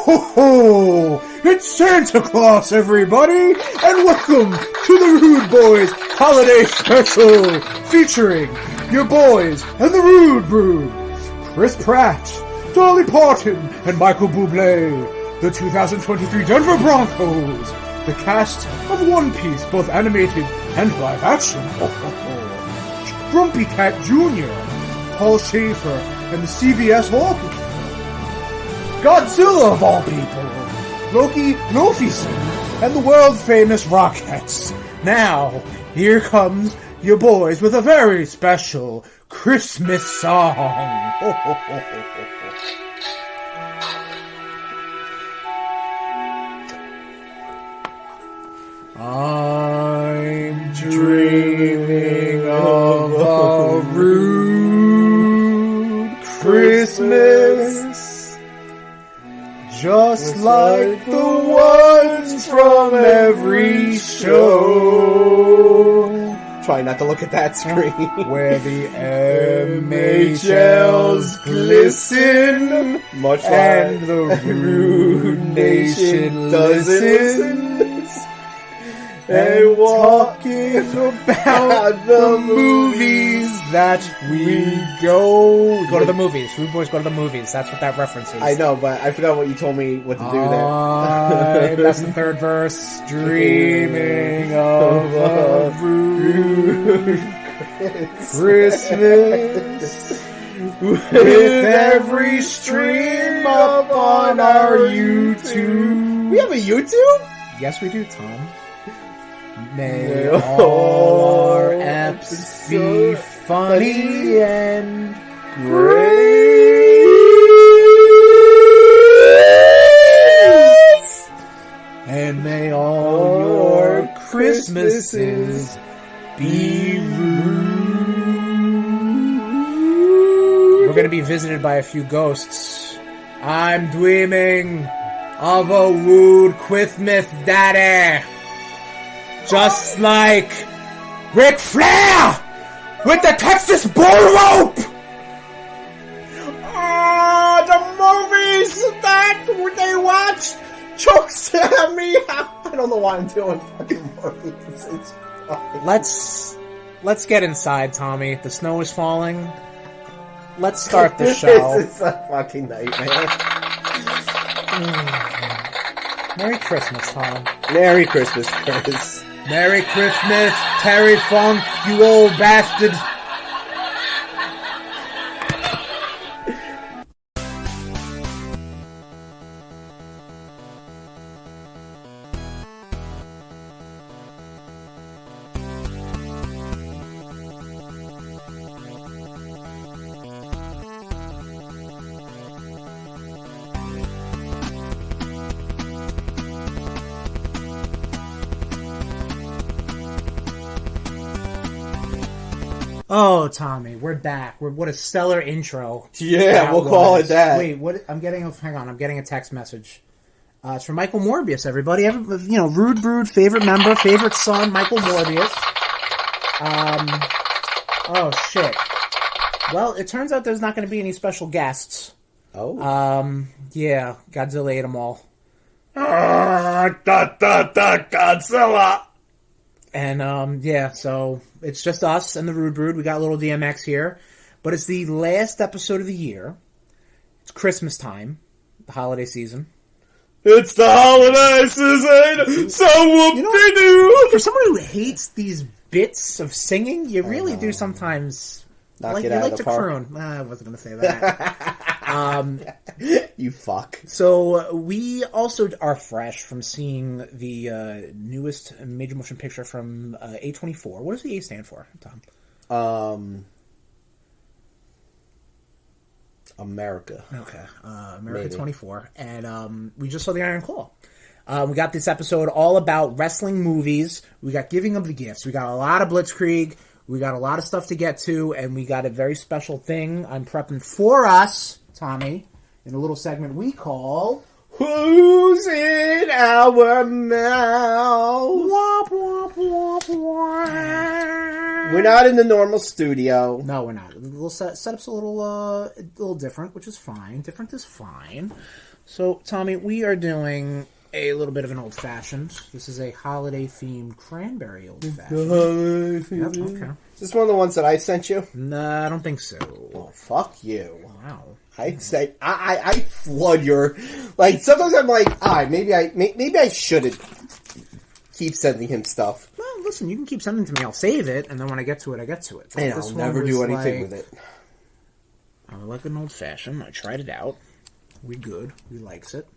ho ho! It's Santa Claus, everybody, and welcome to the RudeBoyz Holiday Special, featuring your boys and the Rude Brood, Chris Pratt, Dolly Parton, and Michael Bublé, the 2023 Denver Broncos, the cast of One Piece, both animated and live action, Grumpy Cat Jr., Paul Schaefer, and the CBS Hawkins, Godzilla of all people, Loki Lofison, and the world-famous Rockettes. Now, here comes your boys with a very special Christmas song. Ho, ho, ho, ho, ho. I'm dreaming of a rude Christmas, just like the ones from every show. Try not to look at that screen. Where the MHLs glisten, Much and like the RudeNation listens. And talking about the movies that we go to the movies. RudeBoyz go to the movies. That's what that reference is. I know, but I forgot what you told me what to do there. That's the third verse. Dreaming of a rude Christmas with every stream up on our YouTube. We have a YouTube? Yes, we do, Tom. May all our apps be funny and great. And may all your Christmases be rude. We're going to be visited by a few ghosts. I'm dreaming of a rude Christmas daddy. Just like Ric Flair with the Texas bull rope! Oh, the movies that they watched chokes at me. I don't know why I'm doing fucking movies. It's fucking... Let's get inside, Tommy. The snow is falling. Let's start the show. This is a fucking nightmare. Merry Christmas, Tom. Merry Christmas, Chris. Merry Christmas, Terry Funk, you old bastard. Oh, Tommy, we're back. What a stellar intro. Yeah, we'll call it that. Wait, what? I'm getting a text message. It's from Michael Morbius, everybody. Rude Brood, favorite member, favorite son, Michael Morbius. Oh, shit. Well, it turns out there's not going to be any special guests. Oh? Yeah, Godzilla ate them all. Godzilla! And, yeah, so it's just us and the Rude Brood. We got a little DMX here. But it's the last episode of the year. It's Christmas time. The holiday season. It's the holiday season! So whoop-de-doo! For someone who hates these bits of singing, you really do sometimes... Knock it out of the park. Croon. I wasn't going to say that. You fuck. So we also are fresh from seeing the newest major motion picture from A24. What does the A stand for, Tom? America. Okay. America 24. And we just saw The Iron Claw. We got this episode all about wrestling movies. We got Giving of the Gifts. We got a lot of Blitzkrieg. We got a lot of stuff to get to, and we got a very special thing I'm prepping for us, Tommy, in a little segment we call... Who's in our mouth? Womp, womp, womp, womp. We're not in the normal studio. No, we're not. The little setup's a little different, which is fine. Different is fine. So, Tommy, we are doing a little bit of an old-fashioned. This is a holiday-themed cranberry old-fashioned. Yep, okay. Is this one of the ones that I sent you? Nah, I don't think so. Oh, fuck you. Wow. I flood your... Like, sometimes I'm like, maybe I shouldn't keep sending him stuff. Well, listen, you can keep sending it to me. I'll save it, and then when I get to it, I get to it. And I'll never do anything with it. I like an old-fashioned. I tried it out. We good. We likes it.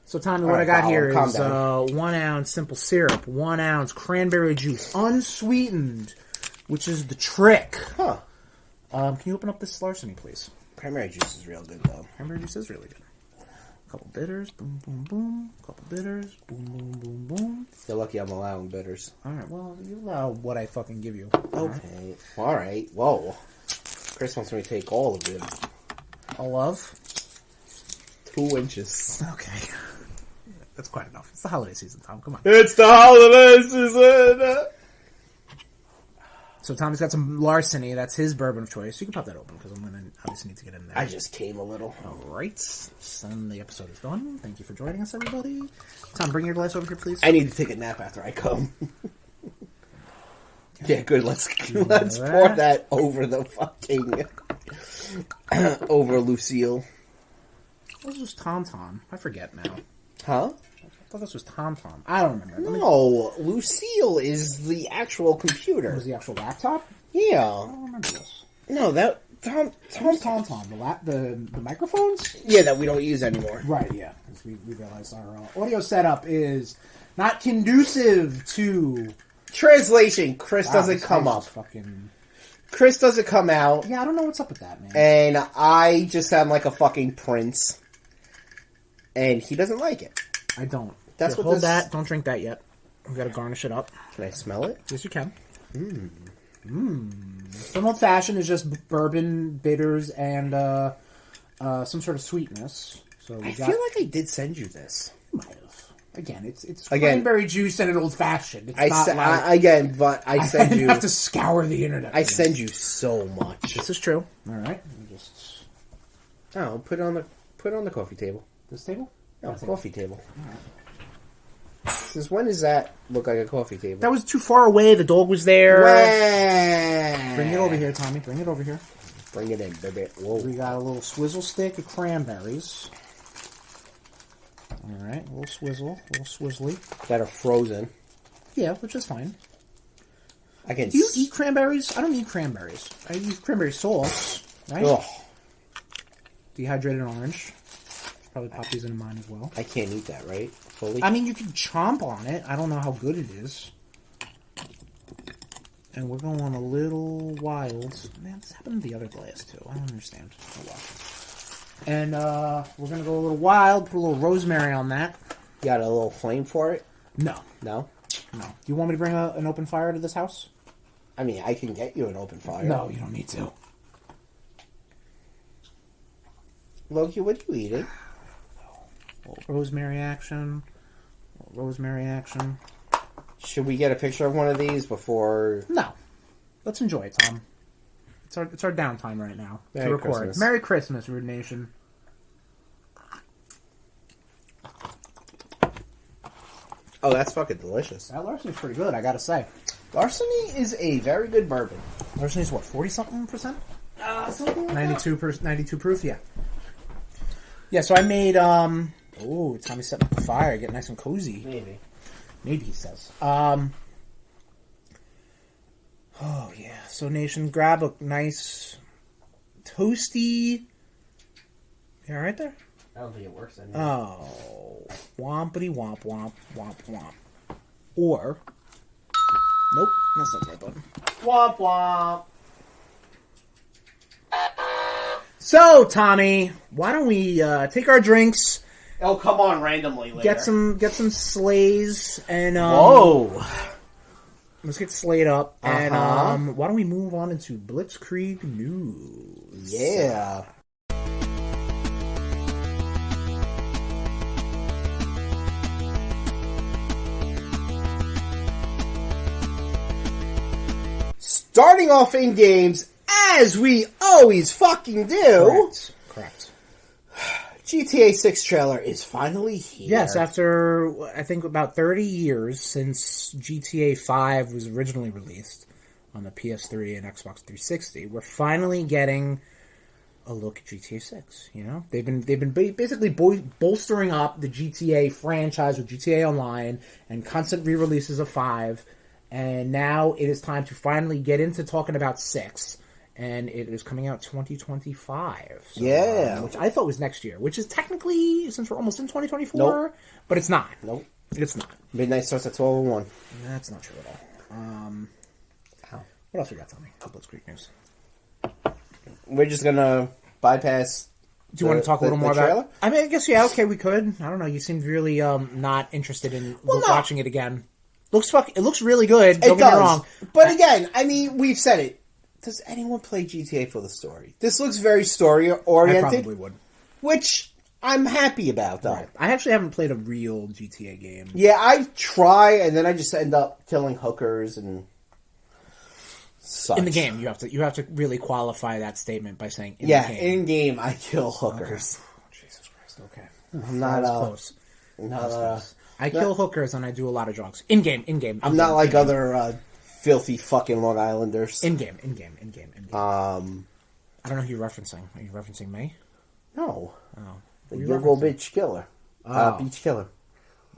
So, Tommy, what I got here is 1 ounce simple syrup, 1 ounce cranberry juice, unsweetened, which is the trick. Huh. Can you open up this larceny, please? Cranberry juice is real good, though. Cranberry juice is really good. A couple bitters, boom, boom, boom. A couple bitters, boom, boom, boom, boom. You're lucky I'm allowing bitters. Alright, well, you allow what I fucking give you. Okay. Alright. Whoa. Chris wants me to take all of it. All of? 2 inches. Okay. That's quite enough. It's the holiday season, Tom. Come on. It's the holiday season! So Tommy's got some larceny. That's his bourbon of choice. You can pop that open because I'm going to obviously need to get in there. I just came a little. Alright. Then the episode is done. Thank you for joining us, everybody. Tom, bring your glass over here, please. I need to take a nap after I come. Yeah, good. Let's pour that over the fucking... over Lucille. This was Tom. I forget now. Huh? I thought this was Tom. I don't remember. No, Lucille is the actual computer. Was the actual laptop? Yeah. I don't remember this. No, that... Tom. The microphones? Yeah, that we don't use anymore. Right, yeah. Because we realized our audio setup is not conducive to... Translation. Chris doesn't come up. Chris doesn't come out. Yeah, I don't know what's up with that, man. And I just sound like a fucking prince. And he doesn't like it. I don't. That's what hold that. Don't drink that yet. We gotta garnish it up. Can I smell it? Yes, you can. Some old fashioned is just bourbon, bitters, and some sort of sweetness. So I feel like I did send you this. You might have. Again, it's cranberry juice and an old fashioned. It's not but I send you. I have to scour the internet. I send you so much. This is true. All right. Put it on the coffee table. This table? No, coffee table. Right. Since when does that look like a coffee table? That was too far away. The dog was there. Wah! Bring it over here, Tommy. Bring it over here. Bring it in, baby. Whoa. We got a little swizzle stick of cranberries. All right, a little swizzle, a little swizzly. That are frozen. Yeah, which is fine. Do you eat cranberries? I don't eat cranberries. I use cranberry sauce, right? Ugh. Dehydrated orange. Probably pop these into mine as well. I can't eat that, right? Fully? I mean, you can chomp on it. I don't know how good it is. And we're going a little wild. Man, this happened to the other glass, too. I don't understand. Oh, well. And we're going to go a little wild, put a little rosemary on that. You got a little flame for it? No. No? No. Do you want me to bring an open fire to this house? I mean, I can get you an open fire. No, you don't need to. Loki, what are you eating? A little rosemary action. Should we get a picture of one of these before... No. Let's enjoy it, Tom. It's our downtime right now to record. Christmas. Merry Christmas, RudeNation. Oh, that's fucking delicious. That larceny's pretty good, I gotta say. Larceny is a very good bourbon. Larceny's what, 40-something%? Something like 92 proof, yeah. Yeah, so I made, Tommy's setting up the fire, get nice and cozy. Maybe, he says. Oh, yeah. So, Nation, grab a nice, toasty... You alright there? I don't think it works anymore. Oh. Wompity womp womp womp womp. Or... Nope, that's not the right button. Womp womp. So, Tommy, why don't we take our drinks... Oh, come on, randomly later. Get some sleighs and Whoa. Let's get slayed up and why don't we move on into Blitzkrieg news? Yeah. Starting off in games as we always fucking do. Correct. GTA 6 trailer is finally here. Yes, after, I think, about 30 years since GTA 5 was originally released on the PS3 and Xbox 360, we're finally getting a look at GTA 6, you know? They've been basically bolstering up the GTA franchise with GTA Online and constant re-releases of 5, and now it is time to finally get into talking about 6. And it is coming out 2025. So, yeah. Which I thought was next year. Which is technically, since we're almost in 2024, nope. But it's not. Nope. It's not. Midnight starts at 12:01. That's not true at all. How? What else we got, Tommy? Blitzkrieg news. We're just going to bypass... Do you want to talk a little more trailer? about... I mean, I guess, yeah, okay, we could. I don't know. You seemed really not interested in watching it again. It looks really good. Don't get me wrong. But again, I mean, we've said it. Does anyone play GTA for the story? This looks very story-oriented. I probably would. Which I'm happy about, though. Right. I actually haven't played a real GTA game. Yeah, I try, and then I just end up killing hookers and such. In the game, you have to really qualify that statement by saying in the game. In-game, I kill hookers. Okay. Oh, Jesus Christ, okay. I'm not, close. Not, I kill hookers, and I do a lot of drugs. In-game. I'm not like other... filthy fucking Long Islanders. In-game. I don't know who you're referencing. Are you referencing me? No. Oh. The Yogo bitch killer. Beach killer.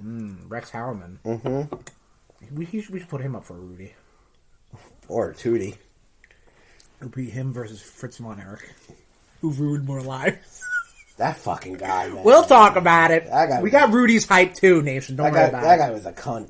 Rex Howerman. Mm-hmm. We should put him up for a Rudy. Or a Tootie. It'll be him versus Fritz Von Erich. Who ruined more lives. That fucking guy, man. We'll talk about it. We got Rudy's hype too, Nation. Don't worry about it. That guy was a cunt.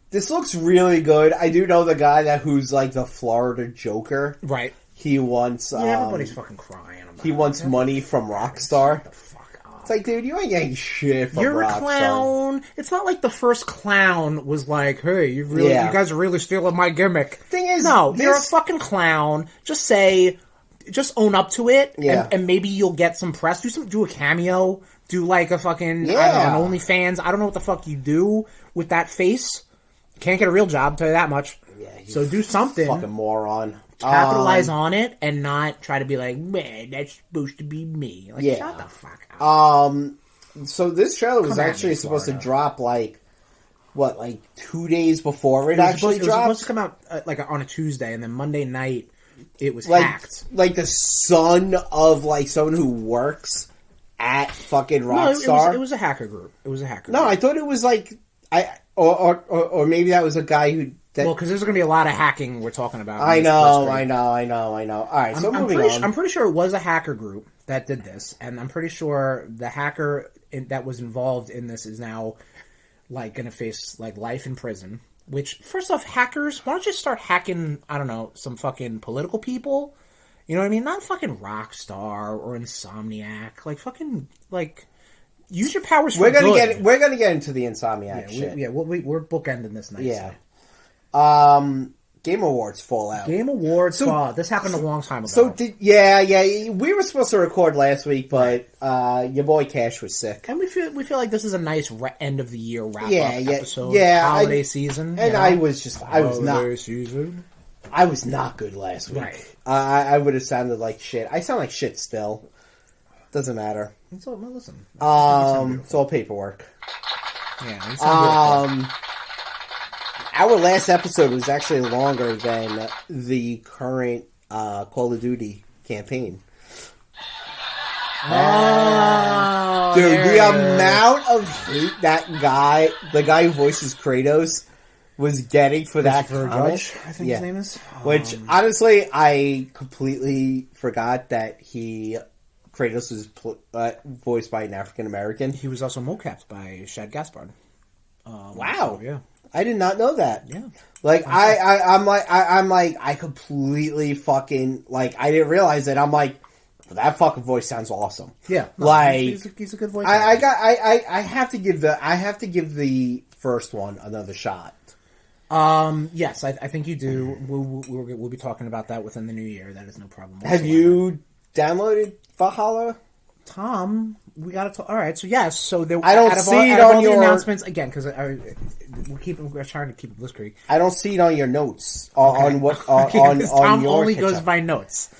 This looks really good. I do know the guy who's like the Florida Joker. Right. He wants... everybody's fucking crying about it. He wants money from Rockstar. Shut the fuck up. It's like, dude, you ain't getting shit from Rockstar. You're a clown. It's not like the first clown was like, hey, you guys are really stealing my gimmick. Thing is... No, you're a fucking clown. Just own up to it, and maybe you'll get some press. Do a cameo. Do like a fucking, I don't know, an OnlyFans. I don't know what the fuck you do with that face. Can't get a real job, I'll tell you that much. Yeah, so do something. Fucking moron. Capitalize on it and not try to be like, man, that's supposed to be me. Like, shut the fuck up. So this trailer was actually supposed to drop like 2 days before it actually dropped? It was supposed to come out on a Tuesday, and then Monday night it was hacked. Like the son of like someone who works at fucking Rockstar? No, it was a hacker group. No, I thought it was like... Or maybe that was a guy who... Well, because there's going to be a lot of hacking we're talking about. I know. All right, so moving on. I'm pretty sure it was a hacker group that did this, and I'm pretty sure the hacker that was involved in this is now like going to face like life in prison. Which, first off, hackers, why don't you start hacking, I don't know, some fucking political people? You know what I mean? Not fucking Rockstar or Insomniac. Like, fucking, like... Use your powers for good. We're gonna get into the Insomniac shit. We're bookending this nicely. Yeah. Game Awards fallout. This happened a long time ago. So we were supposed to record last week, but your boy Cash was sick, and we feel like this is a nice end of the year wrap up episode. Holiday season, and I was not good last week. Right. I would have sounded like shit. I sound like shit still. Doesn't matter. Listen. It's all paperwork. Yeah. Our last episode was actually longer than the current Call of Duty campaign. Dude, the amount of hate the guy who voices Kratos, was getting for that comment. I think his name is. Which, honestly, I completely forgot that Kratos was voiced by an African American. He was also mocapped by Shad Gaspard. Wow. So, yeah. I did not know that. Yeah. Like, I completely fucking, like, I didn't realize it. I'm like, that fucking voice sounds awesome. Yeah. No, like, he's a good voice. I have to give the first one another shot. Yes, I think you do. We'll be talking about that within the new year. That is no problem. Have you downloaded Valhalla? Tom, we got to. All right, so yes, so there. I don't see it on your announcements again because we're trying to keep it Blitzkrieg. I don't see it on your notes Tom on your only catch-up. goes by notes.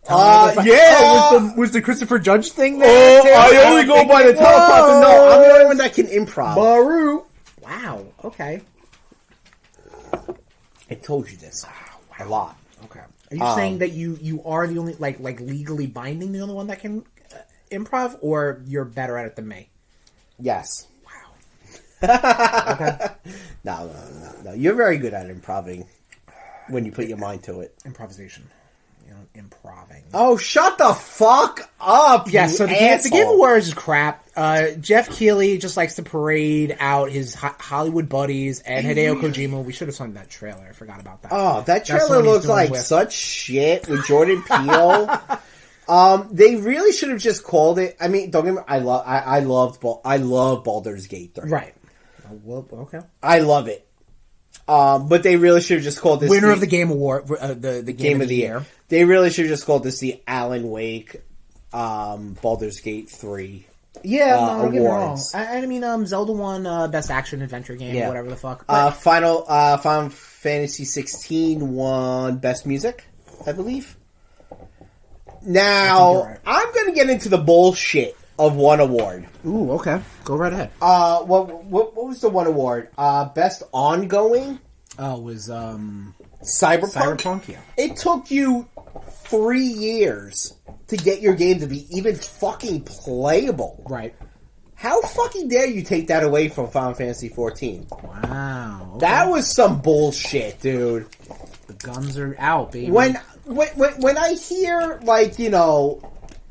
Was the Christopher Judge thing Oh, there? I only go by the teleprompter. No, I'm the only one that can improv. Baru. Wow. Okay. I told you this a lot. Okay. Are you saying that you are the only like legally binding the only one that can improv, or you're better at it than me? Yes. Wow. Okay. No. You're very good at improving when you put your mind to it. Improvisation. Improving. Oh, shut the fuck up! Yeah, so the Game Awards is crap. Jeff Keighley just likes to parade out his Hollywood buddies and Hideo Kojima. We should have sung that trailer. I forgot about that. Oh, that trailer looks like such shit with Jordan Peele. They really should have just called it. I mean, don't get me. I love Baldur's Gate 3. Right. Well, okay. I love it. But they really should have just called this winner of the Game Award, the Game of the Year. They really should have just called this the Alan Wake, Baldur's Gate 3. Yeah, don't get me wrong. awards. I mean, Zelda won Best Action Adventure Game, whatever the fuck. Final Fantasy 16 won Best Music, I believe. Now, right. I'm going to get into the bullshit of one award. Ooh, okay. Go right ahead. What was the one award? Best Ongoing? Oh, it was Cyberpunk, yeah. It took you 3 years to get your game to be even fucking playable. Right. How fucking dare you take that away from Final Fantasy 14? Wow. Okay. That was some bullshit, dude. The guns are out, baby. When I hear, like,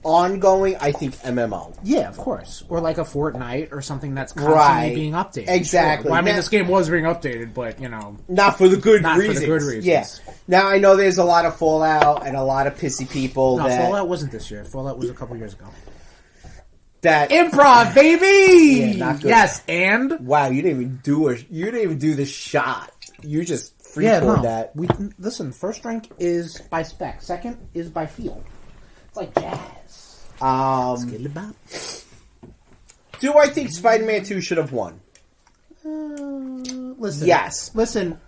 ongoing, I think MMO. Yeah, of course. Or like a Fortnite or something that's constantly being updated. Exactly. Sure. Well, I mean, this game was being updated, but, Not for the good not reasons. for the good reasons. Yeah. Now, I know there's a lot of Fallout and a lot of pissy people Fallout wasn't this year. Fallout was a couple years ago. That improv, baby! Yeah, not good. Yes, and? Wow, you didn't even do the shot. You just freeformed that. Listen, first rank is by spec. Second is by feel. It's like jazz. Do I think Spider-Man 2 should have won? Listen. Yes. Listen.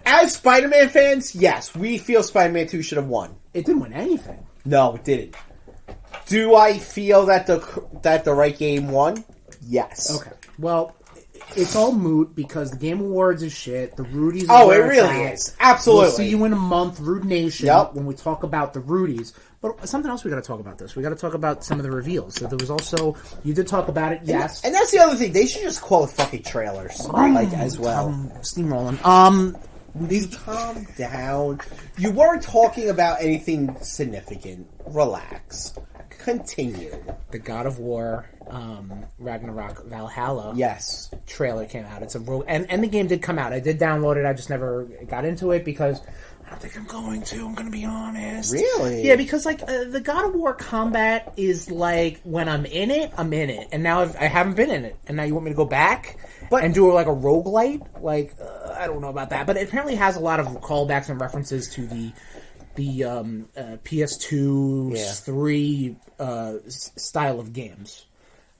As Spider-Man fans, yes, we feel Spider-Man 2 should have won. It didn't win anything. No, it didn't. Do I feel that the right game won? Yes. Okay. Well, it's all moot because the Game Awards is shit. The Rudies. Oh, it really is. Absolutely. We'll see you in a month, RudeNation, when we talk about the Rudies. But something else we got to talk about this. We got to talk about some of the reveals. So there was also you did talk about it, yes. And that's the other thing. They should just call it fucking trailers, as well. Steamrolling. Calm down. You weren't talking about anything significant. Relax. Continue. The God of War, Ragnarok Valhalla. Yes. Trailer came out. It's a and the game did come out. I did download it. I just never got into it because I don't think I'm going to. I'm going to be honest. Really? Yeah, because the God of War combat is like when I'm in it, and now I haven't been in it, and now you want me to go back and do like a roguelite? I don't know about that, but it apparently has a lot of callbacks and references to the PS2 3 style of games.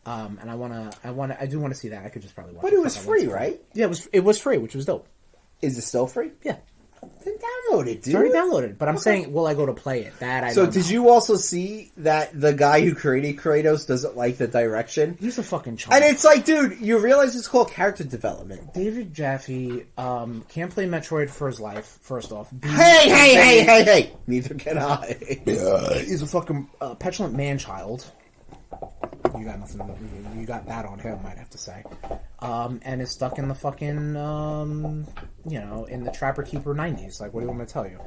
And I do want to see that. I could just probably watch it. But it was free, right? Yeah, it was free, which was dope. Is it still free? Yeah. Then download it, dude. It's already downloaded, but I'm saying, will I go to play it? That I don't know. Did you also see that the guy who created Kratos doesn't like the direction? He's a fucking child. And it's like, dude, you realize it's called character development. David Jaffe can't play Metroid for his life, first off. Hey! Neither can I. He's a fucking petulant man-child. You got nothing. You got that on him, I'd have to say. And is stuck in the fucking, in the Trapper Keeper 90s. Like, what do you want me to tell you?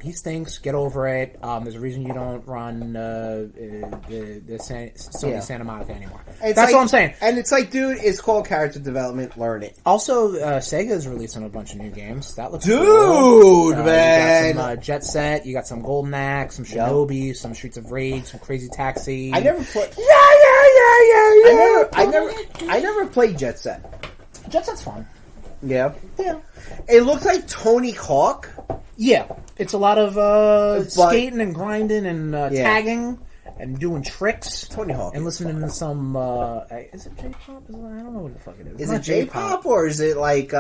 He stinks. Get over it. There's a reason you don't run Sony Santa Monica anymore. That's all I'm saying. And it's like, dude, it's called character development. Learn it. Also, Sega's releasing a bunch of new games. That looks cool. Man. You got some Jet Set. You got some Golden Axe, some Shinobi, some Streets of Rage, some Crazy Taxi. I never played. I never played Jet Set. Jet Set's fun. Yeah. It looks like Tony Hawk. Yeah, it's a lot of skating and grinding and tagging and doing tricks. Tony Hawk. And listening to some, is it J-pop? I don't know what the fuck it is. Is it J-pop or is it like, It's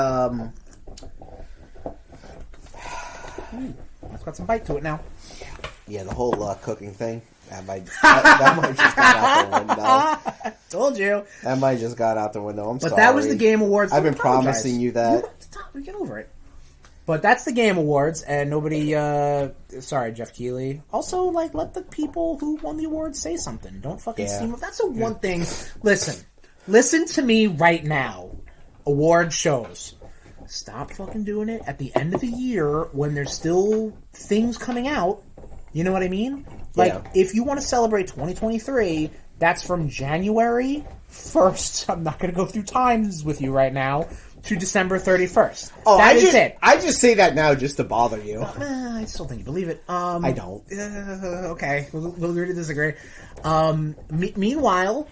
got some bite to it now. Yeah, the whole cooking thing. That might just got out the window. Told you. That might just got out the window. I'm sorry. But that was the Game Awards. I've been promising you that. We get over it. But that's the Game Awards, and nobody... sorry, Jeff Keighley. Also, like, let the people who won the awards say something. Don't fucking steam... That's the one thing... Listen to me right now. Award shows. Stop fucking doing it at the end of the year when there's still things coming out. You know what I mean? Like, if you want to celebrate 2023, that's from January 1st. I'm not going to go through times with you right now. To December 31st. Oh, that is it. I just say that now just to bother you. I still think you believe it. I don't. Okay. We'll agree to disagree. Meanwhile,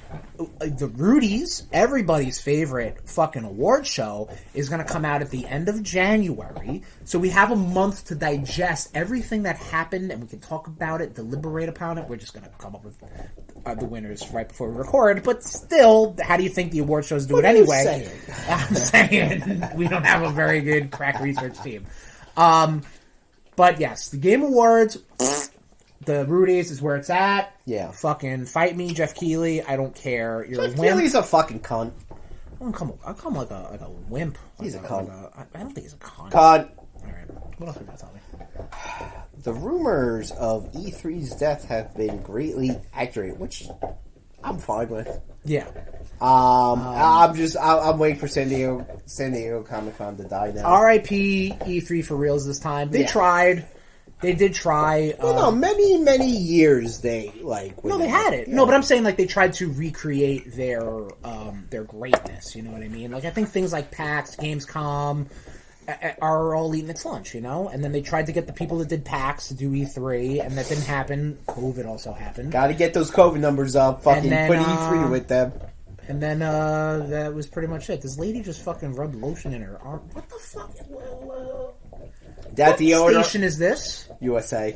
the Rudies, everybody's favorite fucking award show, is going to come out at the end of January. So we have a month to digest everything that happened, and we can talk about it, deliberate upon it. We're just going to come up with the winners right before we record. But still, how do you think the award shows do it anyway? I'm saying we don't have a very good crack research team. But yes, the Game Awards... The Rudies is where it's at. Yeah. Fucking fight me, Jeff Keighley. I don't care. You're Jeff a wimp. Keighley's a fucking cunt. I'll come like a wimp. He's a cunt. I don't think he's a cunt. Cunt. Alright. What else are you going to tell me? The rumors of E3's death have been greatly accurate, which I'm fine with. Yeah. I'm waiting for San Diego Comic-Con to die now. R.I.P. E3 for reals this time. They tried. They did try. Many years they like. No, they had it. Yeah. No, but I'm saying like they tried to recreate their greatness. You know what I mean? Like I think things like PAX, Gamescom are all eating its lunch. You know, and then they tried to get the people that did PAX to do E3, and that didn't happen. COVID also happened. Got to get those COVID numbers up. Fucking put E3 with them. And then that was pretty much it. This lady just fucking rubbed lotion in her arm. What the fuck? That deodorant. What station is this? USA.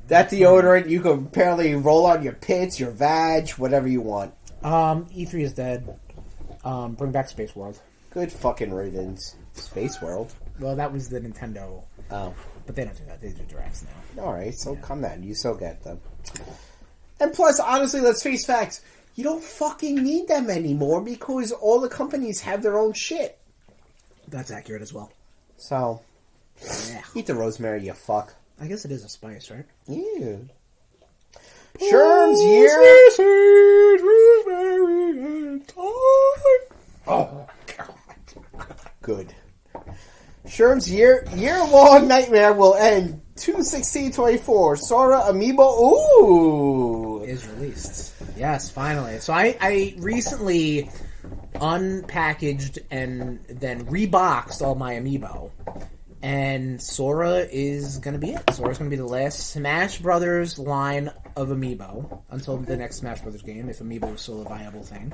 That deodorant, you can apparently roll on your pits, your vag, whatever you want. E3 is dead. Bring back Space World. Good fucking riddance. Space World? Well, that was the Nintendo. Oh. But they don't do that. They do directs now. Alright, so come on. You still get them. And plus, honestly, let's face facts. You don't fucking need them anymore because all the companies have their own shit. That's accurate as well. So... Yeah. Eat the rosemary, you fuck. I guess it is a spice, right? Yeah. Sherm's year. Oh, God. Good. Sherm's year-long nightmare will end 2/16/24. Sora Amiibo, ooh, is released. Yes, finally. So I recently unpackaged and then reboxed all my Amiibo. And Sora is going to be it. Sora's going to be the last Smash Brothers line of Amiibo until the next Smash Brothers game, if Amiibo is still a viable thing.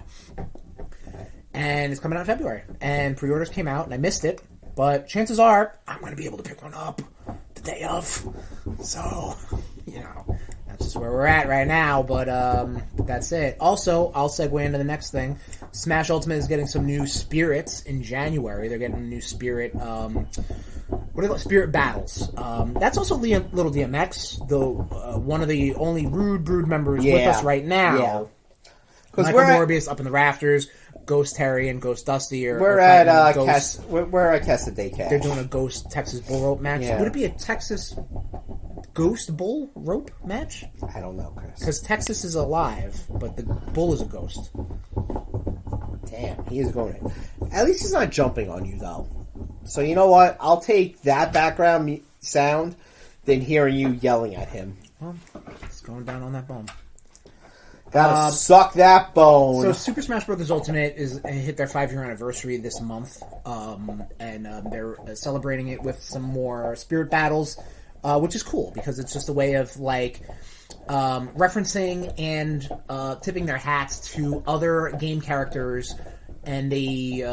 And it's coming out in February. And pre-orders came out, and I missed it. But chances are, I'm going to be able to pick one up the day of. So, you know, that's just where we're at right now. But that's it. Also, I'll segue into the next thing. Smash Ultimate is getting some new spirits in January. They're getting a new spirit... what are those? Spirit Battles. That's also Little DMX, the one of the only Rude Brood members with us right now. Yeah. Michael Morbius up in the rafters, Ghost Terry and Ghost Dusty we're at Casa Cash. They're doing a Ghost Texas Bull Rope match. Yeah. Would it be a Texas Ghost Bull Rope match? I don't know, Chris. Because Texas is alive, but the bull is a ghost. Damn, he is going in. At least he's not jumping on you, though. So you know what? I'll take that background sound than hearing you yelling at him. Well, it's going down on that bone. Gotta suck that bone. So Super Smash Bros. Ultimate is hit their 5-year anniversary this month, and they're celebrating it with some more spirit battles, which is cool because it's just a way of like referencing and tipping their hats to other game characters. And they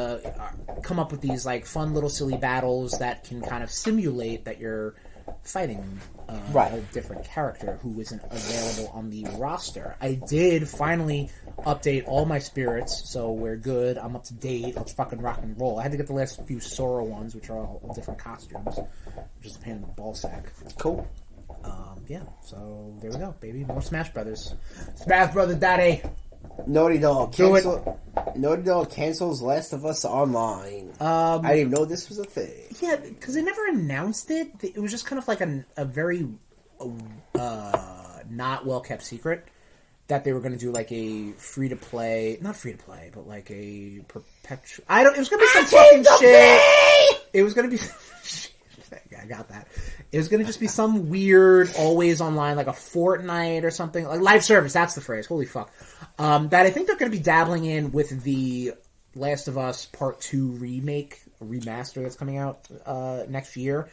come up with these like fun little silly battles that can kind of simulate that you're fighting a different character who isn't available on the roster. I did finally update all my spirits, so we're good. I'm up to date. Let's fucking rock and roll. I had to get the last few Sora ones, which are all different costumes, which is a pain in the ball sack. Cool. Yeah, so there we go, baby. More Smash Brothers. Smash Brothers, daddy! Naughty Dog cancels Last of Us Online. I didn't even know this was a thing. Yeah, because they never announced it. It was just kind of like a very not well-kept secret that they were going to do like a free-to-play... Not free-to-play, but like a perpetual... It was going to be some fucking shit. It was going to be... I got that. It was going to just be some weird, always online, like a Fortnite or something. Like live service, that's the phrase. Holy fuck. That I think they're going to be dabbling in with the Last of Us Part 2 remake, remaster that's coming out next year.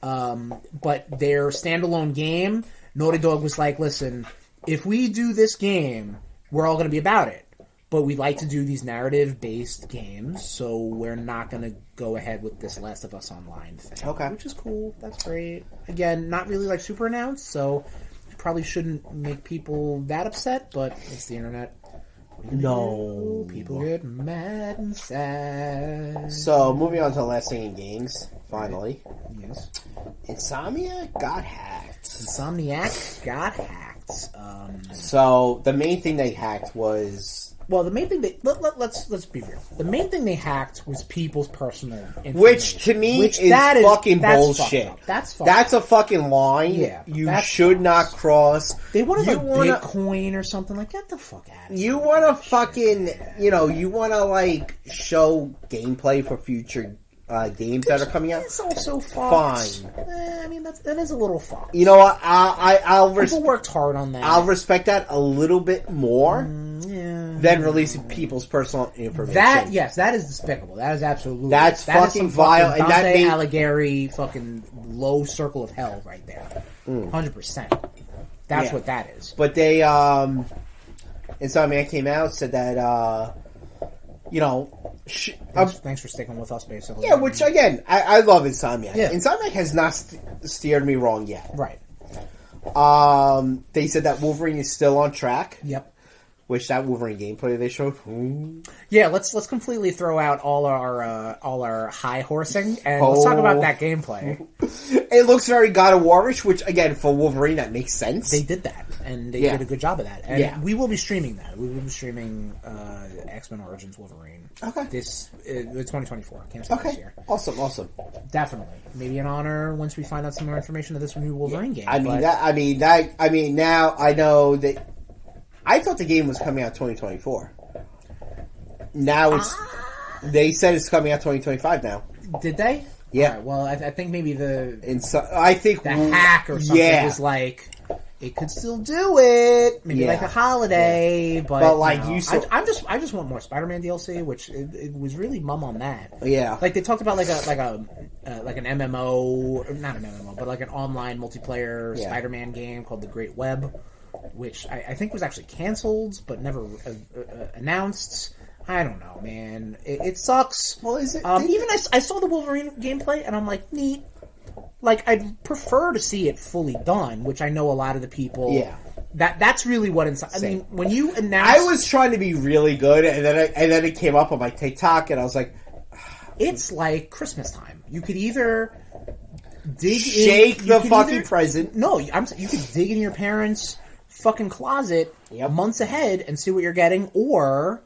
But their standalone game, Naughty Dog was like, listen, if we do this game, we're all going to be about it. But we like to do these narrative-based games, so we're not going to go ahead with this Last of Us Online thing. Okay. Which is cool. That's great. Again, not really like super announced, so probably shouldn't make people that upset, but it's the internet. No. People get mad and sad. So, moving on to the last thing in games, finally. Yes. Insomniac got hacked. Insomniac got hacked. So, the main thing they hacked was... Well, the main thing let's be real. The main thing they hacked was people's personal information. Which, to me, is fucking bullshit. That's a fucking line you should not cross. They wanted like Bitcoin or something. Like, get the fuck out of here. You want to fucking, you want to, like, show gameplay for future games that are coming out. It's also fucked. Fine. I mean, that is a little fucked. You know what? People worked hard on that. I'll respect that a little bit more. Than releasing people's personal information. That is despicable. That is absolutely... That's fucking vile. And that made... Alighieri fucking low circle of hell right there. 100%. That's what that is. But they, Insomniac came out, said that, thanks for sticking with us, basically. Yeah, which, again, I love Insomniac. Yeah. Insomniac has not steered me wrong yet. Right. They said that Wolverine is still on track. Yep. Which that Wolverine gameplay they showed. Yeah, let's completely throw out all our high horsing and let's talk about that gameplay. It looks very God of War-ish, which again for Wolverine that makes sense. They did that, and they did a good job of that. And we will be streaming that. We will be streaming X-Men Origins Wolverine. Okay, it's 2024. Can't say this year. Awesome. Definitely, maybe an honor once we find out some more information of this new Wolverine game. I mean, now I know that. I thought the game was coming out 2024. Now they said it's coming out 2025 now. Did they? Yeah. Right, well, I think maybe the hack or something was like, it could still do it. Maybe like a holiday, but like I just want more Spider-Man DLC, which it was really mum on that. Yeah. Like they talked about like an MMO, not an MMO, but like an online multiplayer Spider-Man game called The Great Web. Which I think was actually canceled, but never announced. I don't know, man. It sucks. Well, is it? Even I saw the Wolverine gameplay, and I'm like, neat. Like, I'd prefer to see it fully done, which I know a lot of the people... Yeah. That's really what inside... I mean, when you announce... I was trying to be really good, and then it came up on my TikTok, and I was like... It's like Christmas time. You could either shake the fucking present. No, you could dig in your parents' fucking closet months ahead and see what you're getting, or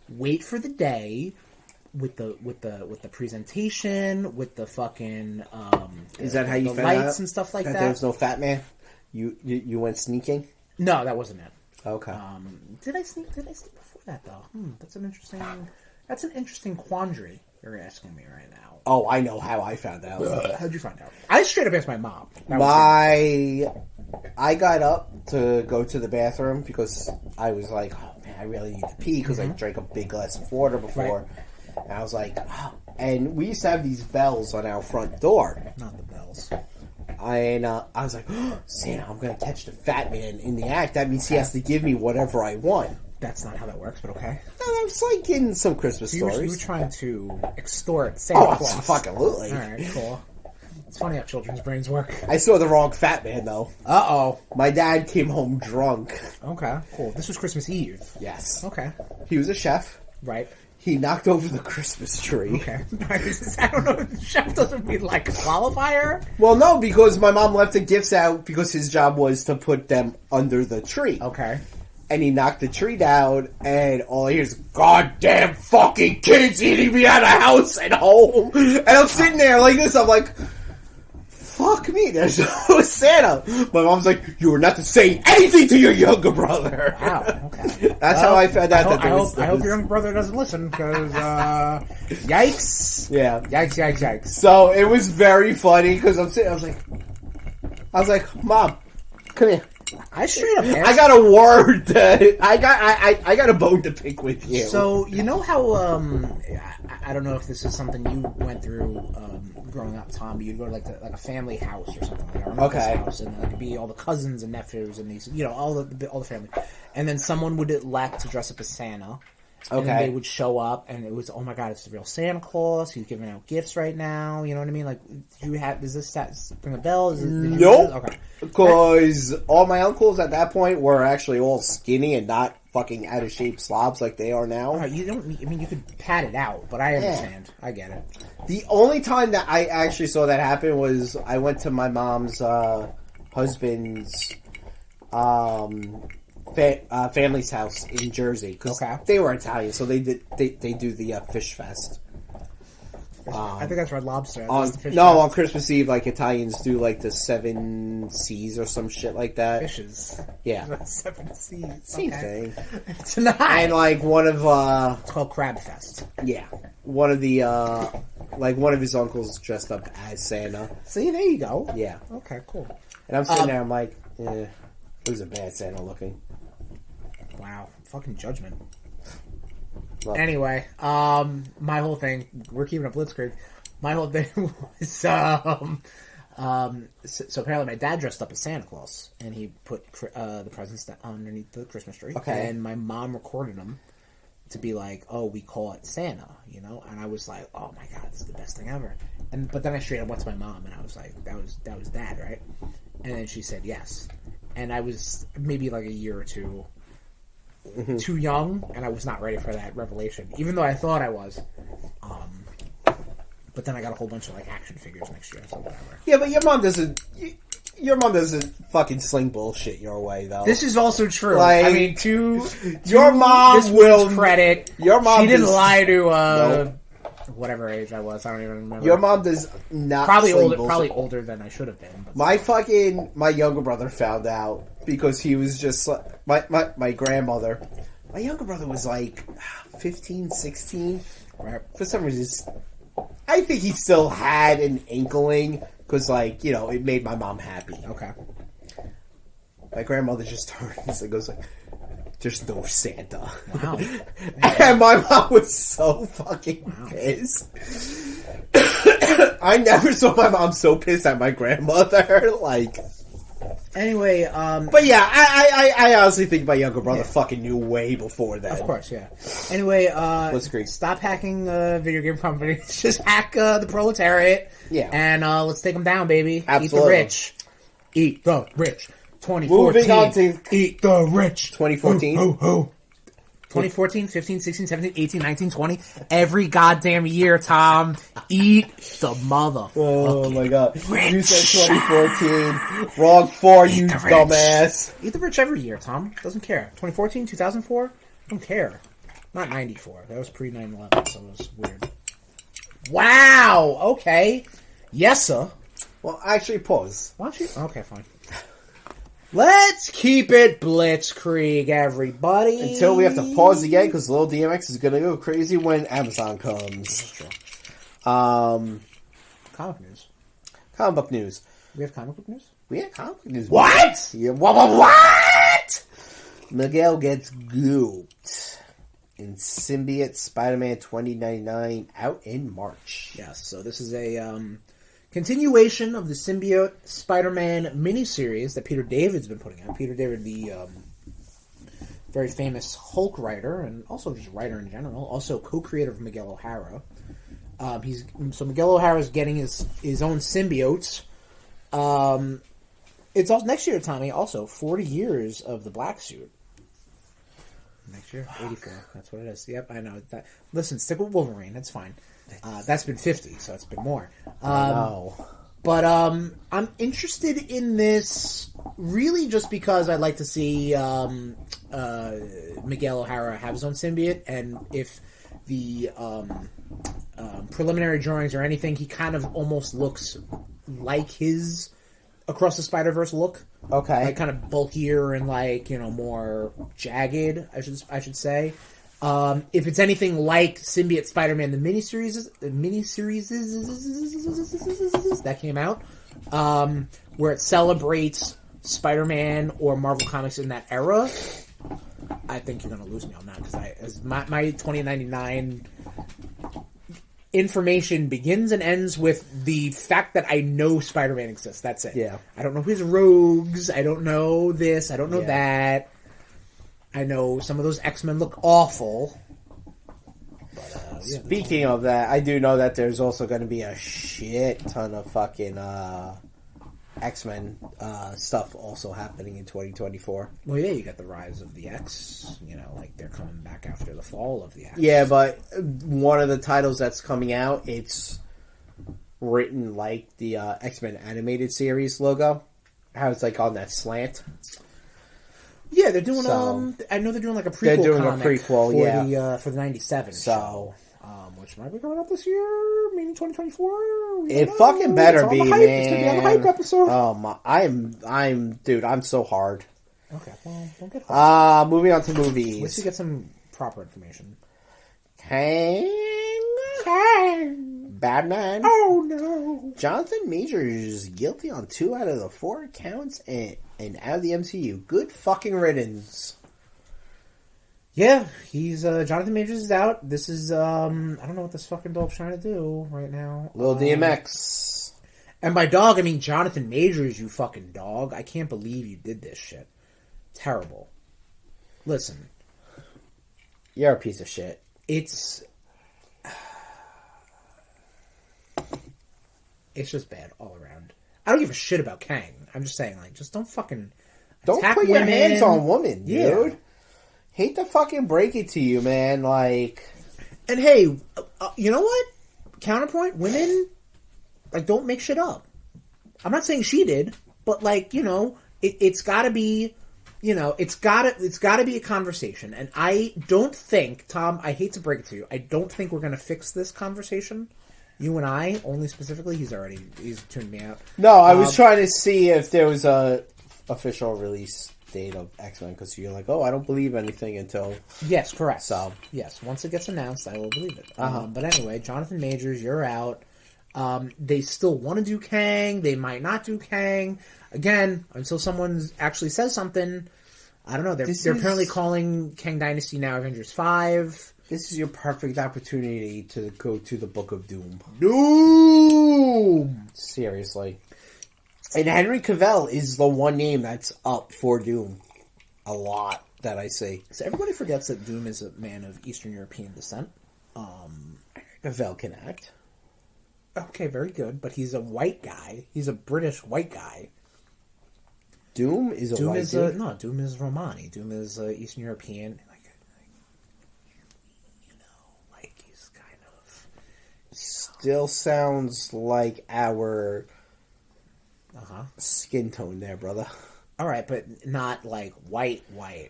wait for the day with the presentation, with the fucking is that how you found lights out and stuff like that? There was no Fat Man. You went sneaking. No, that wasn't it. Okay. Did I sneak before that though? That's an interesting quandary you're asking me right now. Oh, I know how I found out. How'd you find out? I straight up asked my mom. I got up to go to the bathroom because I was like, oh man, I really need to pee because I drank a big glass of water before. Right. And I was like, oh. And we used to have these bells on our front door. Not the bells. And I was like, oh, Santa, I'm going to catch the Fat Man in the act. That means he has to give me whatever I want. That's not how that works, but okay. No, I was like in some Christmas stories. You were trying to extort Santa Claus. Oh, fucking-lutely. All right, cool. It's funny how children's brains work. I saw the wrong Fat Man, though. Uh-oh. My dad came home drunk. Okay, cool. This was Christmas Eve. Yes. Okay. He was a chef. Right. He knocked over the Christmas tree. Okay. I don't know if the chef doesn't mean like a qualifier. Well, no, because my mom left the gifts out because his job was to put them under the tree. Okay. And he knocked the tree down, and all I hear is, goddamn fucking kids eating me out of house and home. And I'm sitting there like this, I'm like, fuck me, there's no Santa. My mom's like, you were not to say anything to your younger brother. Wow, okay. That's how I found out that there was... I hope your younger brother doesn't listen, because, yikes. Yeah. Yikes. So, it was very funny, because I'm sitting, I was like, Mom, come here. I straight up asked. I got a word that I got a bone to pick with you. So you know how I don't know if this is something you went through growing up, Tom. You'd go to like a family house or something like that. Okay. House, and it'd be all the cousins and nephews and these, all the family, and then someone would elect to dress up as Santa. And Okay. they would show up, and it was, oh my god, it's the real Santa Claus. He's giving out gifts right now. You know what I mean? Like, does this ring a bell? Nope. Okay. Because all my uncles at that point were actually all skinny and not fucking out of shape slobs like they are now. All right, you could pat it out, but I understand. I get it. The only time that I actually saw that happen was I went to my mom's husband's family's house in Jersey because they were Italian, so they do the fish fest. I think that's Red Lobster. On Christmas Eve, like Italians do like the 7 Seas or some shit like that. Fishes. Yeah. 7 Seas. Same thing. It's not. And like one of it's called Crab Fest. Yeah. One of the one of his uncles dressed up as Santa. See, there you go. Yeah. Okay, cool. And I'm sitting there, I'm like, who's a bad Santa looking? Wow. Fucking judgment. Well, anyway, my whole thing, we're keeping up Blitzkrieg. My whole thing was, so apparently my dad dressed up as Santa Claus, and he put the presents underneath the Christmas tree. Okay. And my mom recorded them to be like, oh, we call it Santa, and I was like, oh my god, this is the best thing ever. But then I straight up went to my mom, and I was like, that was Dad, right? And then she said yes. And I was maybe like a year or two too young, and I was not ready for that revelation, even though I thought I was. But then I got a whole bunch of like action figures next year, so whatever. Yeah, but your mom doesn't. Your mom doesn't fucking sling bullshit your way, though. This is also true. Like, I mean, your mom will credit. Your mom she didn't does, lie to nope. whatever age I was. I don't even remember. Your mom does not probably sling older. bullshit. Probably older than I should have been. But my younger brother found out because he was just my grandmother. My younger brother was like 15, 16. Right. For some reason, I think he still had an inkling because, it made my mom happy. Okay. My grandmother just turns and goes like, "There's no Santa." Wow. And my mom was so fucking pissed. I never saw my mom so pissed at my grandmother. Anyway, but yeah, I honestly think my younger brother fucking knew way before that. Of course, yeah. Anyway, Blitzkrieg. Stop hacking video game companies. Just hack the proletariat. Yeah. And let's take them down, baby. Absolutely. Eat the rich. Eat the rich. 2014. Moving on to Eat the rich. 2014. Ho. 2014, 15, 16, 17, 18, 19, 20. Every goddamn year, Tom. Eat the motherfucker. Oh my god. You said 2014. Wrong for you, dumbass. Eat the rich every year, Tom. Doesn't care. 2014, 2004? Don't care. Not 94. That was pre 9/11, so it was weird. Wow! Okay. Yes, sir. Well, actually, pause. Why don't you? Okay, fine. Let's keep it Blitzkrieg, everybody. Until we have to pause again, because Lil DMX is going to go crazy when Amazon comes. That's true. Comic news. Comic book news. We have comic book news? We have comic book news. What? Yeah, what? Miguel gets gooped in Symbiote Spider-Man 2099 out in March. Yes, so this is a continuation of the Symbiote Spider-Man miniseries that Peter David's been putting out. Peter David, the very famous Hulk writer, and also just writer in general, also co-creator of Miguel O'Hara. Miguel O'Hara's getting his own symbiotes. It's also next year, Tommy. Also, 40 years of the Black Suit. Next year, 84. That's what it is. Yep, I know. Listen, stick with Wolverine. That's fine. That's been 50, so it's been more. No. But I'm interested in this really just because I'd like to see Miguel O'Hara have his own symbiote, and if the preliminary drawings or anything, he kind of almost looks like his Across the Spider-Verse look. Okay. Like kind of bulkier and like, more jagged, I should say. If it's anything like Symbiote Spider-Man, the miniseries that came out, where it celebrates Spider-Man or Marvel Comics in that era, I think you're going to lose me on that because my 2099 information begins and ends with the fact that I know Spider-Man exists. That's it. Yeah. I don't know his rogues. I don't know this. I don't know that. I know some of those X-Men look awful. But, Speaking of that, I do know that there's also going to be a shit ton of fucking X-Men stuff also happening in 2024. Well, yeah, you got the Rise of the X. Like they're coming back after the fall of the X. Yeah, but one of the titles that's coming out, it's written like the X-Men animated series logo. How it's like on that slant. Yeah, they're doing. I know they're doing like a prequel. They're doing comic a prequel, for the '97 So, show, which might be coming up this year, maybe 2024. It fucking better be, man. It's gonna be on the hype episode. Oh my! Dude, I'm so hard. Okay, well, don't get hard. Moving on to movies. Let's get some proper information. Kang. Batman. Oh no! Jonathan Majors guilty on 2 out of the 4 counts and out of the MCU. Good fucking riddance. Yeah, he's Jonathan Majors is out. This is I don't know what this fucking dog's trying to do right now. Lil DMX. And by dog, I mean Jonathan Majors, you fucking dog. I can't believe you did this shit. Terrible. Listen. You're a piece of shit. It's just bad all around. I don't give a shit about Kang. I'm just saying, like, just don't fucking attack put women. your hands on women, dude. Yeah. Hate to fucking break it to you, man. Like, and hey, you know what? Counterpoint: women, like, don't make shit up. I'm not saying she did, but like, it's got to be, it's got to be a conversation. And I don't think, Tom, I hate to break it to you, I don't think we're gonna fix this conversation. You and I, only specifically, he's tuned me out. No, I was trying to see if there was a official release date of X-Men, because you're like, oh, I don't believe anything until... Yes, correct. So, yes, once it gets announced, I will believe it. But anyway, Jonathan Majors, you're out. They still want to do Kang. They might not do Kang. Again, until someone actually says something, I don't know. They're apparently calling Kang Dynasty now Avengers 5. This is your perfect opportunity to go to the Book of Doom. Doom! Seriously. And Henry Cavill is the one name that's up for Doom. A lot that I see. So everybody forgets that Doom is a man of Eastern European descent. Cavill can act. Okay, very good. But he's a white guy. He's a British white guy. Doom is a white dude? No, Doom is Romani. Doom is Eastern European. He's kind of... Still sounds like our... skin tone there, brother. Alright, but not like white.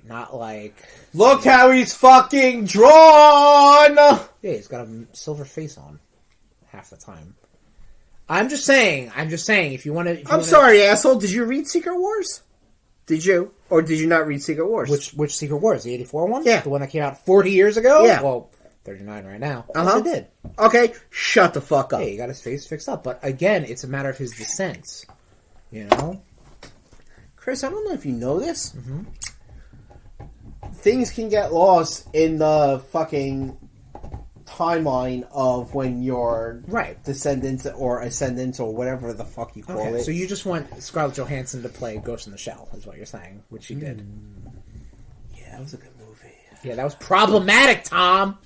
Not like... Look how he's fucking drawn! Yeah, he's got a silver face on. Half the time. I'm just saying, if you want to... I'm sorry, asshole, did you read Secret Wars? Did you? Or did you not read Secret Wars? Which Secret Wars? The 84 one? Yeah. The one that came out 40 years ago? Yeah. Well, 39 right now. Yes, I did. Okay, shut the fuck up. Hey, he got his face fixed up. But again, it's a matter of his descent. Chris, I don't know if you know this. Mm-hmm. Things can get lost in the fucking timeline of when your descendants or ascendants or whatever the fuck you call it. So you just want Scarlett Johansson to play Ghost in the Shell, is what you're saying, which she did. Yeah, that was a good movie. Yeah, that was problematic, Tom.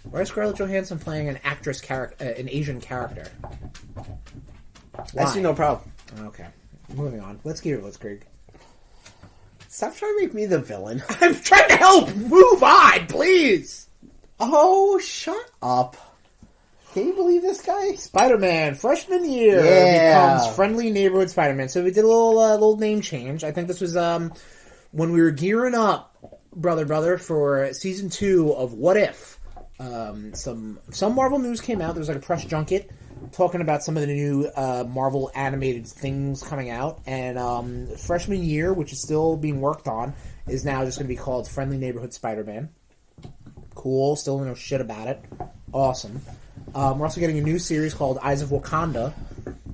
Why is Scarlett Johansson playing an Asian character? Why? I see no problem. Okay, moving on. Let's get your Blitzkrieg. Stop trying to make me the villain. I'm trying to help. Move on, please. Oh, shut up. Can you believe this guy? Spider-Man, freshman year, becomes friendly neighborhood Spider-Man. So we did a little name change. I think this was when we were gearing up, brother, for season 2 of What If. Some Marvel news came out. There was like a press junket talking about some of the new Marvel animated things coming out. And freshman year, which is still being worked on, is now just going to be called Friendly Neighborhood Spider-Man. Cool. Still don't know shit about it. Awesome. We're also getting a new series called Eyes of Wakanda,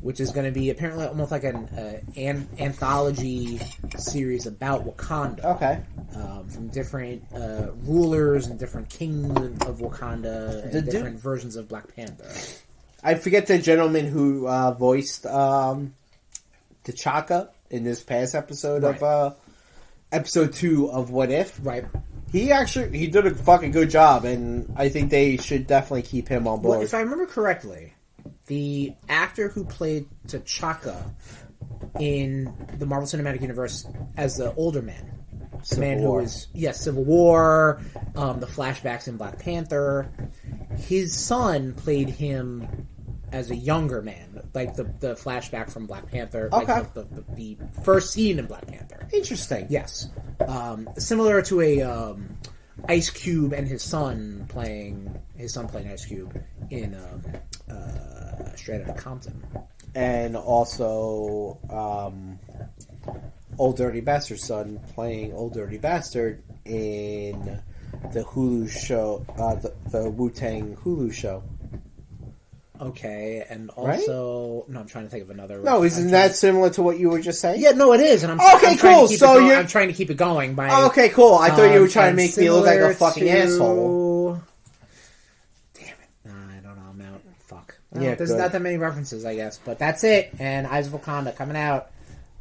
which is going to be apparently almost like an anthology series about Wakanda. Okay. From different rulers and different kings of Wakanda and different versions of Black Panther. I forget the gentleman who voiced T'Chaka in this past episode of episode 2 of What If. Right. He did a fucking good job, and I think they should definitely keep him on board. Well, if I remember correctly, the actor who played T'Chaka in the Marvel Cinematic Universe as the older man, the man who was Civil War, the flashbacks in Black Panther, his son played him as a younger man, like the flashback from Black Panther, like the first scene in Black Panther. Interesting. Yes. Similar to a Ice Cube and his son playing Ice Cube in Straight Outta Compton. And also Old Dirty Bastard's son playing Old Dirty Bastard in the Hulu show, the Wu-Tang Hulu show. Okay, and also... Right? No, I'm trying to think of another... No, isn't that similar to what you were just saying? Yeah, no, it is, and I'm cool. I'm trying to keep it going by... Okay, cool. I thought you were trying to make me look like a fucking asshole. Damn it. Nah, I don't know. I'm out. Fuck. Yeah, there's not that many references, I guess, but that's it. And Eyes of Wakanda coming out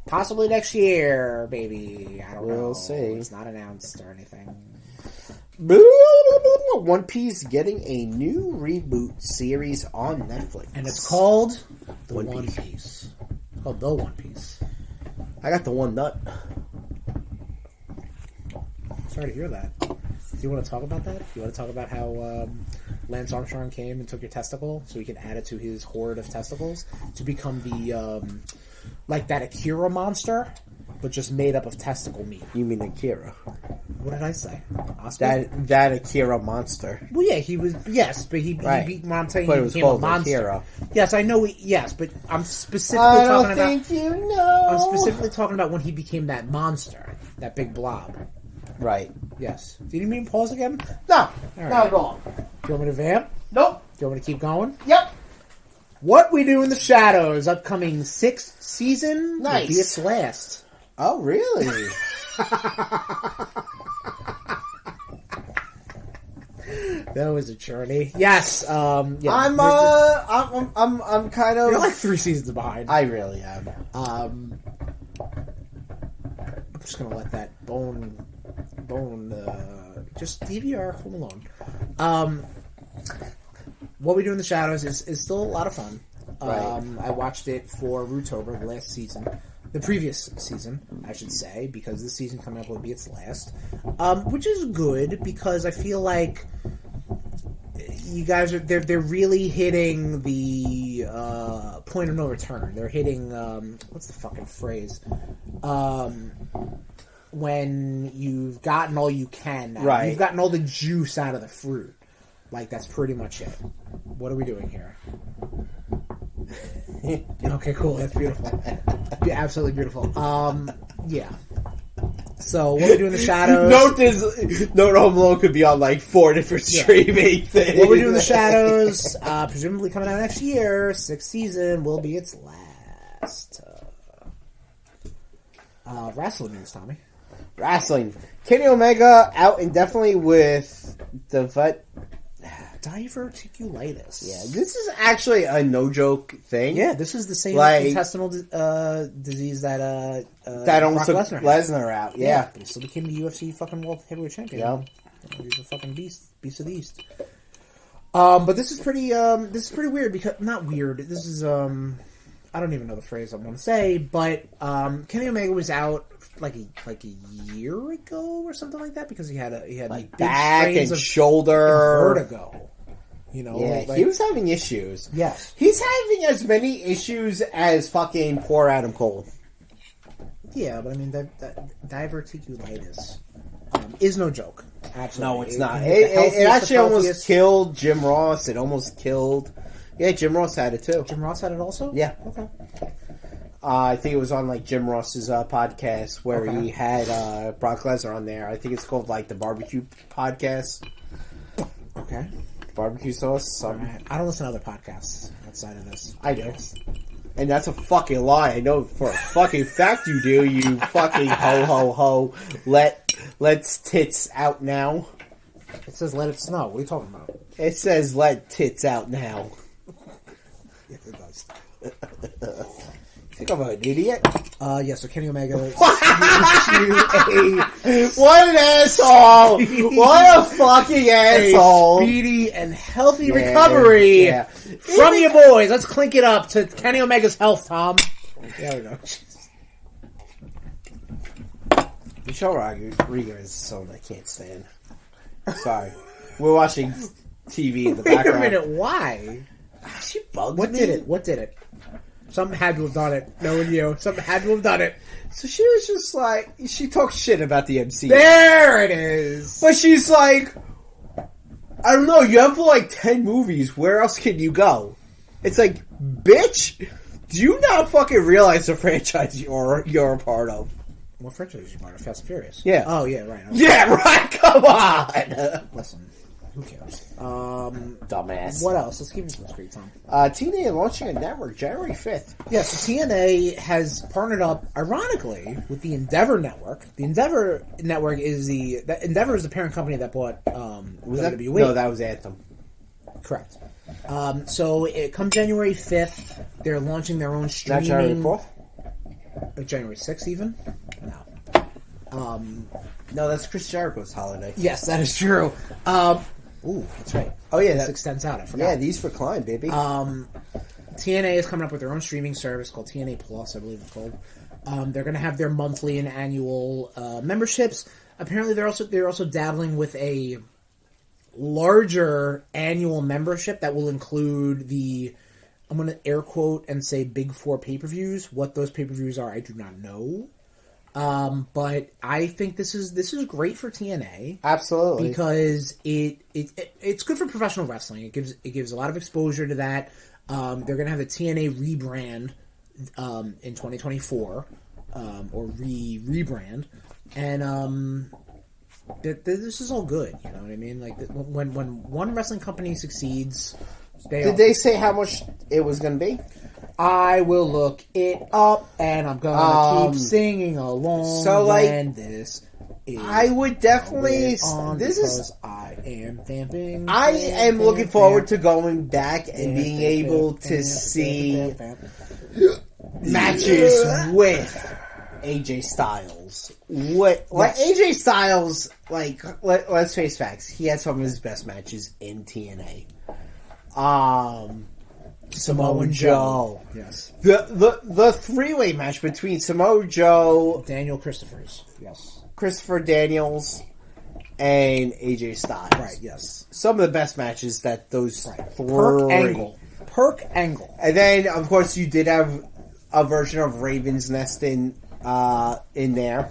possibly next year, baby. I don't know. We'll see. It's not announced or anything. One Piece getting a new reboot series on Netflix. And it's called The One Piece. It's called The One Piece. I got the one nut. Sorry to hear that. Do you want to talk about that? Do you want to talk about how Lance Armstrong came and took your testicle so he could add it to his hoard of testicles to become the, like that Akira monster, but just made up of testicle meat? You mean Akira? What did I say? Oscar? That Akira monster. Well, yeah, he was. Yes, but he beat. I'm saying but he it was became called a monster. Akira. Yes, I know. Yes, but I'm specifically talking about. I don't think you know. I'm specifically talking about when he became that monster, that big blob. Right. Yes. Did you mean pause again? No, not at all. Do you want me to vamp? Nope. Do you want me to keep going? Yep. What We Do in the Shadows, upcoming 6th season. Nice. Will be its last. Oh, really? That was a journey. Yes. Yeah. I'm kind of. You're like 3 seasons behind. I really am. I'm just gonna let that bone. Just DVR. Hold along. What We Do in the Shadows is still a lot of fun. Right. I watched it for RudeTober, the last season. The previous season, I should say, because this season coming up will be its last. Which is good, because I feel like you guys are they're really hitting the point of no return. They're hitting what's the fucking phrase? When you've gotten all you can now. Right. You've gotten all the juice out of the fruit. Like, that's pretty much it. What are we doing here? Okay, cool. That's beautiful. Absolutely beautiful. Yeah. So, What We Do in the Shadows... Note Home Alone could be on, like, 4 different streaming things. What We Do in the Shadows, presumably coming out next year, 6th season, will be its last. Wrestling news, Tommy. Wrestling. Kenny Omega out indefinitely with diverticulitis. Yeah, this is actually a no-joke thing. Yeah, this is the same intestinal disease that almost took Lesnar out. Yeah. But he still became the UFC fucking World Heavyweight Champion. Yeah. He's a fucking beast of the East. But this is pretty weird because... Not weird. This is, I don't even know the phrase I'm going to say, but Kenny Omega was out like a year ago or something like that because he had like big back strains and of shoulder vertigo. You know, yeah, like, he was having issues. Yes, he's having as many issues as fucking poor Adam Cole. Yeah, but I mean, that diverticulitis is no joke. Absolutely, No, it's not. can get the It healthiest actually of almost healthiest. killed Jim Ross. It almost killed. Yeah, Jim Ross had it too. Jim Ross had it also. Yeah. Okay. I think it was on like Jim Ross's podcast where Okay. he had Brock Lesnar on there. I think it's called like the Barbecue Podcast. Okay. Barbecue sauce. All right. I don't listen to other podcasts outside of this. I do. And that's a fucking lie. I know for a fucking fact you do. You fucking ho ho ho. Let's tits out now. It says "Let It Snow." What are you talking about? It says let tits out now. Yes, it does. Think I'm an idiot. Yeah. So Kenny Omega. What an asshole! What a fucking asshole! Speedy and healthy Yeah, recovery yeah. from your boys. Let's clink it up to Kenny Omega's health, Tom. There we go. Michelle Rodriguez is someone I can't stand. Sorry. We're watching TV in the Wait a background. minute. Why? She bugs What me. did it? What did it? Something had to have done it. Knowing you, something had to have done it. So she was just like, she talks shit about the MC. There it is. But she's like, I don't know, you have like 10 movies, where else can you go? It's like, bitch, do you not fucking realize the franchise you're a part of? What franchise is you part of? Fast and Furious. Yeah. Oh yeah, right. Okay. Yeah, right, come on! Listen, who cares? Dumbass. What else? Let's give you some screen time. TNA launching a network January 5th. Yes, so TNA has partnered up, ironically, with the Endeavor Network. The Endeavor Network is Endeavor is the parent company that bought Was WWE. No, that was Anthem. Correct. So it come January 5th, they're launching their own Not streaming. January 4th? January 6th, even? No. No, that's Chris Jericho's holiday. Yes, that is true. Ooh, that's right. Oh, yeah. This extends out. I forgot. Yeah, these for Klein, baby. TNA is coming up with their own streaming service called TNA Plus, I believe it's called. They're going to have their monthly and annual memberships. Apparently, they're also dabbling with a larger annual membership that will include I'm going to air quote and say Big Four pay-per-views. What those pay-per-views are, I do not know. But I think this is great for TNA. Absolutely. Because it's good for professional wrestling. It gives a lot of exposure to that. They're going to have the TNA rebrand in 2024 or rebrand, and this is all good. You know what I mean? Like when one wrestling company succeeds, Did they say how much it was going to be? I will look it up, and I'm gonna keep singing along. So, like, when this is I would definitely. on This because is. I am vamping. I am looking forward to going back and being able to see matches with AJ Styles. Like AJ Styles, let's face facts, he had some of his best matches in TNA. Samoa Joe. Yes. The three-way match between Samoa Joe, Daniel Christophers. Yes. Christopher Daniels, and AJ Styles. Right. Yes. Some of the best matches that those Perk Angle. And then, of course, you did have a version of Raven's Nest in there.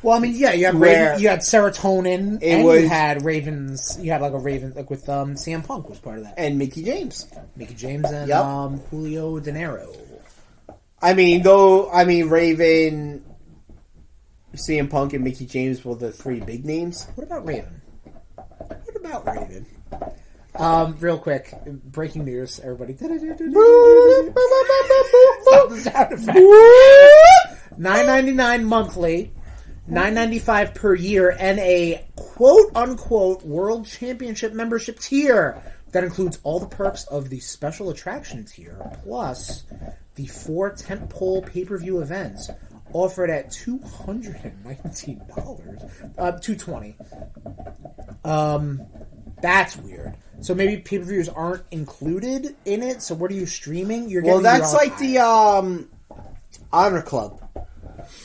Well, I mean, yeah, you had you had Serotonin, you had Ravens. You had like a Raven, like with CM Punk was part of that, And Mickey James. Mickey James and Julio De Niro. Raven, CM Punk, and Mickey James were the three big names. What about Raven? Real quick, breaking news, everybody. Stop the sound effect. $9.99 monthly, $9.95 per year, and a quote-unquote World Championship membership tier that includes all the perks of the special attraction tier, plus the 4 tentpole pay-per-view events offered at $219. $220. That's weird. So maybe pay-per-views aren't included in it. So what are you streaming? You're Well, getting that's your like the Honor Club,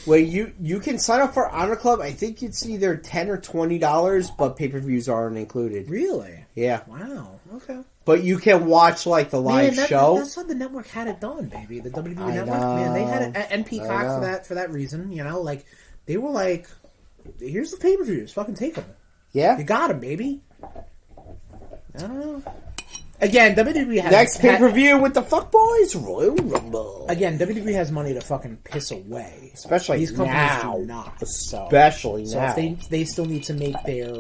where you can sign up for Honor Club. I think it's either $10 or $20, but pay-per-views aren't included. Really? Yeah. Wow. Okay. But you can watch like the live show. That's how the network had it done, baby. The WWE I network, know. man, they had it, and Peacock for that reason. You know, like they were like, "Here's the pay-per-views, fucking take them." Yeah. You got them, baby. I don't know. Again, WWE has Next pay-per-view with the fuckboys, Royal Rumble. Again, WWE has money to fucking piss away. Especially these companies now. do not. Especially so now. if they still need to make their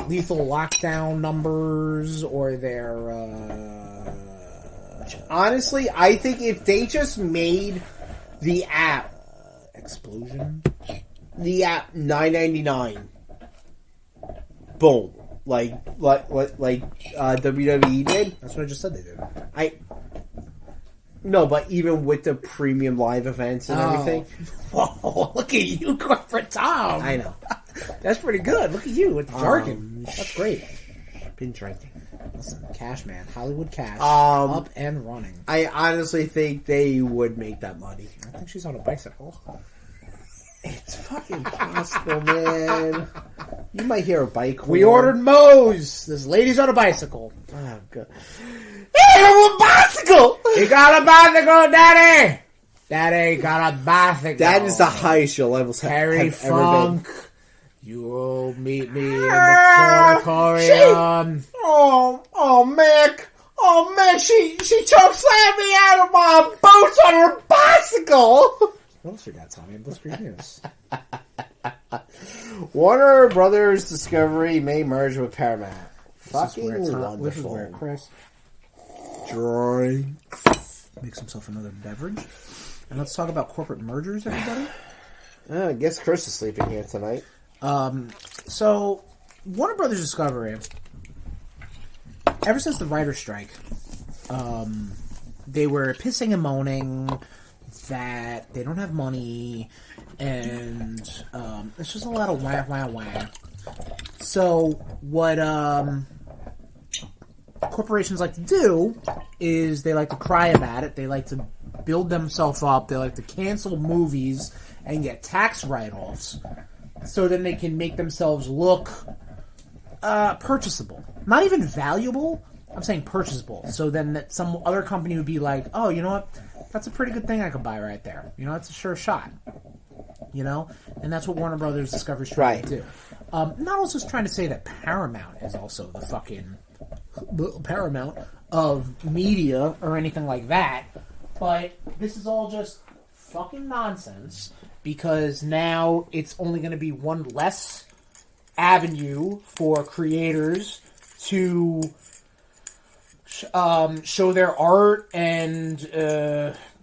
lethal lockdown numbers or their honestly, I think if they just made the app Explosion, the app $9.99, boom, like WWE did. That's what I just said they did. No, but even with the premium live events and everything. Whoa, look at you, corporate Tom. I know. That's pretty good. Look at you with the jargon. That's great. Been drinking. Listen, Cash Man, Hollywood Cash, Um, up and running. I honestly think they would make that money. I think she's on a bicycle. It's fucking possible, man. You might hear a bike. We horn. ordered Moe's. This lady's on a bicycle. Oh, God. Hey, a bicycle! You got a bicycle, Daddy! Daddy got a bicycle. That is the highest you'll ever Terry have ever Funk. You will meet me in the auditorium. Oh, Mick. Oh, Mick, she choke slammed me out of my boots on her bicycle. What else we got, Tommy? Blitzkrieg news. Warner Brothers Discovery may merge with Paramount. Fucking This is wonderful. where Chris Drink. makes himself another beverage. And let's talk about corporate mergers, everybody. I guess Chris is sleeping here tonight. So, Warner Brothers Discovery, ever since the writer's strike, they were pissing and moaning that they don't have money, and it's just a lot of wah. So, what corporations like to do is they like to cry about it. They like to build themselves up. They like to cancel movies and get tax write-offs, so then they can make themselves look purchasable. Not even valuable. I'm saying purchasable. So then that some other company would be like, oh, you know what? That's a pretty good thing I could buy right there. You know, it's a sure shot. You know? And that's what Warner Brothers Discovery's trying to do. Not also trying to say that Paramount is also the fucking Paramount of media or anything like that. But this is all just fucking nonsense, because now it's only going to be one less avenue for creators to show their art and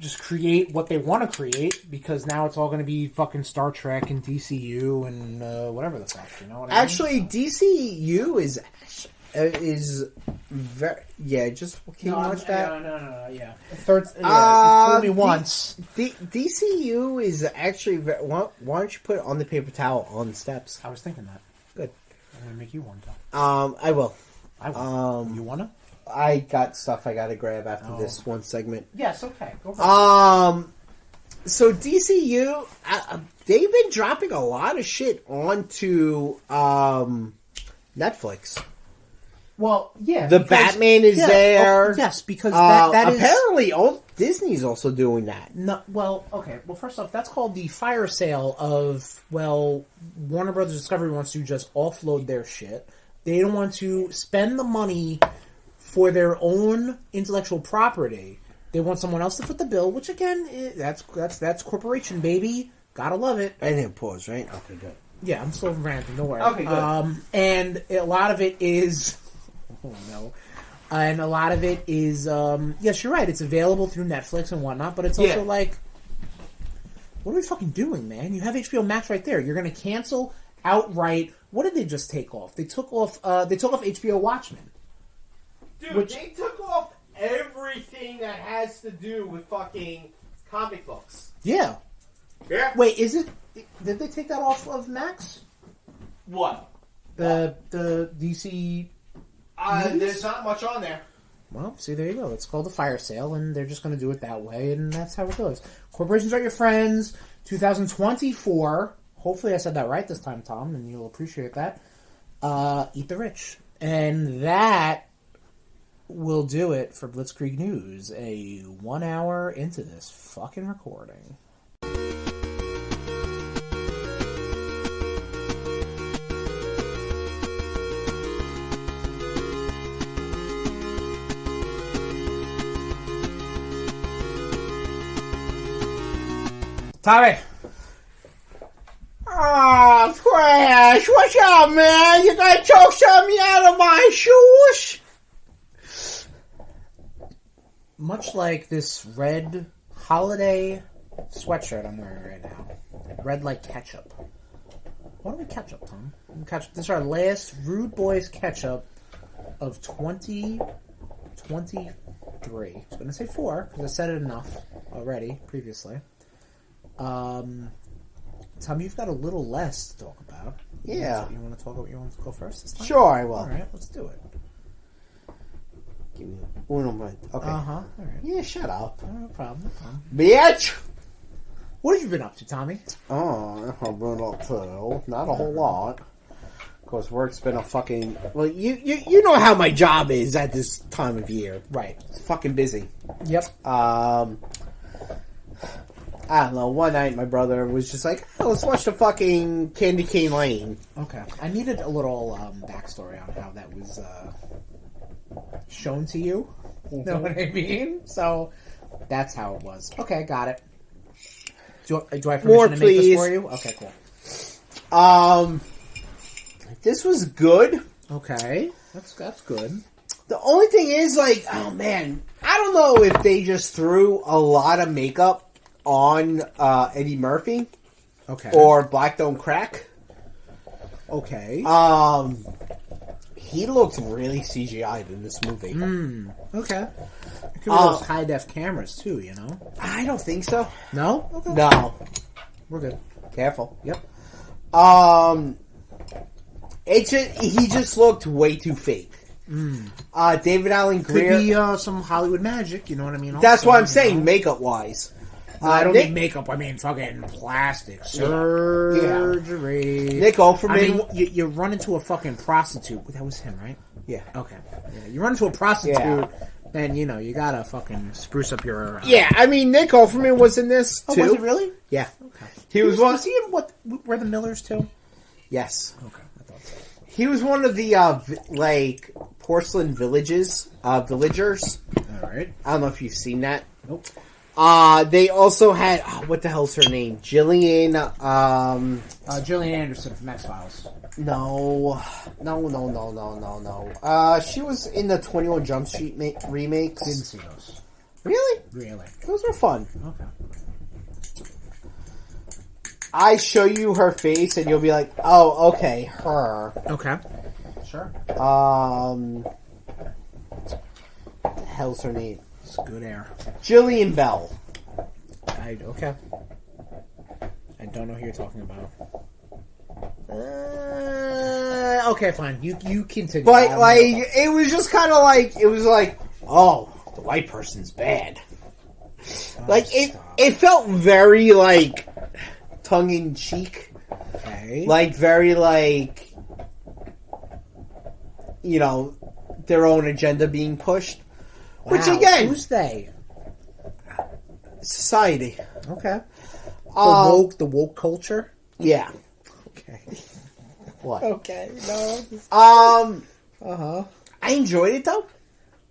just create what they want to create, because now it's all going to be fucking Star Trek and DCU and whatever the fuck, you know what I mean? Actually, DCU is very... Yeah, just... Can you watch that? No, yeah. You told me once. DCU is actually... Why don't you put it on the paper towel on the steps? I was thinking that. Good. I'm going to make you one, though. I will. You want to? I got stuff I gotta grab after this one segment. Yes, okay. Go ahead. So DCU, they've been dropping a lot of shit onto Netflix. Well, yeah. The Batman is there. Oh, yes, because that is... Apparently, Disney's also doing that. No, well, okay. Well, first off, that's called the fire sale of, Warner Brothers Discovery wants to just offload their shit. They don't want to spend the money for their own intellectual property. They want someone else to foot the bill, which again, that's corporation, baby. Gotta love it. I didn't pause, right? Okay, good. Yeah, I'm still ranting. Don't worry. Okay, good. And a lot of it is, oh no, and a lot of it is, yes, you're right. It's available through Netflix and whatnot, but it's also like, what are we fucking doing, man? You have HBO Max right there. You're going to cancel outright. What did they just take off? They took off HBO Watchmen. Dude, they took off everything that has to do with fucking comic books. Yeah. Yeah. Wait, is it? Did they take that off of Max? What? The DC. There's not much on there. Well, see, there you go. It's called a fire sale, and they're just going to do it that way, and that's how it goes. Corporations are your friends. 2024. Hopefully I said that right this time, Tom, and you'll appreciate that. Eat the rich. And that will do it for Blitzkrieg News. 1 hour into this fucking recording. Tommy! Oh, Crash, what's up, man? You gonna choke something out of my shoes? Much like this red holiday sweatshirt I'm wearing right now. Red like ketchup. What do we catch up, Tom? This is our last RudeBoyz catch-up of 2023. I was going to say 4, because I said it enough already, previously. Tom, you've got a little less to talk about. Yeah. You want to go first this time? Sure, I will. Alright, let's do it. Give me uno moment. Okay. Alright. Yeah, shut up. No problem. Bitch! What have you been up to, Tommy? Oh, I've been up to not a whole lot. Of course, work's been a fucking... Well, you know how my job is at this time of year. Right. It's fucking busy. Yep. I don't know, one night my brother was just like, oh, let's watch the fucking Candy Cane Lane. Okay. I needed a little backstory on how that was shown to you. You know what I mean? So, that's how it was. Okay, got it. Do I have permission More, to make please. this for you? Okay, cool. This was good. Okay. That's good. The only thing is, like, oh man, I don't know if they just threw a lot of makeup on Eddie Murphy. Okay. Or Black Don't Crack. Okay. He looked really CGI'd in this movie. Okay. It could be those high-def cameras, too, you know? I don't think so. No? Okay. No. We're good. Careful. Yep. He just looked way too fake. David Allen Greer. Could be some Hollywood magic, you know what I mean? That's Also, what I'm saying, makeup-wise. I don't mean makeup, I mean fucking plastic surgery. Nick Offerman. I mean, you run into a fucking prostitute. That was him, right? Yeah. Okay. Yeah, you run into a prostitute, then, you know, you gotta fucking spruce up your... Yeah, I mean, Nick Offerman was in this, too. Oh, was it really? Yeah. Okay. He was one... Was he in were the Millers, too? Yes. Okay, I thought so. He was one of the, porcelain villagers. Alright. I don't know if you've seen that. Nope. They also had... what the hell's her name? Gillian, Gillian Anderson from X-Files. No. She was in the 21 Jump Street remakes. Didn't see those. Really? Really? Those were fun. Okay. I show you her face and you'll be like, oh, okay, her. Okay. Sure. What the hell's her name? It's good air. Jillian Bell. Okay. I don't know who you're talking about. Okay, fine. You continue. But, like, it was just kind of like, it was like, oh, the white person's bad. Like, it felt very, like, tongue-in-cheek. Okay. Like, very, like, you know, their own agenda being pushed. Wow. Which, again... Who's they? Society. Okay. The woke culture? Yeah. Okay. What? Okay. No. I enjoyed it, though.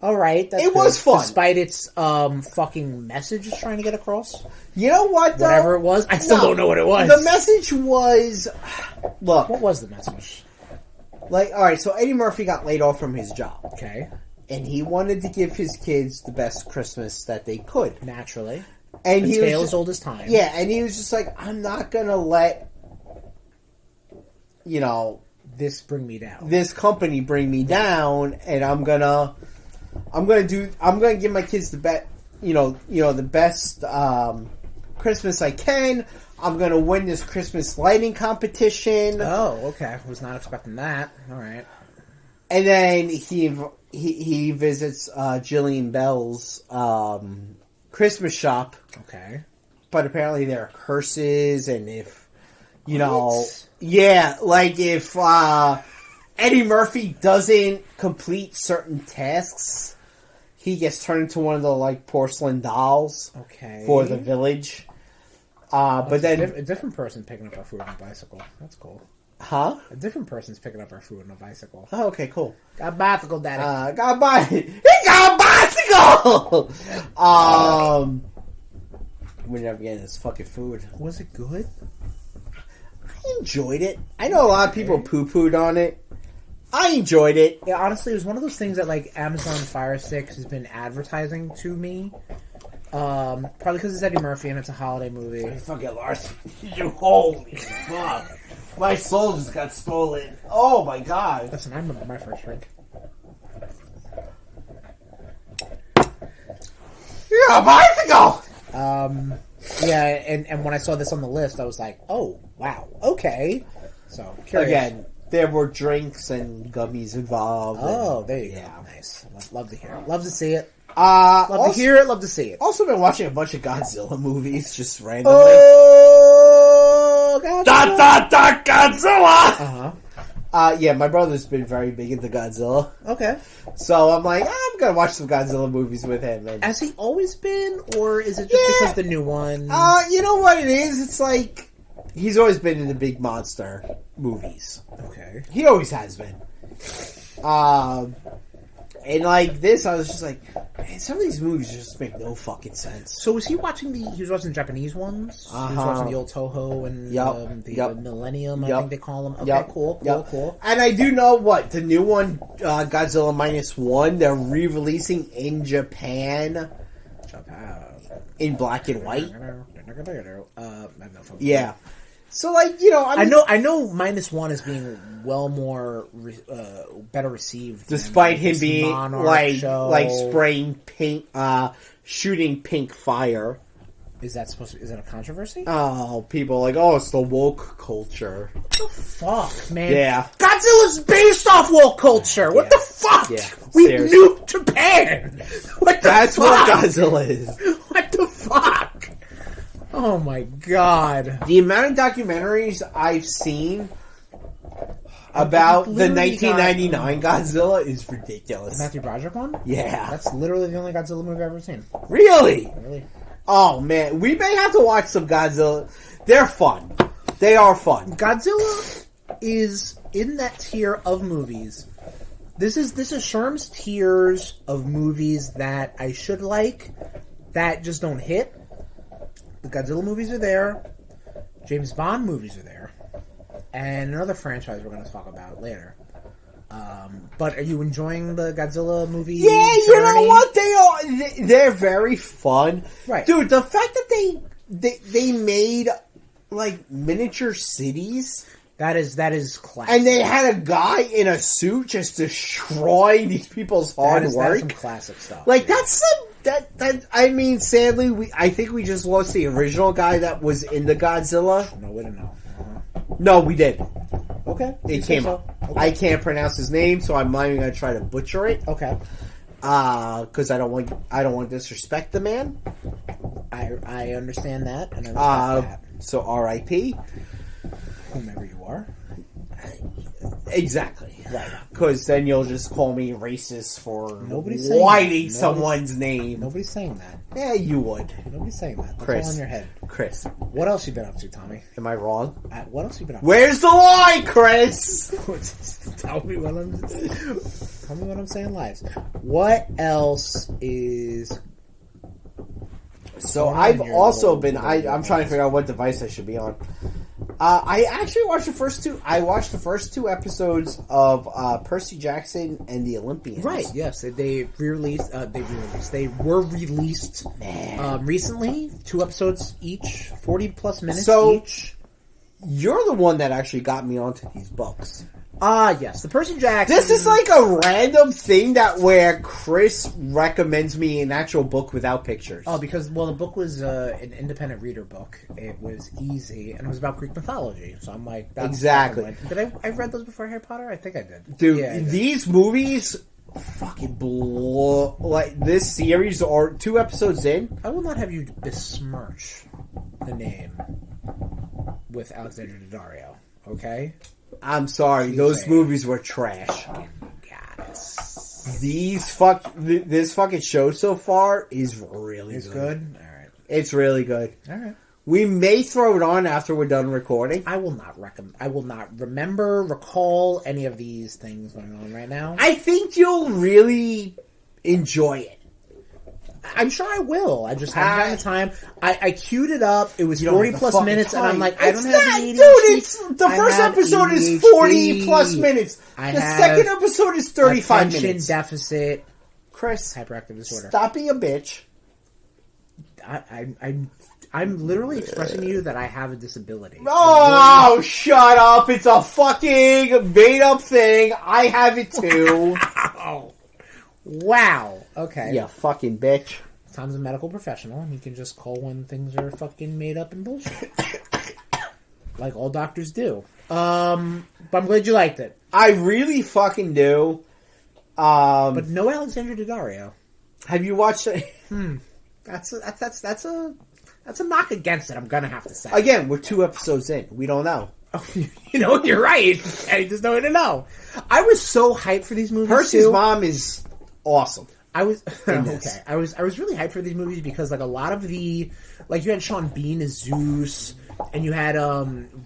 Alright. It was fun. Despite its, fucking message it's trying to get across. You know what, though? Whatever it was. I still don't know what it was. The message was... Look. What was the message? Like, alright, so Eddie Murphy got laid off from his job. Okay. And he wanted to give his kids the best Christmas that they could. Naturally. And the he tale was as old as time. Yeah, and he was just like, I'm not gonna let, you know... This bring me down. This company bring me down, and I'm gonna give my kids the best, the best, Christmas I can. I'm gonna win this Christmas lighting competition. Oh, okay. Was not expecting that. All right. And then he visits Jillian Bell's Christmas shop. Okay. But apparently there are curses, and if, you What? know... Yeah, like if Eddie Murphy doesn't complete certain tasks, he gets turned into one of the, like, porcelain dolls for the village. But then... A different person picking up our food on a bicycle. That's cool. Huh? A different person's picking up our food on a bicycle. Oh, okay, cool. Got a bicycle, daddy. He got a bicycle! We're never getting this fucking food. Was it good? I enjoyed it. I know a lot of people poo-pooed on it. I enjoyed it. Yeah, honestly, it was one of those things that, like, Amazon Fire Stick has been advertising to me. Probably because it's Eddie Murphy and it's a holiday movie. Fucking Lars, you holy fuck. My soul just got stolen. Oh my god. Listen, I remember my first drink. You're a bicycle! Yeah, and when I saw this on the list, I was like, oh, wow, okay. So, curious. Again, there were drinks and gummies involved. Oh, there you yeah. go. Nice. Love to hear it. Love to see it. Love to hear it, love to see it. Also been watching a bunch of Godzilla movies, just randomly. Oh, Godzilla! Godzilla! Yeah, my brother's been very big into Godzilla. Okay. So I'm like, I'm gonna watch some Godzilla movies with him. And Has he always been, or is it just because the new one? you know what it is? It's like, he's always been in the big monster movies. Okay. He always has been. And like this, I was just like, man, some of these movies just make no fucking sense. So was he watching he was watching Japanese ones? He was watching the old Toho and the Millennium, I think they call them. Okay, cool. And I do know the new one, Godzilla -1, they're re-releasing in Japan. In black and white. Yeah. So, like, you know, I know -1 is being well more better received, despite him being like spraying pink, shooting pink fire. Is that a controversy? Oh, people are like, oh, it's the woke culture. What the fuck, man? Yeah, Godzilla's based off woke culture. What the fuck? Yeah, we nuked Japan. That's what Godzilla is. What the fuck? Oh my god. The amount of documentaries I've seen about the 1999 Godzilla is ridiculous. The Matthew Broderick one? Yeah. That's literally the only Godzilla movie I've ever seen. Really? Really? Oh man, we may have to watch some Godzilla. They're fun. They are fun. Godzilla is in that tier of movies. This is Sherm's tiers of movies that I should like, that just don't hit. The Godzilla movies are there. James Bond movies are there. And another franchise we're going to talk about later. But are you enjoying the Godzilla movies? Yeah, you know what? They're very fun. Right. Dude, the fact that they made, like, miniature cities. That is classic. And they had a guy in a suit just destroying these people's hard work. That's some classic stuff. Like, that's some... I mean, sadly, I think we just lost the original guy that was in the Godzilla. No, we didn't know. No, we did. Okay. It came up. Okay. I can't pronounce his name, so I'm not even going to try to butcher it. Okay. Because I don't want to disrespect the man. I understand that, and I respect that. So R.I.P. Whomever you are. Exactly. Right. Because then you'll just call me racist for whiting someone's name. Nobody's saying that. Yeah, you would. Nobody's saying that. That's Chris. all in your head. Chris. What else you been up to, Tommy? Am I wrong? What else you been up to? Where's the lie, Chris? Tell me what I'm saying lies. What else is... So I've also been... I'm trying to figure out what device I should be on. I actually watched the first two. I watched the first two episodes of Percy Jackson and the Olympians. Right. Yes, they re-released. They were released recently. 2 episodes each, 40+ minutes each. You're the one that actually got me onto these books. Yes, the Percy Jackson. This is like a random thing that where Chris recommends me an actual book without pictures. Oh, because, well, the book was an independent reader book. It was easy, and it was about Greek mythology. So I'm like, that's exactly. Did I read those before Harry Potter? I think I did. Dude, yeah, I did. These movies fucking blow. Like, this series, or 2 episodes in. I will not have you besmirch the name with Alexander Daddario, okay? I'm sorry, those movies were trash. This fucking show so far is really It's good. good? Alright. It's really good. Alright. We may throw it on after we're done recording. I will not recall any of these things going on right now. I think you'll really enjoy it. I'm sure I will. I just haven't had the time. I queued it up. It was You don't 40 have the plus fucking minutes, and I'm time. like, I don't have the ADHD. Dude, it's the first have episode is ADHD. 40 plus minutes. I The have second episode is 35 attention minutes. deficit, Chris, hyperactive disorder. stop being a bitch. I'm literally expressing to you that I have a disability. Oh, shut up. It's a fucking made up thing. I have it too. Oh. Wow. Okay. You fucking bitch. Tom's a medical professional, and he can just call when things are fucking made up and bullshit. Like all doctors do. But I'm glad you liked it. I really fucking do. But no Alexander Daddario. Have you watched it? That's a knock against it, I'm gonna have to say. Again, we're 2 episodes in. We don't know. You know, you're right. I just don't to know. I was so hyped for these movies. Percy's too. mom is awesome. I was this. okay. I was really hyped for these movies because like a lot of the you had Sean Bean as Zeus, and you had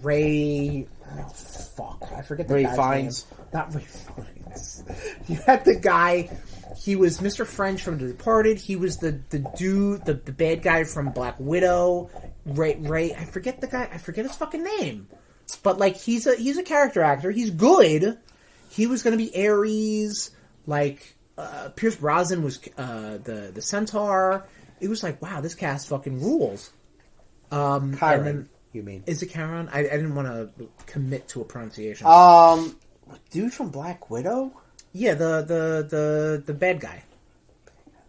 Ray. Oh, fuck, I forget the Ray guy's Fiennes. name. Not Ray Fiennes. You had the guy. He was Mr. French from The Departed. He was the dude, the bad guy from Black Widow. Ray. I forget the guy. I forget his fucking name. But like he's a character actor. He's good. He was going to be Ares. Like Pierce Brosnan was the Centaur. It was like, wow, this cast fucking rules. Chiron, you mean? Is it Chiron? I didn't want to commit to a pronunciation. Dude from Black Widow? Yeah, the bad guy.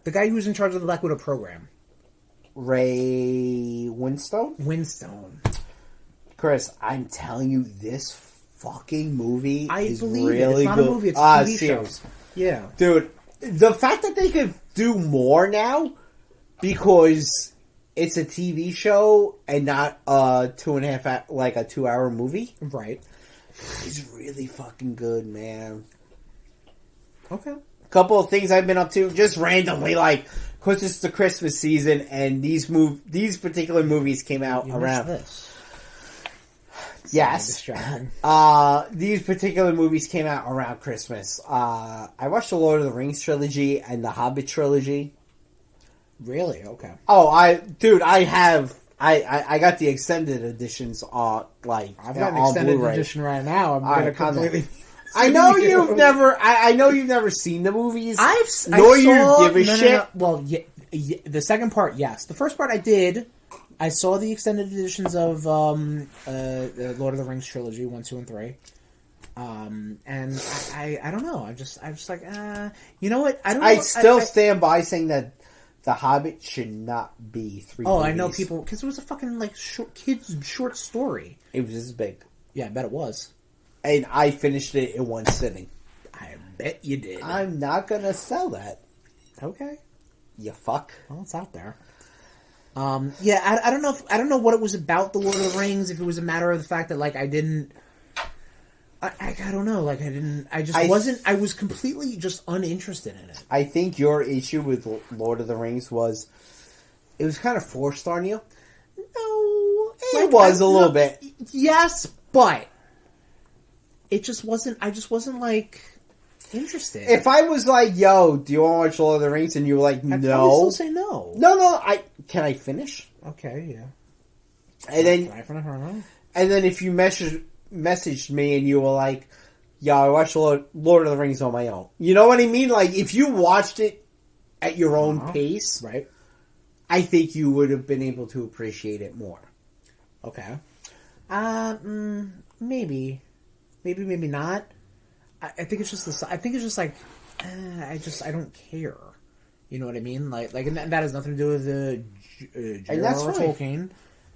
The guy who was in charge of the Black Widow program. Ray Winstone? Winstone. Chris, I'm telling you, this fucking movie is believe really it. It's not good. a movie, it's a TV series. show. Yeah. Dude, the fact that they could do more now because it's a TV show and not a 2.5 like a 2-hour movie, Right. is really fucking good, man. Okay. A couple of things I've been up to just randomly, like because it's the Christmas season and these particular movies came out You around. missed this. Yes. Distracting. These particular movies came out around Christmas. I watched the Lord of the Rings trilogy and the Hobbit trilogy. Really? Okay. Oh, I got the extended editions on I've got an on extended Blu-ray. edition right now. I'm All going right, to completely... I know you've never. I know you've never seen the movies. Nor you give a shit. No. Well, yeah, the second part, yes. The first part, I did. I saw the extended editions of the Lord of the Rings trilogy 1, 2, and 3. And I don't know. I'm just like, you know what? I don't. I still stand by saying that The Hobbit should not be 3. Oh, movies. I know people because it was a fucking like kids short story. It was this big. Yeah, I bet it was. And I finished it in one sitting. I bet you did. I'm not gonna sell that. Okay. You fuck. Well, it's out there. Yeah, I don't know. I don't know what it was about the Lord of the Rings. If it was a matter of the fact that like I didn't. I don't know. Like I didn't. I wasn't. I was completely just uninterested in it. I think your issue with Lord of the Rings was it was kind of forced on you. No, It was a little bit. Yes, but it just wasn't. I just wasn't like interested. If I was like, "Yo, do you want to watch Lord of the Rings?" and you were like, I'd "No," probably still say no. no, can I finish? Okay, yeah. And then if you messaged me and you were like, "Yeah, I watched Lord of the Rings on my own," you know what I mean? Like if you watched it at your own pace, right? I think you would have been able to appreciate it more. Okay. Maybe not. I think it's just I think it's just like I don't care. You know what I mean? Like and that has nothing to do with the J.R.R. Tolkien.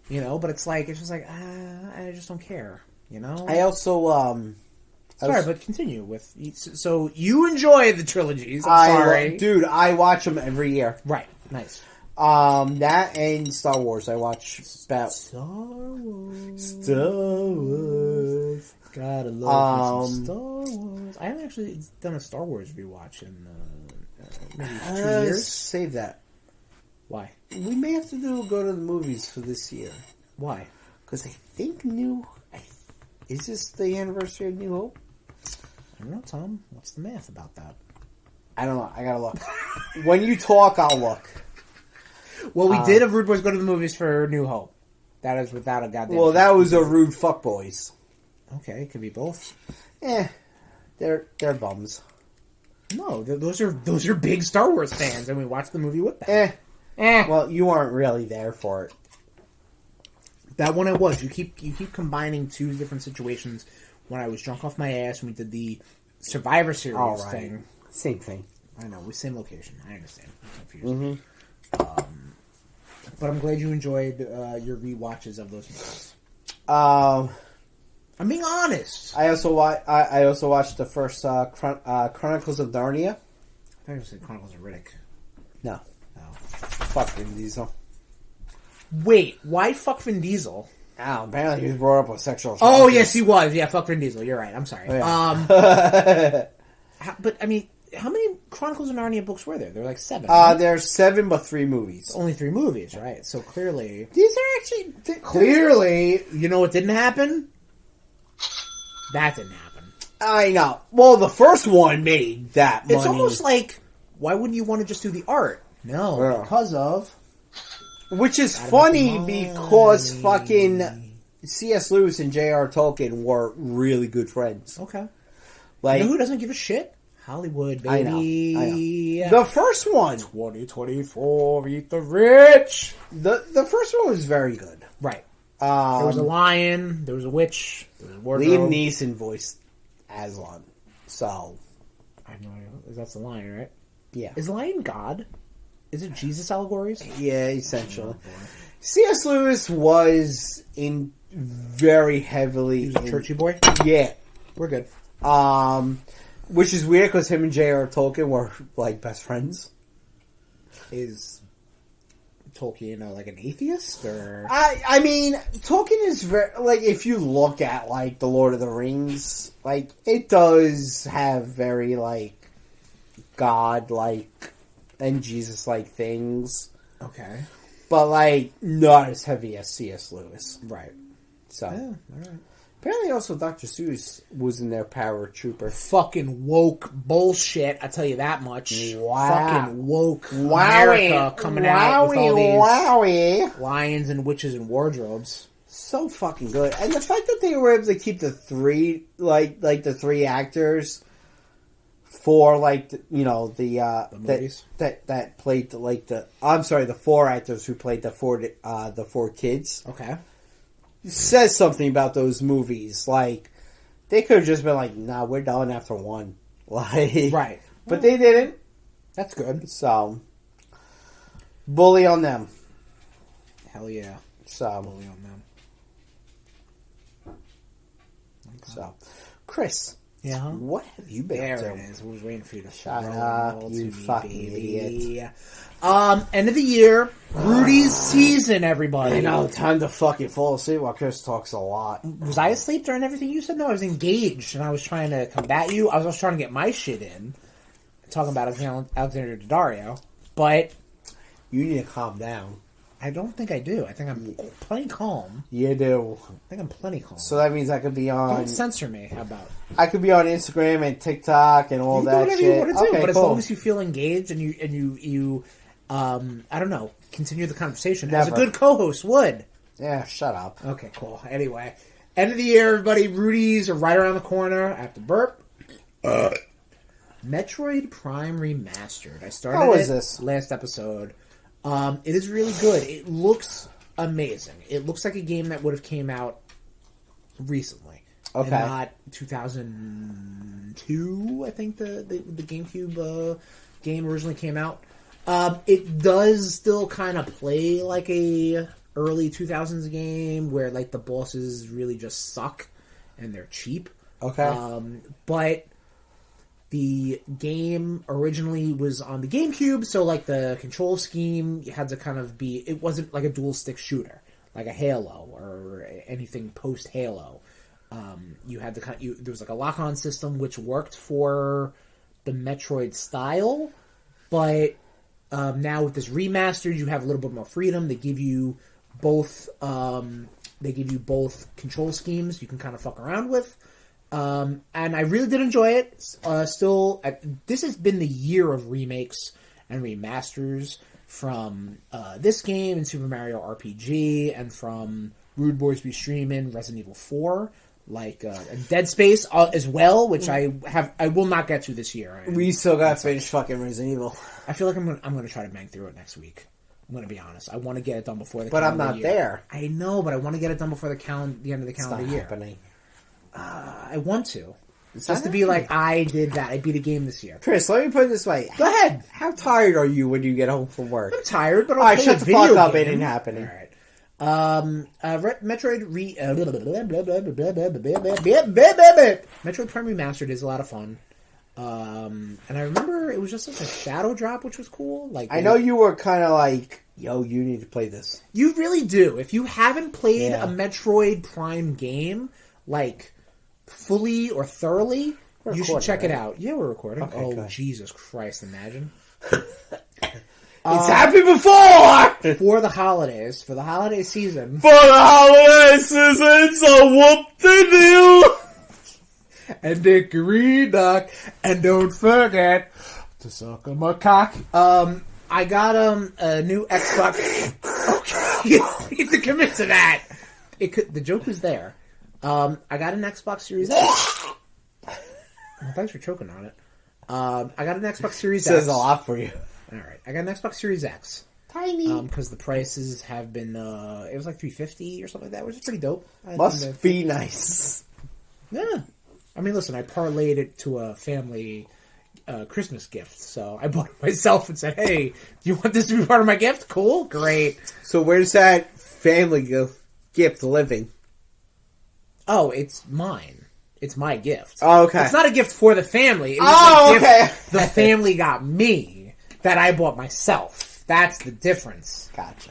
You know, but it's just like I just don't care. You know. I also Sorry, but continue with. So you enjoy the trilogies? Sorry, dude. I watch them every year. Right. Nice. That and Star Wars. I watch about Star Wars. Star Wars. Gotta love some Star Wars. I haven't actually done a Star Wars rewatch in maybe 2 years. Save that. Why? We may have to go to the movies for this year. Why? Because I think is this the anniversary of New Hope? I don't know, Tom. What's the math about that? I don't know. I gotta look. When you talk, I'll look. Well, we did have RudeBoyz go to the movies for New Hope. That is without a goddamn. Well, that was a Rude Fuckboys. Okay, it could be both. They're bums. No, those are big Star Wars fans, and we watched the movie with them. Well, you weren't really there for it. That one I was. You keep combining two different situations. When I was drunk off my ass, and we did the Survivor Series thing. Same thing. I know, same location. I understand. I'm confused. But I'm glad you enjoyed your rewatches of those movies. I'm being honest. I also watched the first Chronicles of Narnia. I thought you said Chronicles of Riddick. No. No. Fuck Vin Diesel. Wait, why fuck Vin Diesel? Apparently he was brought up with sexual charges. Oh, yes, he was. Yeah, fuck Vin Diesel. You're right. I'm sorry. Oh, yeah. But, I mean, how many Chronicles of Narnia books were there? There were like 7. There's 7, but 3 movies. Only 3 movies, right? So clearly... These are actually... Clearly, you know what didn't happen? That didn't happen. I know. Well, the first one made that money. It's almost like, why wouldn't you want to just do the art? No, because of... Which is funny because fucking C.S. Lewis and J.R. Tolkien were really good friends. Okay. Like, you know who doesn't give a shit? Hollywood, baby. I know. The first one. 2024, eat the rich. The first one was very good. Right. There was a lion, there was a witch, there was a wardrobe. Liam Neeson voiced Aslan. So. I have no idea. That's the lion, right? Yeah. Is the lion God? Is it Jesus allegories? Yeah, essentially. C.S. Lewis was in very heavily... He was a churchy boy? Yeah. We're good. Which is weird because him and J.R. Tolkien were, like, best friends. Is Tolkien like an atheist? Or I mean, Tolkien is very... Like, if you look at, like, The Lord of the Rings, like, it does have very, like, God-like... and Jesus-like things. Okay. But, like, not as heavy as C.S. Lewis. Right. So. Yeah, alright. Apparently also Dr. Seuss was in their Paratrooper. Fucking woke bullshit, I tell you that much. Wow. Fucking woke America coming out with all these lions and witches and wardrobes. So fucking good. And the fact that they were able to keep the 3, like the 3 actors... for like the movies that played the 4 actors who played the 4 kids. Okay, it says something about those movies. Like they could have just been like, "Nah, we're done after 1." Like right, but they didn't. That's good. So bully on them. Hell yeah. So bully on them. Okay. So Chris. Yeah. Huh? What have you been up to? There it is. I was waiting for you to shut up, you fucking idiot. End of the year, Rudy's season, everybody. I know, time to fucking fall asleep while Chris talks a lot. Was I asleep during everything you said? No, I was engaged, and I was trying to combat you. I was also trying to get my shit in, talking about Alexander Daddario, but... You need to calm down. I don't think I do. I think I'm plenty calm. You do. I think I'm plenty calm. So that means I could be on... Don't censor me. How about? I could be on Instagram and TikTok and all that shit. You want to do, okay, but cool. as long as you feel engaged and you I don't know, continue the conversation as a good co-host would. Yeah, shut up. Okay, cool. Anyway, end of the year, everybody. Rudy's are right around the corner. I have to burp. Metroid Prime Remastered. I started How is this? Last episode. It is really good. It looks amazing. It looks like a game that would have came out recently. Okay. And not 2002, I think the GameCube game originally came out. It does still kind of play like a early 2000s game where like the bosses really just suck and they're cheap. Okay. But the game originally was on the GameCube, so like the control scheme had to kind of be, it wasn't like a dual stick shooter, like a Halo or anything post Halo. You had to there was like a lock-on system which worked for the Metroid style, but now with this remastered, you have a little bit more freedom. They give you both. They give you both control schemes you can kind of fuck around with, and I really did enjoy it. This has been the year of remakes and remasters from this game and Super Mario RPG, and from RudeBoyz be streaming Resident Evil 4. And Dead Space as well, which I will not get to this year. We still got to finish fucking Resident Evil. I feel like I'm gonna try to bang through it next week. I'm gonna be honest. I want to get it done before the. But calendar I'm not year. there. I know, but I want to get it done before the end of the calendar year. Happening. I want to. Just to be like, I did that. I beat a game this year. Chris, let me put it this way. Go ahead. How tired are you when you get home from work? I'm tired, but I'll Alright, play shut a the video fuck up. game. It ain't happening. All right. Metroid Metroid Prime Remastered is a lot of fun. And I remember it was just like a shadow drop, which was cool. Like, I know you were kind of like, yo, you need to play this. You really do. If you haven't played a Metroid Prime game, like, fully or thoroughly, you should check it out. Yeah, we're recording. Okay, oh, good. Jesus Christ, imagine. It's happened before! For the holiday season. For the holiday season, so whoop-de-doo! And dickory dock, and don't forget to suck on my cock. I got a new Xbox. Okay, you need to commit to that. The joke was there. I got an Xbox Series X. Well, thanks for choking on it. I got an Xbox Series X. Says a lot for you. All right, I got an Xbox Series X. Tiny. Because the prices have been, it was like $350 or something like that, which is pretty dope. Must be nice. Yeah. I mean, listen, I parlayed it to a family Christmas gift, so I bought it myself and said, hey, do you want this to be part of my gift? Cool, great. So where's that family gift living? Oh, it's mine. It's my gift. Oh, okay. It's not a gift for the family. It was a gift the family got me that I bought myself. That's the difference. Gotcha.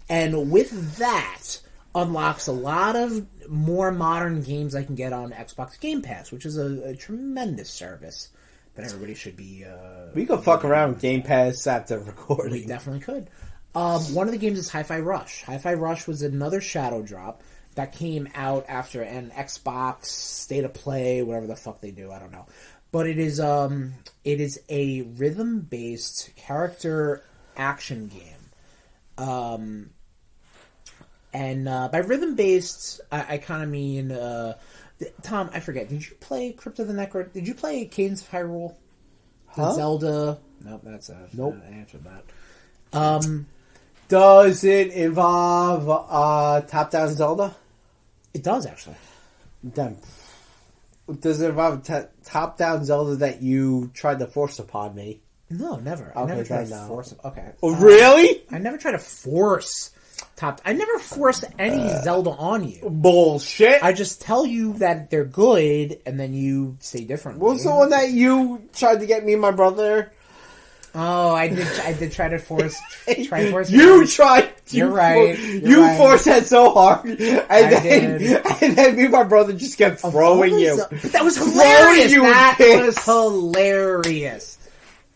And with that, unlocks a lot of more modern games I can get on Xbox Game Pass, which is a tremendous service that everybody should be... we could fuck around with Game Pass after recording. We definitely could. One of the games is Hi-Fi Rush. Hi-Fi Rush was another shadow drop that came out after an Xbox State of Play, whatever the fuck they do, I don't know. But it is a rhythm-based character action game. And by rhythm-based, I kind of mean... Tom, I forget. Did you play Crypt of the Necro? Did you play Cadence of Hyrule? The Zelda? Nope, that's nope. I answered that. Does it involve top-down Zelda? It does, actually. Then, does it involve top-down Zelda that you tried to force upon me? No, never. I Okay, never tried to no. force... Okay. Oh, really? I never tried to force... I never forced any Zelda on you. Bullshit. I just tell you that they're good, and then you say differently. What was the one that you tried to get me and my brother? Oh, I did try to force. You tried. You're right. You forced that so hard, and then me and my brother just kept throwing you. But that was hilarious. You that was hilarious.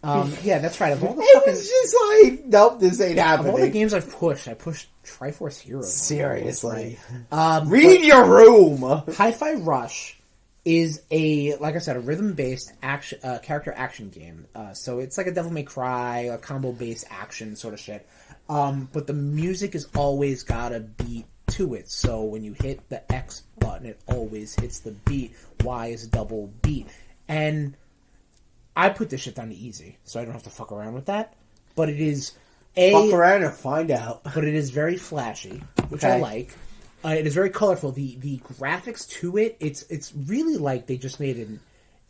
Yeah, that's right. Of all the it was just like, nope, this ain't happening. Of all the games I've pushed, I pushed Triforce Heroes. Seriously. Read your room. Hi-Fi Rush is like I said, a rhythm-based action, character action game. So it's like a Devil May Cry, a combo-based action sort of shit. But the music has always got a beat to it. So when you hit the X button, it always hits the beat. Y is a double beat. And I put this shit down to easy, so I don't have to fuck around with that. But it is fuck around and find out. But it is very flashy, which I like. It is very colorful. The graphics to it, it's really like they just made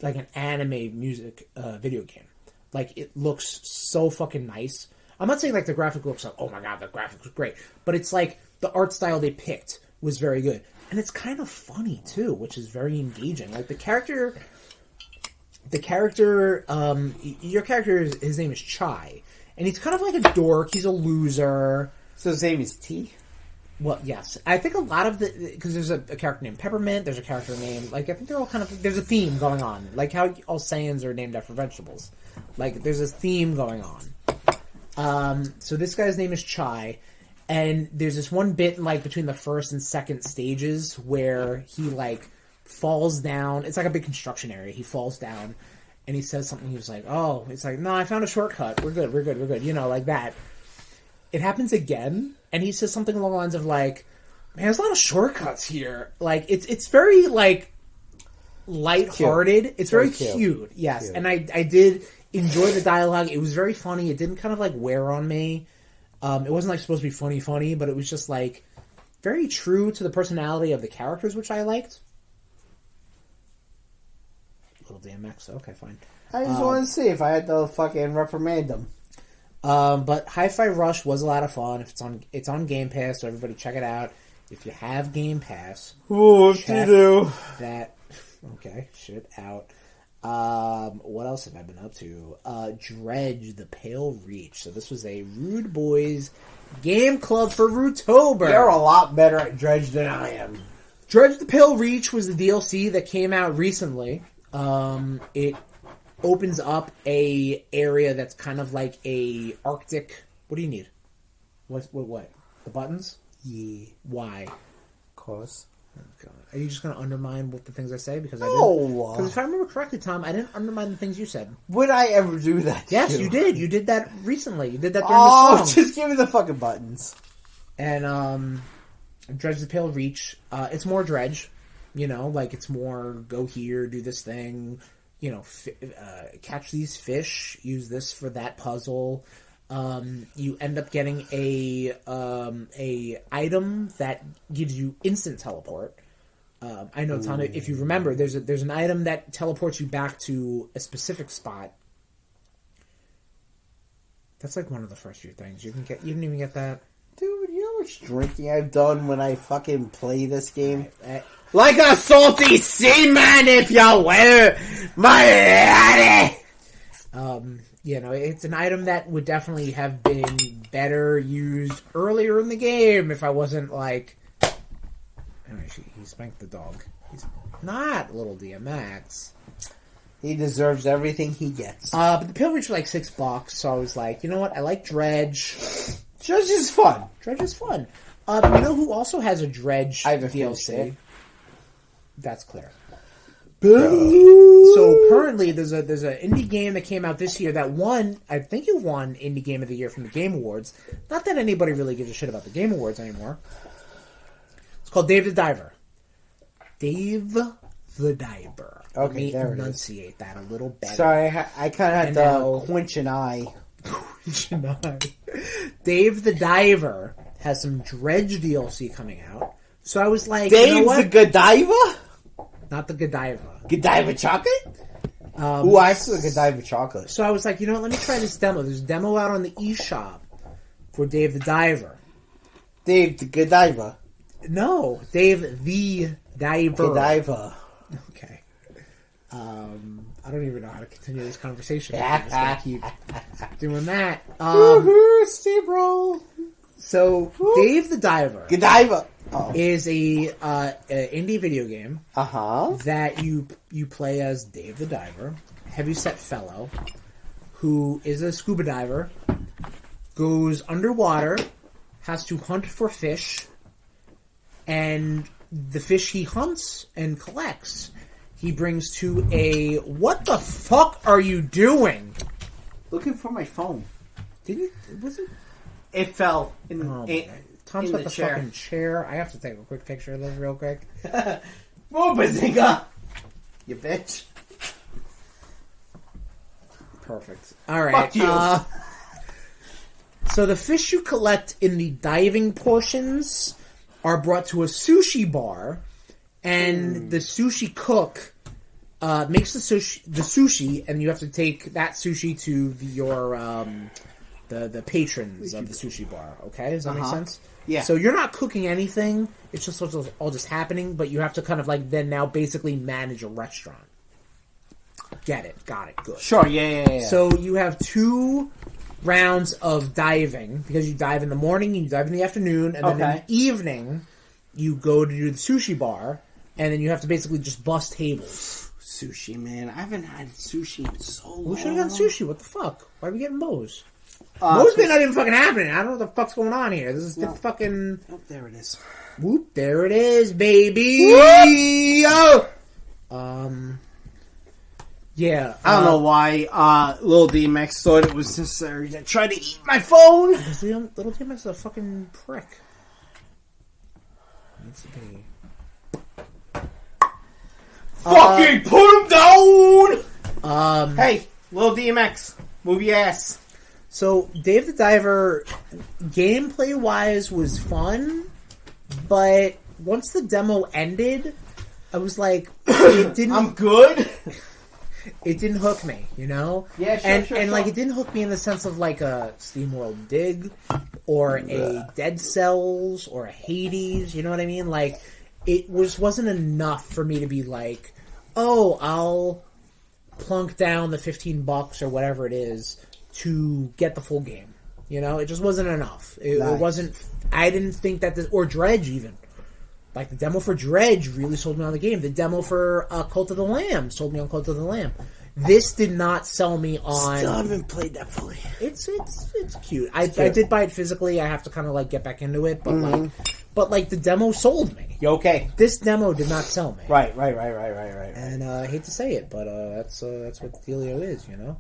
an anime music video game. Like, it looks so fucking nice. I'm not saying like the graphic looks like, oh my god, the graphics was great, but it's like the art style they picked was very good, and it's kind of funny too, which is very engaging. Like the character, your character his name is Chai, and he's kind of like a dork. He's a loser. So his name is T? Well, yes. I think a lot of because there's a character named Peppermint, there's a character named, like, I think they're all kind of, there's a theme going on. Like how all Saiyans are named after vegetables. Like, there's a theme going on. So this guy's name is Chai, and there's this one bit, like, between the first and second stages where he, like, falls down. It's like a big construction area. He falls down, and he says something. He was like, oh, it's like, no, I found a shortcut. We're good. You know, like that. It happens again, and he says something along the lines of, like, man, there's a lot of shortcuts here. Like, it's very, like, lighthearted. Cute. It's very cute. Yes. Cute. And I did enjoy the dialogue. It was very funny. It didn't kind of, like, wear on me. It wasn't, like, supposed to be funny, but it was just, like, very true to the personality of the characters, which I liked. Little DMX. Okay, fine. I just wanted to see if I had to fucking reprimand them. But Hi-Fi Rush was a lot of fun. If it's on Game Pass, so everybody check it out. If you have Game Pass, check that. Okay, shit out. What else have I been up to? Dredge, The Pale Reach. So this was a RudeBoyz game club for Rudetober. You're a lot better at Dredge than I am. Dredge, The Pale Reach was the DLC that came out recently. It opens up a area that's kind of like a Arctic. What do you need? What? The buttons? Yeah. Why? Cause. Oh, God. Are you just going to undermine what the things I say? Because if I remember correctly, Tom, I didn't undermine the things you said. Would I ever do that? Yes, you did. You did that recently. You did that during the song. Just give me the fucking buttons. And Dredge the Pale Reach. It's more Dredge. You know, like it's more go here, do this thing. You know, catch these fish, use this for that puzzle. You end up getting a item that gives you instant teleport. I know, Tom, if you remember, there's an item that teleports you back to a specific spot. That's like one of the first few things you can get. You didn't even get that, dude. You know how much drinking I've done when I fucking play this game. Like a salty seaman, if you will, my laddie. You know, it's an item that would definitely have been better used earlier in the game if I wasn't like... Anyway, he spanked the dog. He's not little DMX. He deserves everything he gets. But the Pale Reach was like $6, so I was like, you know what? I like Dredge. Dredge is fun. Dredge is fun. You know who also has a Dredge DLC? That's clear. So currently, there's an indie game that came out this year that won. I think it won Indie Game of the Year from the Game Awards. Not that anybody really gives a shit about the Game Awards anymore. It's called Dave the Diver. Dave the Diver. Okay, let me there enunciate that a little better. Sorry, I kind of had to quench an eye. Quench an eye. Dave the Diver has some Dredge DLC coming out. So I was like, Dave's you know what? the Godiva? Not the Godiva. Godiva chocolate? Ooh, I saw the Godiva chocolate. So I was like, you know what, let me try this demo. There's a demo out on the eShop for Dave the Diver. Dave the Godiva? No, Dave the Diver. Godiva. Okay. I don't even know how to continue this conversation. I'm just going to keep doing that. SteamWorld. So, Dave the Diver. Godiva. Is a indie video game that you play as Dave the Diver, heavyset fellow, who is a scuba diver, goes underwater, has to hunt for fish, and the fish he hunts and collects, he brings to a... What the fuck are you doing? Looking for my phone. Did you... Was it... It fell in Tom's got the fucking chair. I have to take a quick picture of this real quick. Move, Bazinga! You bitch. Perfect. Alright. Fuck you. So the fish you collect in the diving portions are brought to a sushi bar, and the sushi cook makes the sushi, and you have to take that sushi to your the patrons of the sushi bar. Okay, does that make sense? Yeah. So you're not cooking anything; it's just all just happening. But you have to kind of like then now basically manage a restaurant. Get it? Got it. Good. Sure. Yeah. So you have 2 rounds of diving because you dive in the morning and you dive in the afternoon, and then in the evening you go to do the sushi bar, and then you have to basically just bust tables. Sushi, man. I haven't had sushi in so long. We should have gotten sushi. What the fuck? Why are we getting Moe's? Moe's not even fucking happening. I don't know what the fuck's going on here. This is the fucking... Oh, there it is. Whoop, there it is, baby! Yo! Yeah. I don't know why Lil DMX thought it was necessary to try to eat my phone. Because Little DMX is a fucking prick. Needs to be... Fucking put him down! Hey, Lil DMX, move your ass. So, Dave the Diver, gameplay-wise, was fun, but once the demo ended, I was like, it didn't... I'm good. It didn't hook me, you know? Yeah, sure. And like, it didn't hook me in the sense of, like, a SteamWorld Dig, or a Dead Cells, or a Hades, you know what I mean? Like, it wasn't enough for me to be like, oh, I'll plunk down the $15 or whatever it is to get the full game. You know, it just wasn't enough. It wasn't. I didn't think that or Dredge even. Like the demo for Dredge really sold me on the game. The demo for Cult of the Lamb sold me on Cult of the Lamb. This did not sell me on. Still haven't played that fully. It's cute. I did buy it physically. I have to kind of like get back into it, but like the demo sold me. You okay? This demo did not sell me. Right. And I hate to say it, but that's what the dealio is, you know.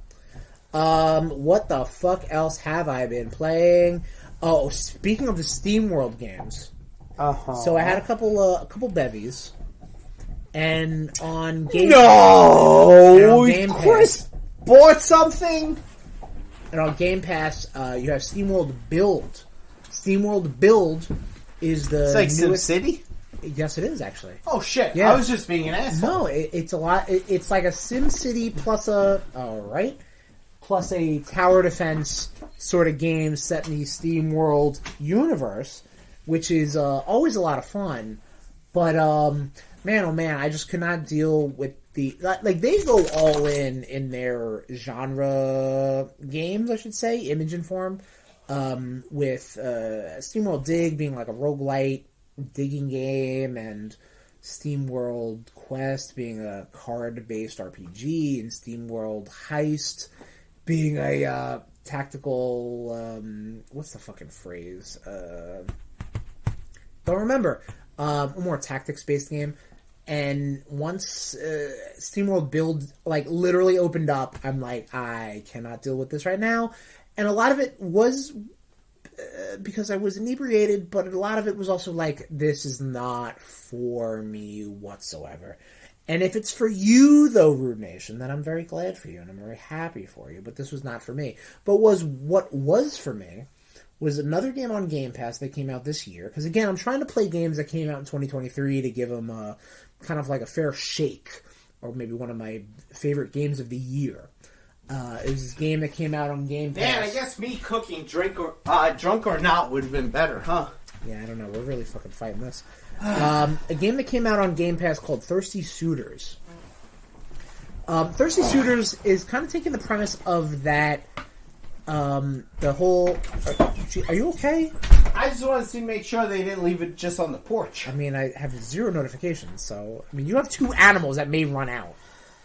What the fuck else have I been playing? Oh, speaking of the SteamWorld games, so I had a couple bevies, and on Game Pass, Chris bought something. And on Game Pass, you have SteamWorld Build. SteamWorld Build is the It's like newest... SimCity? Yes, it is actually. Oh shit! Yeah. I was just being an asshole. No, it's a lot. It's like a SimCity plus plus a tower defense sort of game set in the SteamWorld universe, which is always a lot of fun. But man, oh man, I just could not deal with the like they go all in their genre games, I should say, image and form. With SteamWorld Dig being like a roguelite digging game, and SteamWorld Quest being a card-based RPG, and SteamWorld Heist being a tactical, what's the fucking phrase? Don't remember. A more tactics-based game. And once SteamWorld Build, like, literally opened up, I'm like, I cannot deal with this right now. And a lot of it was because I was inebriated, but a lot of it was also like, this is not for me whatsoever. And if it's for you, though, RudeNation, then I'm very glad for you, and I'm very happy for you, but this was not for me. But what was for me was another game on Game Pass that came out this year, because again, I'm trying to play games that came out in 2023 to give them kind of like a fair shake, or maybe one of my favorite games of the year. It was this game that came out on Game Pass. Man, I guess me cooking drunk or not would have been better, huh? Yeah, I don't know. We're really fucking fighting this. A game that came out on Game Pass called Thirsty Suitors. Thirsty Suitors is kind of taking the premise of that, the whole... Are you okay? I just wanted to make sure they didn't leave it just on the porch. I mean, I have 0 notifications, so... I mean, you have 2 animals that may run out.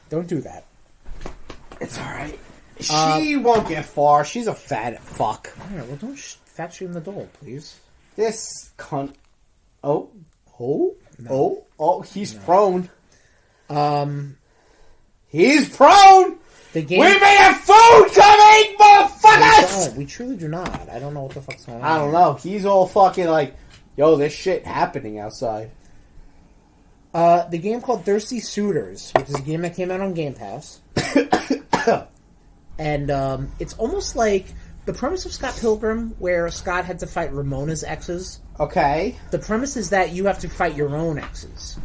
Don't do that. It's alright. She won't get far. She's a fat fuck. Alright, well, don't fat shame the dog, please. This cunt... He's prone. He's prone! The game... We may have food coming, motherfuckers! We truly do not. I don't know what the fuck's going on. I don't know. He's all fucking like, yo, there's shit happening outside. The game called Thirsty Suitors, which is a game that came out on Game Pass. And it's almost like the premise of Scott Pilgrim, where Scott had to fight Ramona's exes. Okay. The premise is that you have to fight your own exes.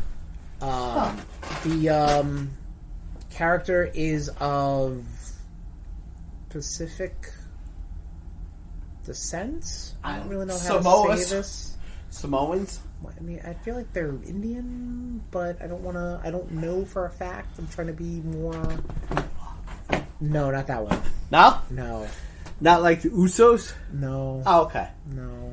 The character is of Pacific descent. I don't really know how to say this. Samoans? I mean, I feel like they're Indian, but I don't know for a fact. I'm trying to be more... No, not that one. No? No. Not like the Usos? No. Oh, okay. No.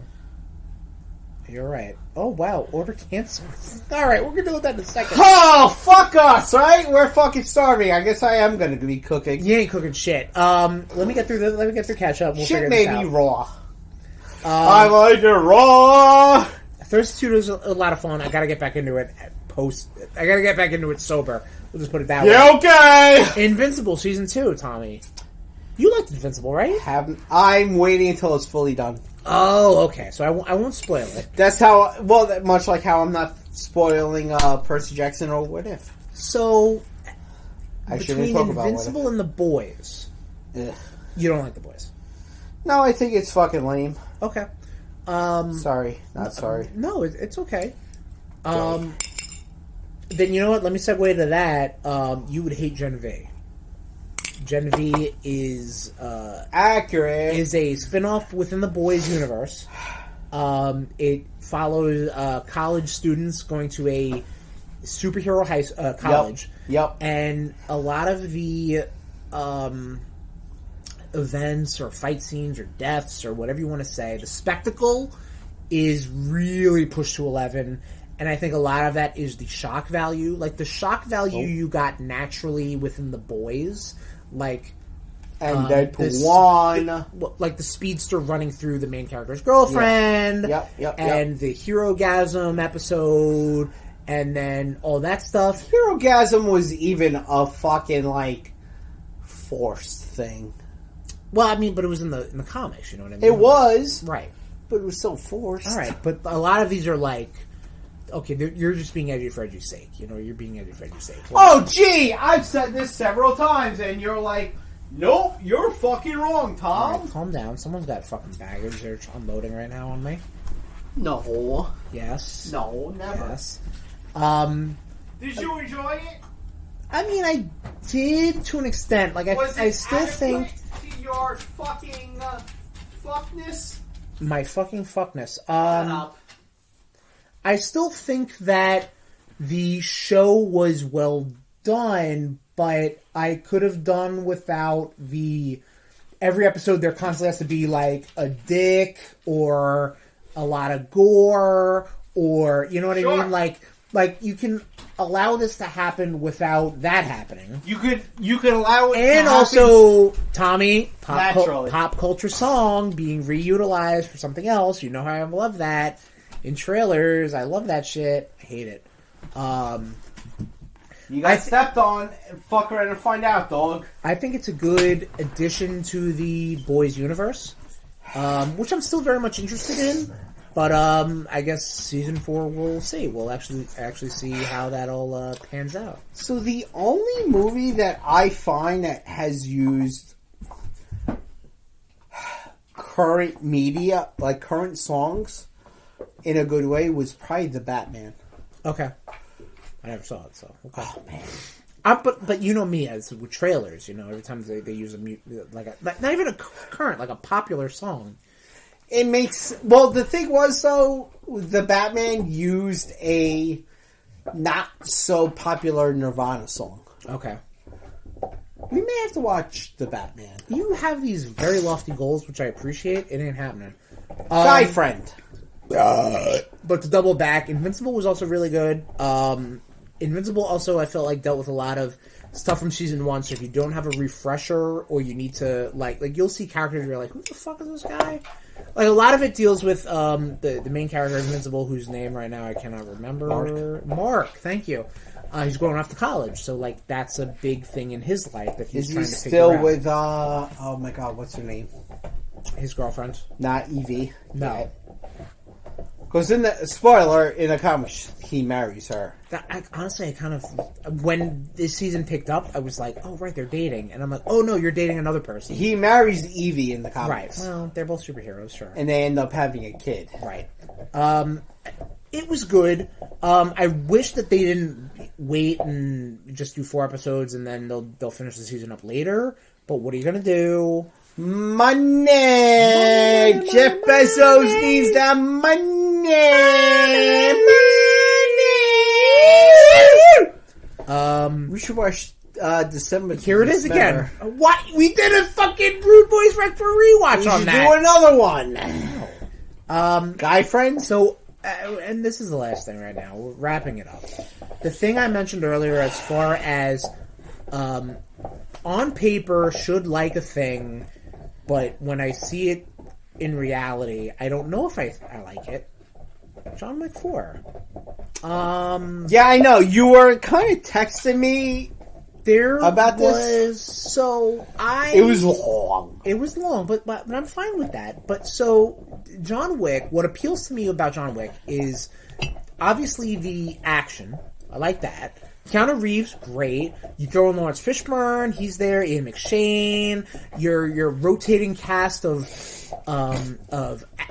You're right. Oh, wow. Order canceled. Alright, we're going to do that in a second. Oh, fuck us, right? We're fucking starving. I guess I am going to be cooking. You ain't cooking shit. Let me get through CatchUp. We'll shit figure this made out. me raw. I like it raw. Thirsty Suitors was a lot of fun. I gotta get back into it I gotta get back into it sober. We'll just put it that way. Yeah, okay. Invincible Season 2, Tommy. You liked Invincible, right? I'm waiting until it's fully done. Oh, okay. So I won't spoil it. That's how... Well, much like how I'm not spoiling Percy Jackson or What If. So, I shouldn't between talk about Invincible and the Boyz, Ugh. you don't like the Boyz? No, I think it's fucking lame. Okay. Sorry. Not sorry. No, it's okay. Then you know what? Let me segue to that. You would hate Gen V. Gen V is accurate. Is a spin-off within the Boyz universe. It follows college students going to a superhero college. Yep. And a lot of the events or fight scenes or deaths or whatever you want to say, the spectacle is really pushed to 11. And I think a lot of that is the shock value. Like, the shock value you got naturally within the Boyz. Like... And Deadpool 1. Like the speedster running through the main character's girlfriend. Yep. And the Hero-gasm episode. And then all that stuff. Hero-gasm was even a fucking, like, forced thing. Well, I mean, but it was in the comics, you know what I mean? It was. Right. But it was so forced. Alright, but a lot of these are like... Okay, you're just being edgy for edgy's sake. You know, you're being edgy for edgy's sake. Like, oh, gee! I've said this several times, and you're like... Nope, you're fucking wrong, Tom. Right, calm down. Someone's got fucking baggage they're unloading right now on me. No. Yes. No, never. Yes. Did you enjoy it? I mean, I did to an extent. Like, I still think... to your fucking fuckness? My fucking fuckness. I still think that the show was well done, but I could have done without the... Every episode there constantly has to be, like, a dick, or a lot of gore, or... You know what I mean? Like, you can allow this to happen without that happening. You could allow it to happen. And also, Tommy, Naturally. pop culture song being reutilized for something else. You know how I love that. In trailers, I love that shit. I hate it. You got stepped on, and fuck around and find out, dog. I think it's a good addition to the Boyz universe, which I'm still very much interested in. But I guess season 4 we'll see. We'll actually see how that all pans out. So the only movie that I find that has used current media, like current songs, in a good way was probably The Batman. Okay. I never saw it, so... Okay. Oh, man. But you know me, as with trailers, you know, every time they use not even a current, like a popular song. It makes... Well, the thing was, though, The Batman used a not-so-popular Nirvana song. Okay. We may have to watch The Batman. You have these very lofty goals, which I appreciate. It ain't happening. Guy friend. But to double back, Invincible was also really good. Invincible also, I felt like, dealt with a lot of stuff from season 1, so if you don't have a refresher, or you need to, like you'll see characters where you're like, who the fuck is this guy? Like, a lot of it deals with the main character of Invincible, whose name right now I cannot remember. Mark, thank you. He's going off to college, so, like, that's a big thing in his life that he's trying to figure out. Is he still with, oh my god, what's her name? His girlfriend. Not Evie. No. Because in the spoiler in the comics, he marries her. Honestly, I kind of when this season picked up, I was like, "Oh, right, they're dating," and I'm like, "Oh no, you're dating another person." He marries Evie in the Right. comics. Well, they're both superheroes, sure. And they end up having a kid. Right. It was good. I wish that they didn't wait and just do 4 episodes and then they'll finish the season up later. But what are you gonna do? Money! Jeff Bezos needs the money! We should watch December. Here it is again. What? We did a fucking RudeBoyz Rec for rewatch on that. Do another one. Guy friends. So, and this is the last thing right now. We're wrapping it up. The thing I mentioned earlier, as far as on paper, should like a thing, but when I see it in reality, I don't know if I like it. John Wick 4. Yeah, I know. You were kind of texting me about this. So It was long. It was long, but I'm fine with that. But so, John Wick, what appeals to me about John Wick is obviously the action. I like that. Keanu Reeves, great. You throw in Lawrence Fishburne, he's there. Ian McShane. Your rotating cast of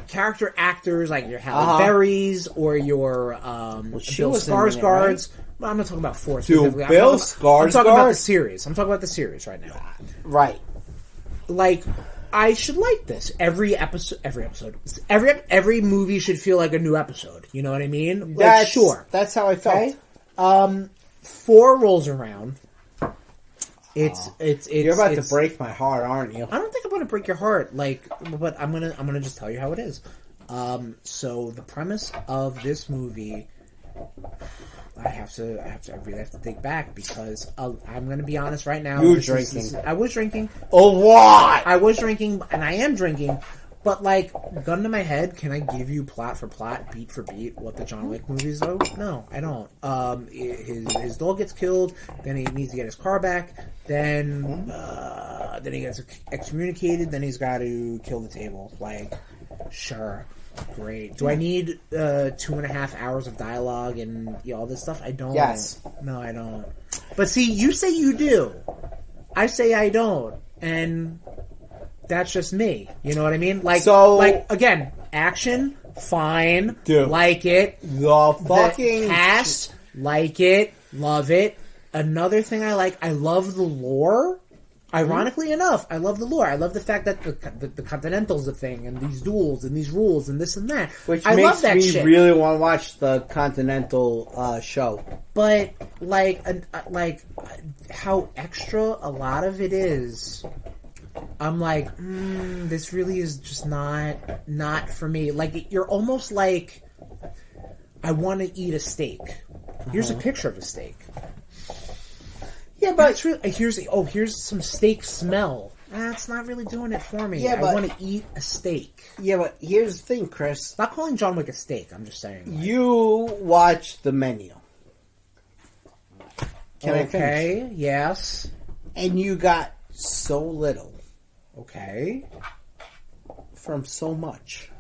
character actors like your Halle Berrys or your Bill Skarsgårds. Right? Well, I'm not talking about 4 specifically. Bill Skarsgård. I'm talking about the series. I'm talking about the series right now. Right. Like, I should like this. Every movie should feel like a new episode. You know what I mean? Like, sure. That's how I felt. Okay? 4 rolls around. It's You're about to break my heart, aren't you? I don't think I'm going to break your heart. But I'm gonna just tell you how it is. So the premise of this movie, I really have to think back because I'm going to be honest right now. You were drinking. I was drinking. A lot. I was drinking, and I am drinking. But, like, gun to my head, can I give you plot for plot, beat for beat, what the John Wick movies do? No, I don't. His dog gets killed, then he needs to get his car back, then he gets excommunicated, then he's got to kill the table. Like, sure, great. Do I need 2.5 hours of dialogue and all this stuff? I don't. Yes. No, I don't. But see, you say you do. I say I don't. And that's just me. You know what I mean? Like, again, action, fine. Dude. Like it. The fucking The cast, like it. Love it. Another thing I like, I love the lore. Ironically enough, I love the lore. I love the fact that the Continental's a thing, and these duels, and these rules, and this and that. Which I makes love that me shit. really want to watch the Continental show. But, like how extra a lot of it is, I'm like, this really is just not for me. Like, you're almost like, I want to eat a steak. Here's a picture of a steak. Yeah, but it's really, here's some steak smell. That's not really doing it for me. I want to eat a steak. Yeah, but here's the thing, Chris. Not calling John Wick a steak. I'm just saying. Like, you watch the menu. Can I finish? Okay. Yes. And you got so little. Okay. From so much.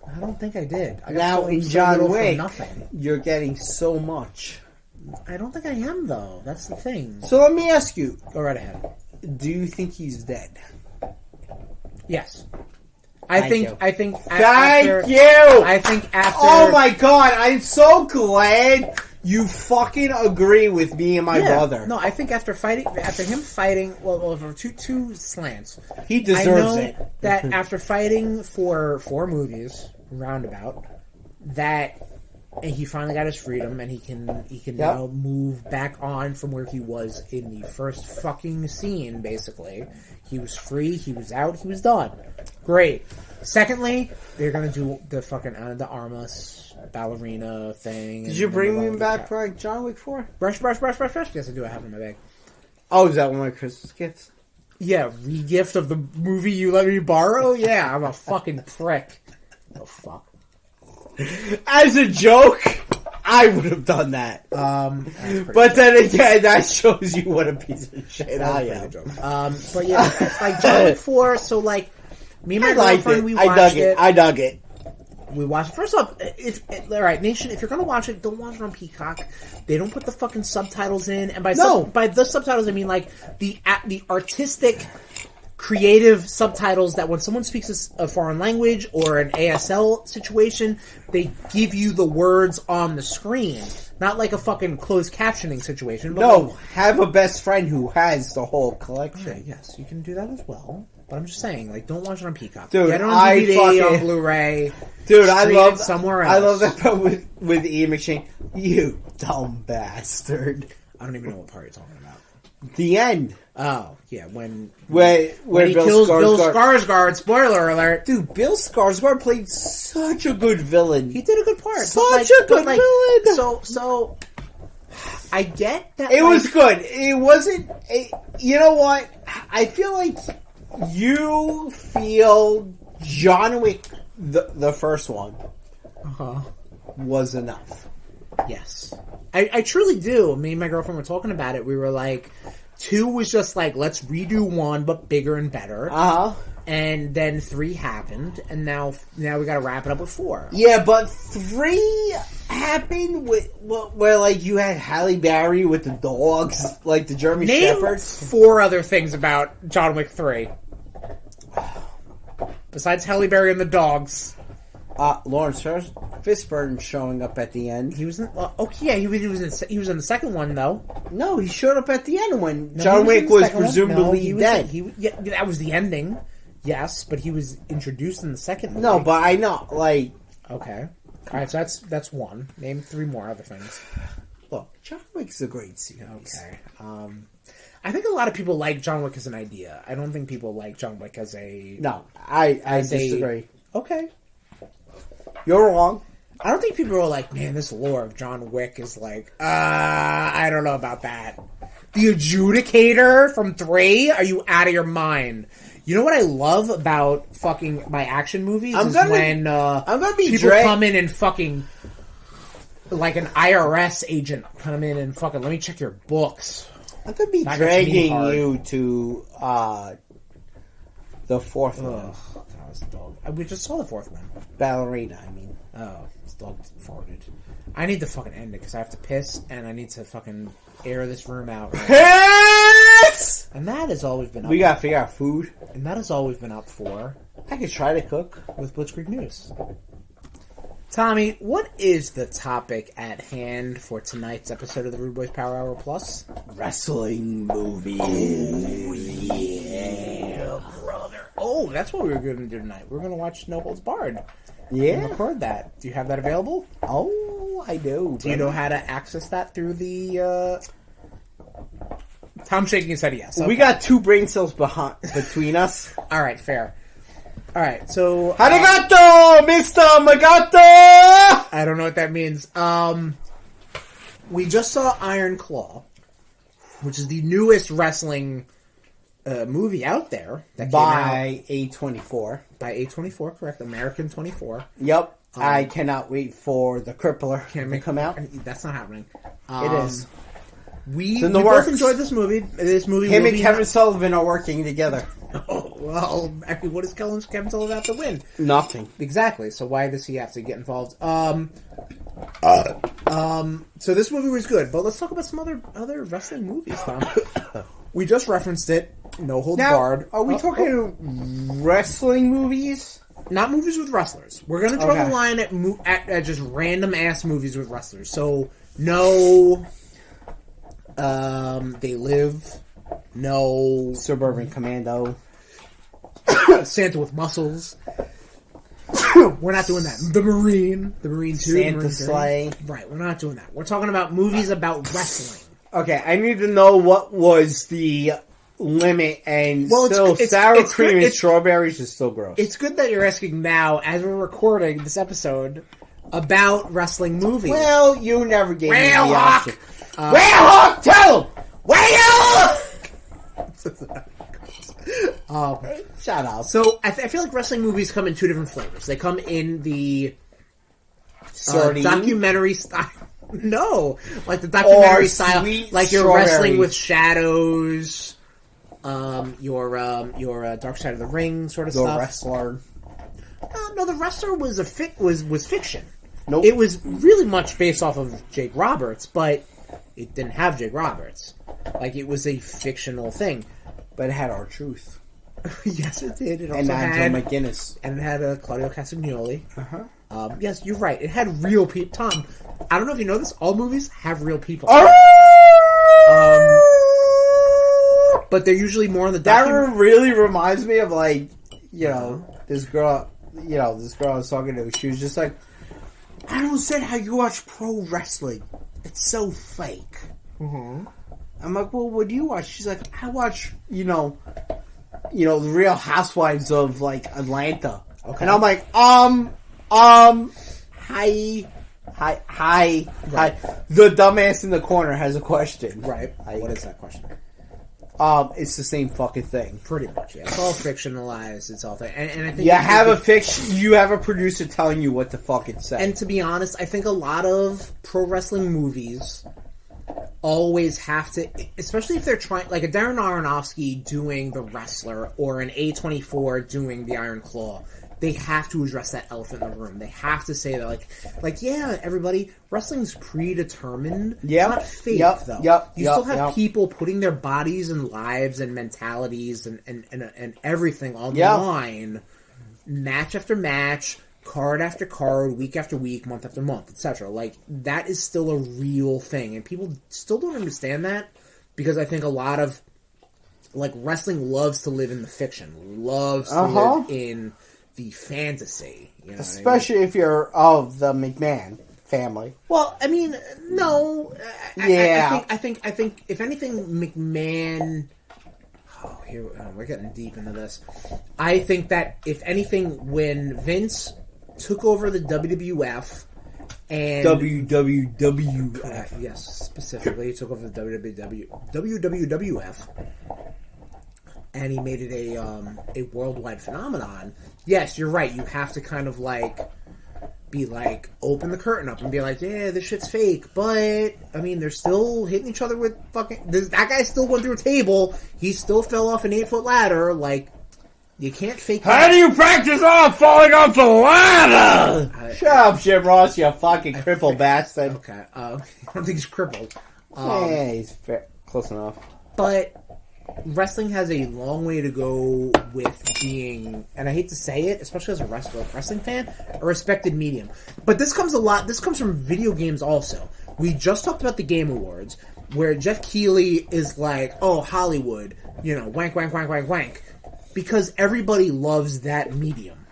I don't think I did. I got Now so in little John from Wick, nothing. you're getting so much. I don't think I am, though. That's the thing. So let me ask you. Go right ahead. Do you think he's dead? Yes. I think Thank you. I think after. Oh my god! I'm so glad you fucking agree with me and my brother. No, I think after him fighting, well, for two slants, he deserves I know it. That after fighting for 4 movies, roundabout, that. And he finally got his freedom, and he can now move back on from where he was in the first fucking scene, basically. He was free, he was out, he was done. Great. Secondly, they're gonna do the fucking the Armas ballerina thing. Did you bring me back for like John Wick 4? Brush. Yes, I do. I have it in my bag. Oh, is that one of my Christmas gifts? Yeah, re-gift of the movie you let me borrow? Yeah, I'm a fucking prick. Oh, fuck. As a joke, I would have done that. But then again, that shows you what a piece of shit I am. But yeah, it's like John Wick 4, so like, me and my girlfriend, we watched it. I dug it. We watched. First off, all right, Nation, if you're gonna watch it, don't watch it on Peacock. They don't put the fucking subtitles in, and by the subtitles I mean like the artistic, creative subtitles that when someone speaks a foreign language or an ASL situation, they give you the words on the screen, not like a fucking closed captioning situation. But no, have a best friend who has the whole collection. Okay, yes, you can do that as well. But I'm just saying, like, don't watch it on Peacock. Dude, get it on DVD, on Blu-ray. Dude, I love it somewhere else. I love that part with Ian McShane. You dumb bastard. I don't even know what part you're talking about. The end. Oh, yeah, when he kills Bill Skarsgård. Spoiler alert. Dude, Bill Skarsgård played such a good villain. He did a good part. Such a good villain. So, I get that. It was good. It wasn't. You know what? I feel like you feel John Wick, the first one, was enough. Yes. I truly do. Me and my girlfriend were talking about it. We were like, 2 was just like, let's redo 1, but bigger and better. And then 3 happened, and now we gotta wrap it up with 4. Yeah, but 3 happened where like you had Halle Berry with the dogs, like the German Shepherds. 4 other things about John Wick 3. Besides Halle Berry and the dogs. Lawrence Fishburne showing up at the end. He was in, he was in the second one though. No, he showed up at the end when John Wick was presumably dead. That was the ending. Yes, but he was introduced in the second movie. No, but I know, like... Okay. Alright, so that's 1. Name 3 more other things. Look, John Wick's a great series. Okay. I think a lot of people like John Wick as an idea. I don't think people like John Wick as a... No, I disagree. Okay. You're wrong. I don't think people are like, man, this lore of John Wick is like, I don't know about that. The Adjudicator from 3? Are you out of your mind? You know what I love about fucking my action movies when I'm gonna be people come in and fucking like an IRS agent come in and fucking let me check your books. I'm gonna be dragging you to the 4th one. That was the dog. We just saw the 4th one. Ballerina, I mean. Oh, this dog farted. I need to fucking end it because I have to piss and I need to fucking air this room out. Right? Piss! And that has always been up. We gotta figure out food. And that has always been up for. I could try to cook. With Blitzkrieg News. Tommy, what is the topic at hand for tonight's episode of the RudeBoyz Power Hour Plus? Wrestling movies. Oh, yeah, brother. Oh, that's what we were going to do tonight. We're going to watch No Holds Barred. Yeah. Record that. Do you have that available? Oh, I do. Do you know how to access that through the... Tom's shaking his head yes. Okay. We got 2 brain cells between us. All right, fair. All right, so... Arigato, Mr. Magato! I don't know what that means. We just saw Iron Claw, which is the newest wrestling movie out there. That by A24. By A24, correct. American 24. Yep. I cannot wait for The Crippler to come out. That's not happening. It is. We both enjoyed this movie. Him and Kevin Sullivan are working together. Oh, well, actually, what does Kevin Sullivan have to win? Nothing. Exactly. So why does he have to get involved? So this movie was good, but let's talk about some other wrestling movies, Tom. We just referenced it. No Holds Barred. Are we talking wrestling movies? Not movies with wrestlers. We're going to draw the line at just random ass movies with wrestlers. So no, They Live. No. Suburban Commando. Santa with Muscles. We're not doing that. The Marine 2. Santa Sleigh. Right, we're not doing that. We're talking about movies about wrestling. Okay, I need to know what was the limit, and it's sour cream and strawberries is still gross. It's good that you're asking now, as we're recording this episode, about wrestling movies. Well, you never gave me the Hawk! option. Hawk, tell him! Shout out. So, I feel like wrestling movies come in 2 different flavors. They come in the documentary style. No, like the documentary style, like you're wrestling with shadows, your Dark Side of the Ring sort of stuff. The Wrestler. No, the wrestler was was fiction. Nope. It was really much based off of Jake Roberts, but it didn't have Jake Roberts. Like, it was a fictional thing. But it had our truth. Yes, it did. It And also Joe had McGinnis. and it had Claudio Castagnoli. Uh-huh. Yes, you're right. It had real people. Tom, I don't know if you know this. All movies have real people. But they're usually more on the That document. really reminds me of, like, this girl I was talking to. She was just like, I don't understand how you watch pro wrestling. It's so fake. Mm-hmm. I'm like, well, what do you watch? She's like, I watch, the Real Housewives of, like, Atlanta. Okay. And I'm like, hi. The dumbass in the corner has a question. Right. What is that question? It's the same fucking thing. Pretty much, yeah. It's all fictionalized. It's all thing. And I think you have a producer telling you what the fuck it says. And to be honest, I think a lot of pro wrestling movies always have to, especially if they're trying, like a Darren Aronofsky doing The Wrestler or an A24 doing The Iron Claw, they have to address that elephant in the room. They have to say that, like yeah, everybody, wrestling's predetermined. Yep. Not fake, though. You still have people putting their bodies and lives and mentalities and everything on the line, match after match, card after card, week after week, month after month, etc. Like, that is still a real thing, and people still don't understand that, because I think a lot of, like, wrestling loves to live in the fiction, loves to live in the fantasy, you know, especially if you're of the McMahon family. Well, I mean, no. I think if anything, McMahon. Oh, here we're getting deep into this. I think that if anything, when Vince took over the WWF and WWF, yes, specifically, he took over the WWF. And he made it a worldwide phenomenon. Yes, you're right. You have to kind of be open the curtain up and be like, yeah, this shit's fake. But I mean, they're still hitting each other with fucking. That guy still went through a table. He still fell off an 8-foot ladder. Like, you can't fake. How do you practice off falling off the ladder? Shut up, Jim Ross, you fucking crippled bastard. Okay, I don't think he's crippled. Yeah, he's close enough. But wrestling has a long way to go with being, and I hate to say it, especially as a wrestling fan, a respected medium. But this comes from video games also. We just talked about the Game Awards, where Jeff Keighley is like, oh, Hollywood, wank, wank, wank, wank, wank. Because everybody loves that medium.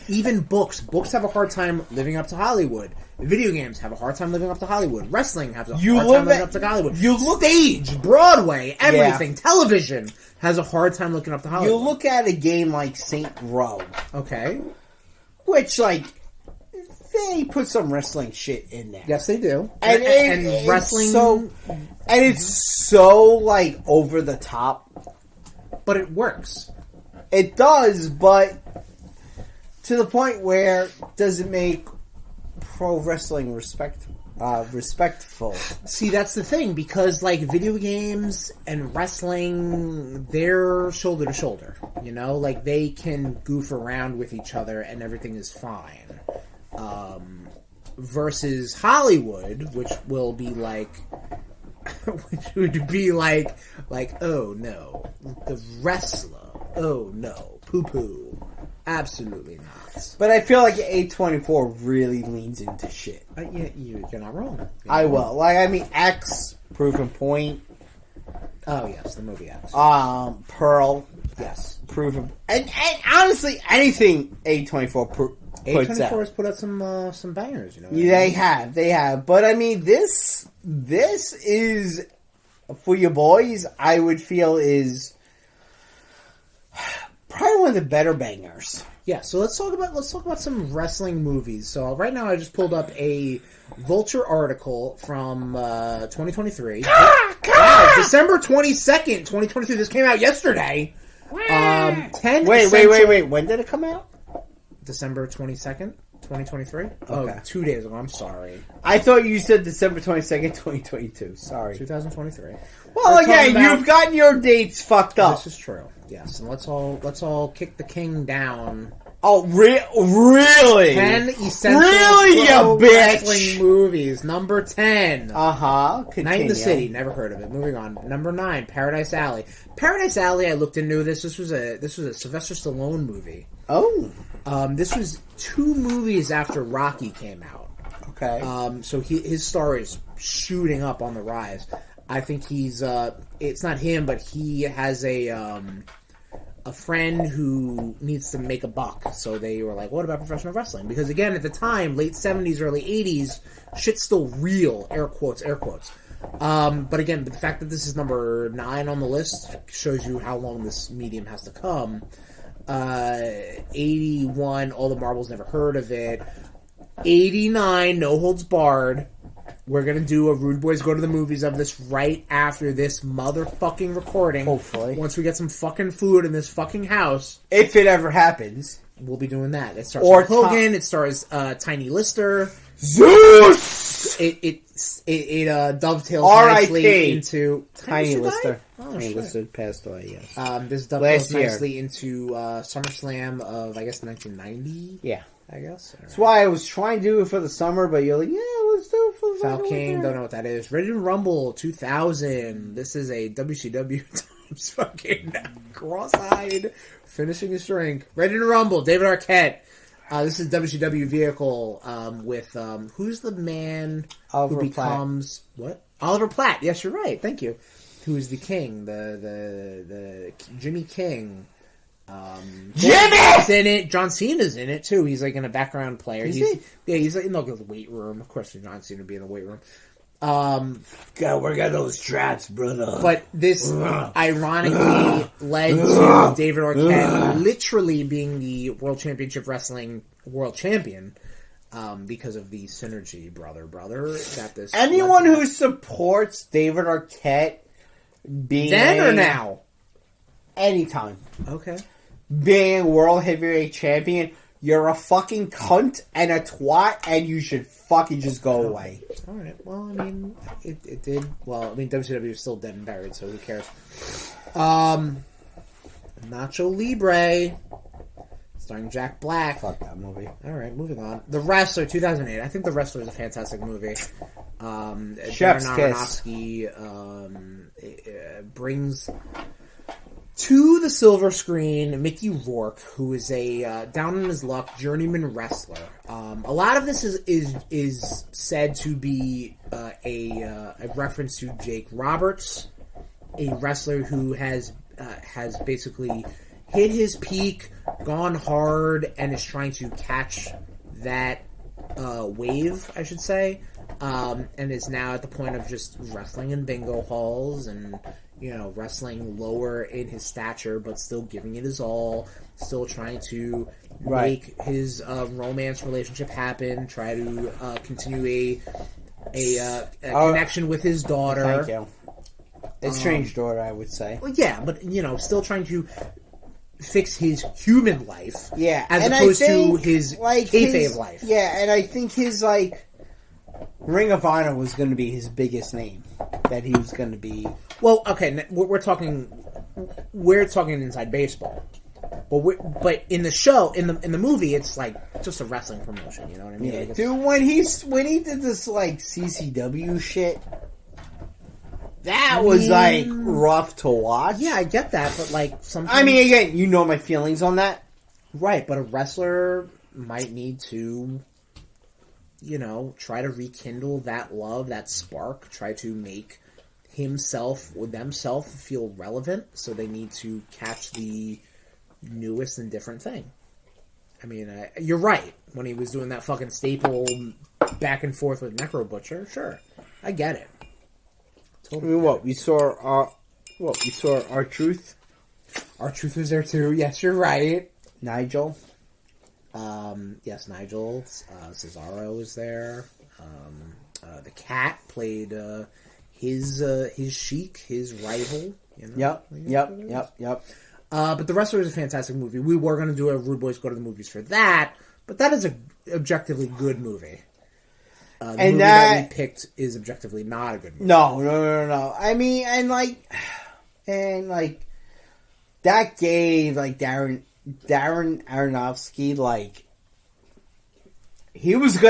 Even books have a hard time living up to Hollywood. Video games have a hard time living up to Hollywood. Wrestling has a hard time living up to Hollywood. Stage, Broadway, everything, television has a hard time looking up to Hollywood. You look at a game like Saint Row. Okay. Which, they put some wrestling shit in there. Yes, they do. And wrestling... It's so, over the top. But it works. It does, but to the point where does it make pro wrestling respectful? See, that's the thing, because video games and wrestling, they're shoulder to shoulder. They can goof around with each other and everything is fine. Versus Hollywood, which will be which would be oh no, the wrestler, oh no, poo-poo, absolutely not. But I feel like A24 really leans into shit. Yeah, you're not wrong. I will. X, Proof and Point. Oh yes, the movie X. Pearl. Yes. Proof and honestly, anything A24 puts out. A24 has put out some bangers, They have. But this is, for your boys, I would feel is probably one of the better bangers. Yeah, so let's talk about some wrestling movies. So right now I just pulled up a Vulture article from 2023. Wow, December 22nd, 2023. This came out yesterday. 10 Wait. When did it come out? December 22nd, 2023? Okay. Oh, 2 days ago. I'm sorry. I thought you said December 22nd, 2022. Sorry. 2023. Well, again, you've gotten your dates fucked up. This is true. Yes, and let's all kick the king down Oh, really? 10 essential Really, pro you bitch? wrestling movies. Number 10. Continue. Night in the City. Never heard of it. Moving on. Number 9. Paradise Alley. Paradise Alley. I looked into this. This was a Sylvester Stallone movie. Oh. This was 2 movies after Rocky came out. Okay. So his star is shooting up on the rise. I think he's. It's not him, but he has a friend who needs to make a buck. So they were like, "What about professional wrestling?" Because again, at the time, late 70s, early 80s, shit's still real. Air quotes, air quotes. But again, the fact that this is number 9 on the list shows you how long this medium has to come. 81, All the Marbles, never heard of it. 89, No Holds Barred. We're gonna do a RudeBoyz Go to the Movies of this right after this motherfucking recording. Hopefully. Once we get some fucking food in this fucking house. If it ever happens. We'll be doing that. It stars Or Hulk Hogan, it stars Tiny Lister. Zeus! It dovetails R.I.P. nicely into... Tiny Lister. Oh, Tiny shit. Lister passed away, yes. This dovetails Last year. nicely into SummerSlam of, I guess, 1990? Yeah. I guess. That's why I was trying to do it for the summer, but you're like, yeah, let's do it for the Foul fucking King, winter. don't know what that is. Ready to Rumble 2000. This is a WCW times fucking cross-eyed finishing his drink. Ready to Rumble, David Arquette. This is WCW vehicle with who's the man Oliver who becomes what? Oliver Platt. Yes, you're right. Thank you. Who is the king? The Jimmy King. Jimmy's in it. John Cena's in it too. He's like in a background player. Is he? Yeah, he's like in the weight room. Of course, John Cena would be in the weight room. Gotta work out those traps, brother. But this ironically led to David Arquette literally being the World Championship Wrestling world champion because of the synergy, brother. That this Anyone who supports David Arquette being then or now, anytime okay, being world heavyweight champion, you're a fucking cunt and a twat, and you should fucking just go away. all right. Well, I mean, it did. Well, I mean, WCW is still dead and buried, so who cares? Nacho Libre, starring Jack Black. Fuck that movie. All right, moving on. The Wrestler, 2008. I think The Wrestler is a fantastic movie. Chef's Darren kiss. Aronofsky brings to the silver screen Mickey Rourke, who is a down on his luck journeyman wrestler. A lot of this is said to be a reference to Jake Roberts, a wrestler who has basically hit his peak, gone hard, and is trying to catch that wave, I should say, and is now at the point of just wrestling in bingo halls and, you know, wrestling lower in his stature, but still giving it his all, still trying to make his romance relationship happen, try to continue a connection with his daughter. Thank you. Estranged daughter, I would say. Well, yeah, but, you know, still trying to fix his human life, Yeah, as and opposed I think, to his like, kayfabe life. Yeah, and I think his Ring of Honor was going to be his biggest name. That he was going to be. Well, okay, we're talking inside baseball, but in the show, in the movie, it's like just a wrestling promotion. You know what I mean? Yeah, Like, dude, when he did this CCW shit, that was rough to watch. yeah, I get that, but like sometimes, I mean, again, you know my feelings on that. right? But a wrestler might need to, you know, try to rekindle that love, that spark, try to make himself or themselves feel relevant, so they need to catch the newest and different thing. I mean, you're right. When he was doing that fucking staple back and forth with Necro Butcher, sure, I get it. Totally. I mean, we saw our truth. Our Truth was there too. Yes, you're right. Nigel. Yes, Nigel. Cesaro was there. The Cat played his Sheik, his rival. You know? Yep. But The Wrestler is a fantastic movie. We were going to do a RudeBoyz Go to the Movies for that, but that is a objectively good movie. The movie that we picked is objectively not a good movie. No. I mean, and that gave Darren Darren Aronofsky, like, he was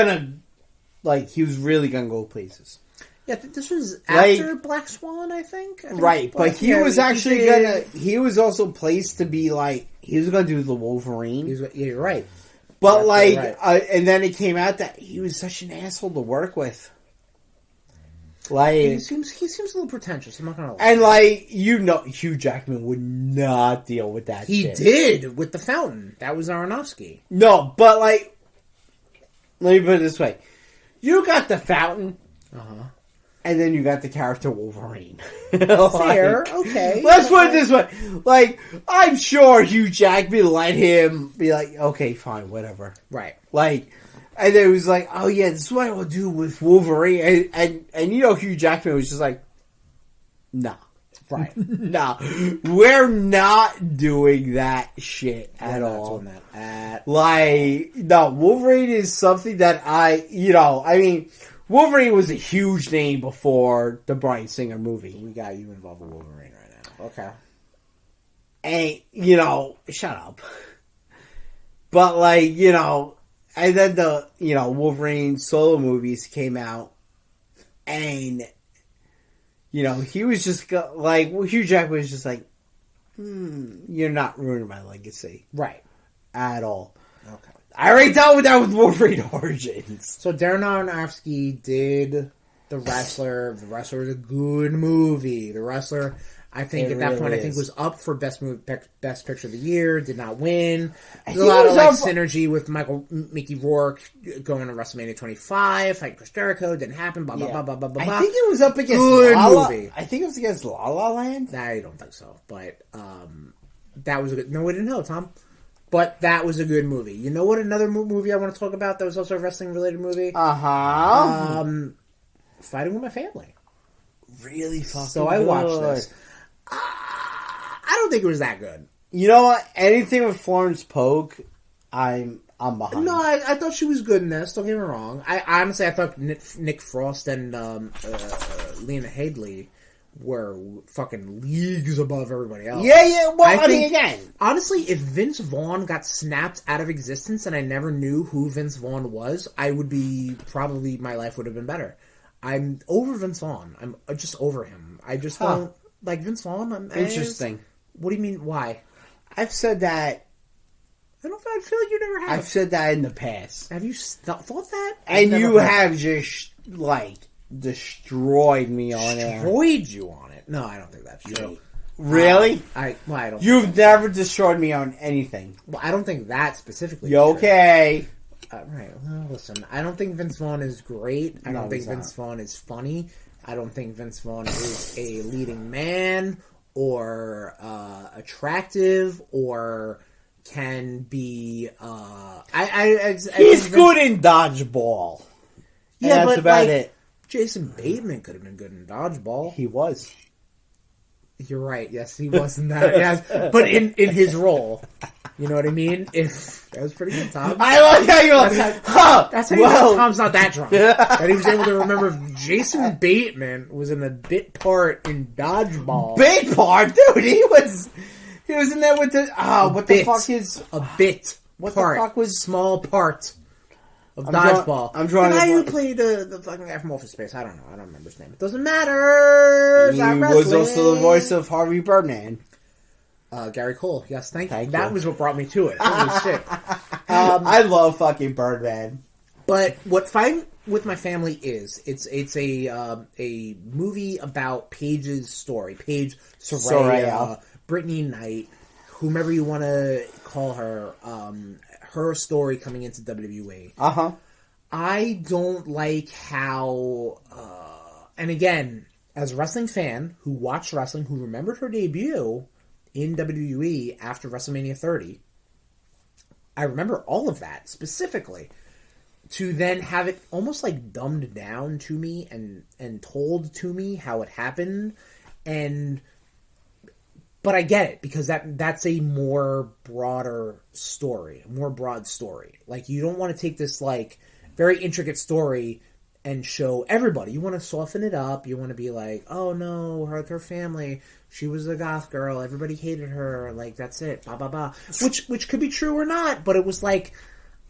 really gonna go places. Yeah, this was after Black Swan, I think. Right, but he was actually he was also placed to be, like, he was gonna do the Wolverine. Yeah, you're right. But, and then it came out that he was such an asshole to work with. Like, he seems a little pretentious, I'm not gonna lie. And, like, Hugh Jackman would not deal with that shit. He did, with the fountain. That was Aronofsky. No, but, like, let me put it this way. You got the fountain, and then you got the character Wolverine. Fair, okay. Let's put it this way. Like, I'm sure Hugh Jackman let him be like, okay, fine, whatever. Right. Like, and then it was like, oh yeah, this is what I will do with Wolverine. And Hugh Jackman was just like, nah. Right. Nah. We're not doing that shit at all. Like, no, Wolverine is something that Wolverine was a huge name before the Bryan Singer movie. We got you involved with Wolverine right now. Okay. And, shut up. But, like, and then the, Wolverine solo movies came out, and, he was just, Hugh Jackman was just like, you're not ruining my legacy. Right. At all. Okay. I already dealt with that with Wolverine Origins. So Darren Aronofsky did The Wrestler. The Wrestler was a good movie. The Wrestler, I think at that point, I think was up for best picture of the year. Did not win. There's a lot of synergy with Mickey Rourke going to WrestleMania 25, fighting Chris Jericho. Didn't happen. Blah blah blah blah blah. I think it was up against good movie. I think it was against La La Land. I don't think so, but that was a good. No, we didn't know, Tom. But that was a good movie. You know what? Another movie I want to talk about that was also a wrestling related movie. Fighting with My Family. Really fucking. So I watched this. I don't think it was that good. You know what? Anything with Florence Pugh, I'm behind. No, I thought she was good in this. Don't get me wrong. I honestly thought Nick Frost and Lena Headey were fucking leagues above everybody else. Yeah. Well, I mean, again, honestly, if Vince Vaughn got snapped out of existence and I never knew who Vince Vaughn was, my life would have been better. I'm over Vince Vaughn. I'm just over him. I just don't like Vince Vaughn. Interesting. What do you mean? Why? I've said that. I feel like you never have. I've said that in the past. Have you thought that? And you have just destroyed me on it. Destroyed you on it? No, I don't think that's true. Really? I don't. You've never destroyed me on anything. Well, I don't think that specifically. You okay? Right. Well, listen, I don't think Vince Vaughn is great. I don't think Vince Vaughn is funny. I don't think Vince Vaughn is a leading man or attractive or can be. He's good in dodgeball. Yeah, that's about it. Jason Bateman could have been good in dodgeball. He was. You're right. Yes, he was in that. Yes, but in his role, you know what I mean. That was pretty good, Tom. I like how you. That's how you know Tom's not that drunk. That he was able to remember Jason Bateman was in a bit part in dodgeball. Bit part, dude. He was in there with the. What the fuck is a bit? What the fuck was small part? Of dodgeball. I'm drawing. How you play the fucking guy from Office Space? I don't know. I don't remember his name. It doesn't matter. He was also the voice of Harvey Birdman. Gary Cole. Yes, thank you. That was what brought me to it. Holy shit. I love fucking Birdman. But what Fighting with My Family is, it's a movie about Paige's story. Paige Soraya, Brittany Knight, whomever you want to call her. Her story coming into WWE. I don't like how, and again, as a wrestling fan who watched wrestling, who remembered her debut in WWE after WrestleMania 30, I remember all of that specifically. To then have it almost like dumbed down to me and told to me how it happened, but I get it, because that's a more broader story, a more broad story. Like, you don't want to take this, like, very intricate story and show everybody. You want to soften it up. You want to be like, oh no, her family, she was a goth girl. Everybody hated her. Like, that's it. Blah, blah, blah. Which could be true or not, but it was like,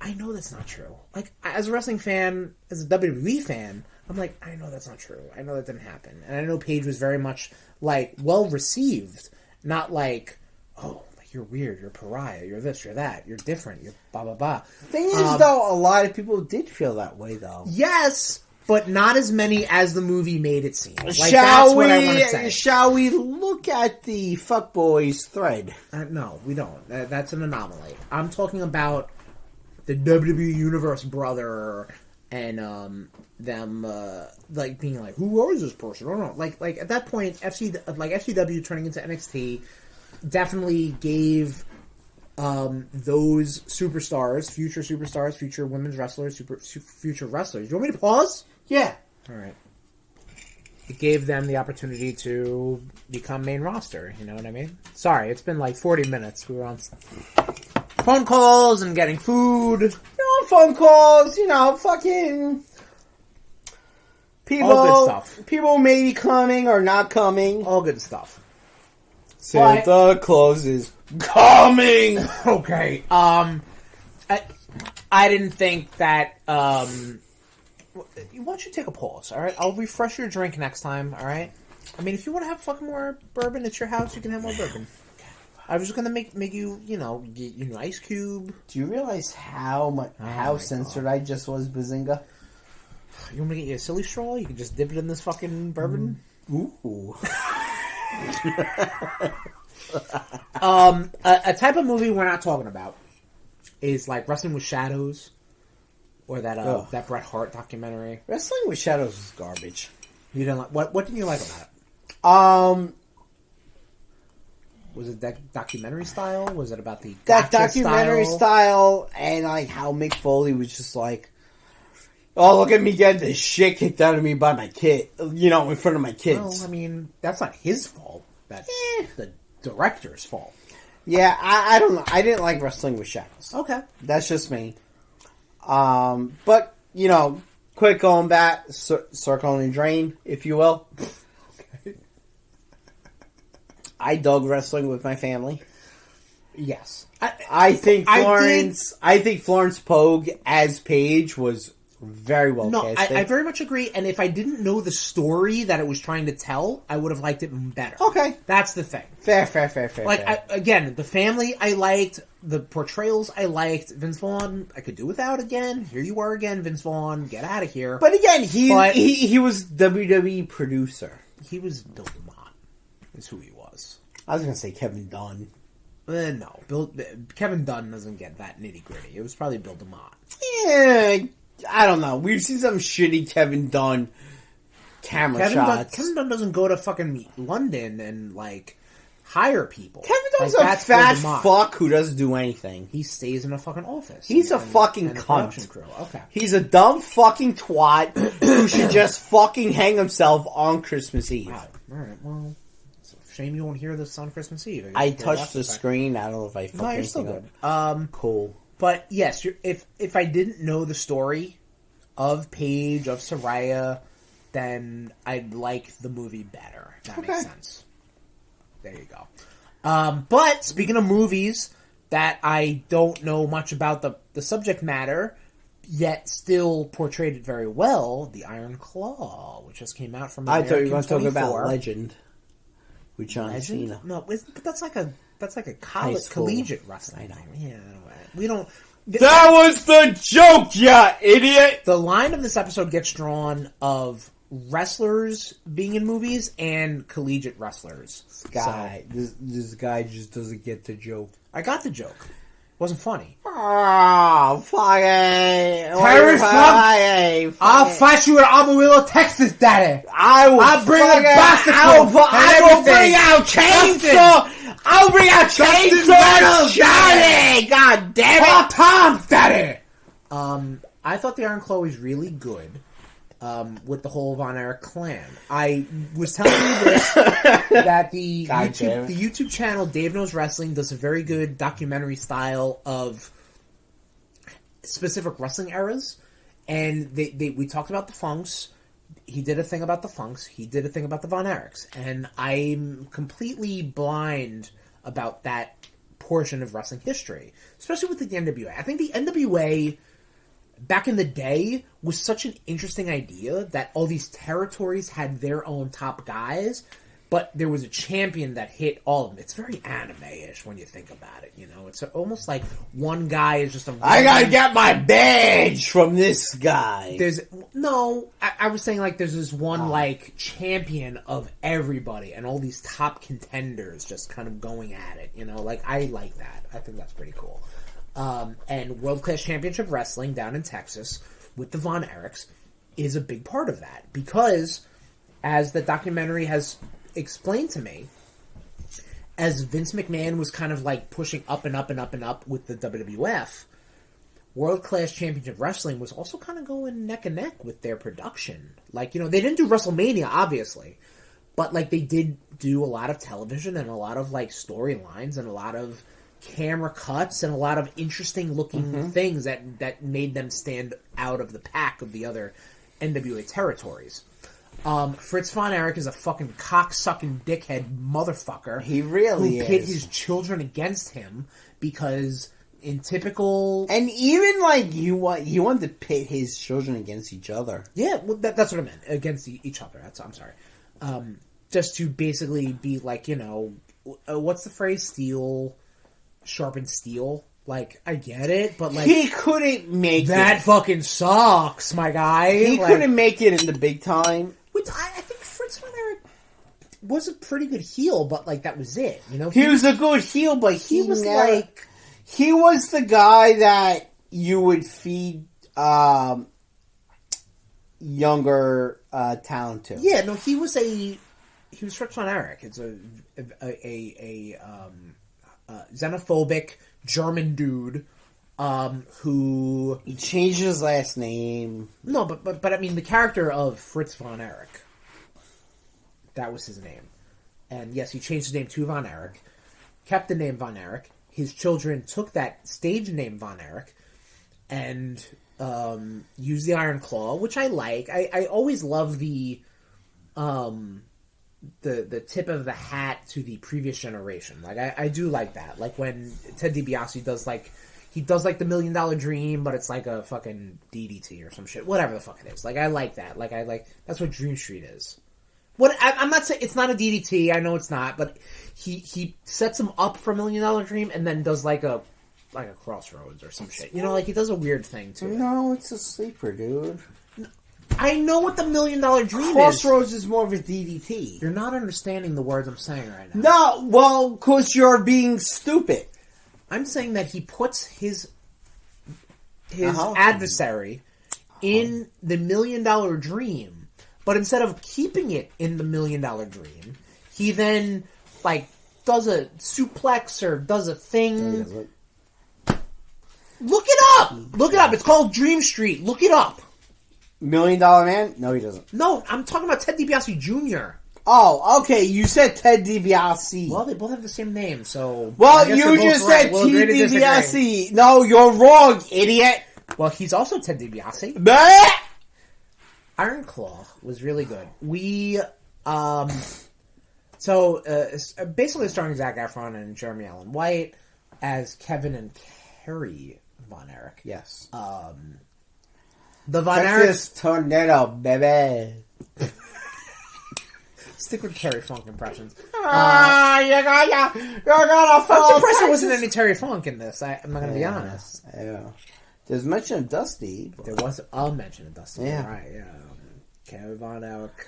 I know that's not true. Like, as a wrestling fan, as a WWE fan, I'm like, I know that's not true. I know that didn't happen. And I know Paige was very much, like, well-received. Not like, oh, like, you're weird, you're a pariah, you're this, you're that, you're different, you're blah, blah, blah. Thing is, though, a lot of people did feel that way, though. Yes, but not as many as the movie made it seem. Like, that's what I want to say. Shall we look at the fuckboys thread? No, we don't. That's an anomaly. I'm talking about the WWE Universe brother and them like being like, who is this person? I don't know. Like at that point, FCW turning into NXT definitely gave those superstars, future women's wrestlers, future wrestlers. You want me to pause? Yeah. All right. It gave them the opportunity to become main roster. You know what I mean? Sorry, it's been like 40 minutes. We were on phone calls and getting food. Phone calls, fucking people. All good stuff. People may be coming or not coming. All good stuff. Santa Claus is coming. Okay. I didn't think that. Why don't you take a pause? All right, I'll refresh your drink next time. All right. I mean, if you want to have fucking more bourbon, it's your house. You can have more bourbon. I was just gonna make you, get you an ice cube. Do you realize how censored I just was, Bazinga? You want me to get you a silly straw? You can just dip it in this fucking bourbon. Ooh. A type of movie we're not talking about is like Wrestling with Shadows, or that Bret Hart documentary. Wrestling with Shadows is garbage. You didn't like what didn't you like about it? Was it that documentary style? Was it about the that documentary style and like how Mick Foley was just like, oh, look at me getting the shit kicked out of me by my kid, in front of my kids. Well, I mean, that's not his fault. That's the director's fault. Yeah, I don't know. I didn't like Wrestling with Shadows. Okay. That's just me. But, quick going back, circle and drain, if you will. I dug wrestling with my family. Yes. I think Florence Pogue as Paige was very well casted. I very much agree, and if I didn't know the story that it was trying to tell, I would have liked it better. Okay. That's the thing. Fair. Like, again, the family I liked, the portrayals I liked, Vince Vaughn I could do without again. Here you are again, Vince Vaughn, get out of here. But again, he was WWE producer. He was Bill DeMott, is who he was. I was going to say Kevin Dunn. No, Kevin Dunn doesn't get that nitty gritty. It was probably Bill DeMott. Yeah, I don't know. We've seen some shitty Kevin Dunn camera shots. Kevin Dunn doesn't go to fucking London and hire people. Kevin Dunn's a fat fuck who doesn't do anything. He stays in a fucking office. He's a fucking cunt. Crew. Okay. He's a dumb fucking twat who should just fucking hang himself on Christmas Eve. Wow. Alright, well, it's a shame you won't hear this on Christmas Eve. I touched the screen. I don't know if I fucking... No, you're still good. Cool. But yes, if I didn't know the story of Paige, of Saraya, then I'd like the movie better. If that makes sense. There you go. But speaking of movies that I don't know much about the subject matter, yet still portrayed it very well, The Iron Claw, which just came out from I thought you were going to talk about Legend with John Cena. No, but that's like a collegiate wrestling. Yeah, we don't. That was the joke, you idiot! The line of this episode gets drawn of wrestlers being in movies and collegiate wrestlers. This guy just doesn't get the joke. I got the joke. It wasn't funny. Oh, fuck it. I'll fight you in Amarillo, Texas, daddy. I'll bring a bicycle. I will bring out chainsaw. I'll bring out chainsaw, Johnny. God damn it. Tom, daddy. I thought the Iron Claw was really good. With the whole Von Erich clan. I was telling you this, that the YouTube channel Dave Knows Wrestling does a very good documentary style of specific wrestling eras, And we talked about the Funks. He did a thing about the Funks. He did a thing about the Von Erichs. And I'm completely blind about that portion of wrestling history, especially with the NWA. I think the NWA back in the day was such an interesting idea that all these territories had their own top guys, but there was a champion that hit all of them. It's very anime-ish when you think about it, you know? It's almost like one guy is just a... I gotta get my badge from this guy. I was saying, like, there's this one, like, champion of everybody, and all these top contenders just kind of going at it, you know? Like, I like that. I think that's pretty cool. And World Class Championship Wrestling down in Texas with the Von Erichs is a big part of that, because, as the documentary has explained to me, as Vince McMahon was kind of like pushing up and up and up and up with the WWF, World Class Championship Wrestling was also kind of going neck and neck with their production. Like, you know, they didn't do WrestleMania, obviously, but like they did do a lot of television and a lot of like storylines and a lot of camera cuts and a lot of interesting looking things that made them stand out of the pack of the other NWA territories. Fritz Von Erich is a fucking cock-sucking dickhead motherfucker. He really who is. pit his children against him because in typical... And even, like, you want to pit his children against each other. Yeah, well, that's what I meant. Against each other. I'm sorry. Just to basically be like, you know... what's the phrase? Steel... Sharpen steel? Like, I get it, but like... He couldn't make that fucking sucks, my guy. He couldn't make it in the big time. I think Fritz Von Erich was a pretty good heel, but like that was it. You know, he was a good heel, but he was never, like he was the guy that you would feed younger talent to. Yeah, no, he was Fritz Von Erich. It's a xenophobic German dude who... He changed his last name. No, but I mean, the character of Fritz Von Erich, that was his name. And yes, he changed his name to Von Erich, kept the name Von Erich. His children took that stage name Von Erich and used the Iron Claw, which I like. I always love the tip of the hat to the previous generation. Like, I do like that. Like, when Ted DiBiase does, like... He does, like, the $1 Million Dream, but it's like a fucking DDT or some shit. Whatever the fuck it is. Like, I like that. Like, that's what Dream Street is. I'm not saying... It's not a DDT. I know it's not. But he sets him up for $1 Million Dream and then does, like a Crossroads or some shit. You know, like, he does a weird thing, too. No, it's a sleeper, dude. I know what the $1 Million Dream Crossroads is more of a DDT. You're not understanding the words I'm saying right now. No, well, because you're being stupid. I'm saying that he puts his adversary in the $1 Million Dream, but instead of keeping it in the $1 Million Dream, he then, like, does a suplex or does a thing. Look it up! Look it up! It's called Dream Street. Look it up! $1 Million Man? No, he doesn't. No, I'm talking about Ted DiBiase Jr. Oh, okay. You said Ted DiBiase. Well, they both have the same name, so... Well, you just said Ted DiBiase. No, you're wrong, idiot. Well, he's also Ted DiBiase. Bleh! Iron Claw was really good. We, basically starring Zac Efron and Jeremy Allen White as Kevin and Kerry Von Erich. Yes. The Von Erich... Texas Tornado, baby. Stick with Terry Funk impressions. You're gonna I'm surprised there wasn't any Terry Funk in this. I'm not going to be honest. Yeah. There's mention of Dusty. There was a mention of Dusty. Yeah. Right, yeah. Kevin Von Erich.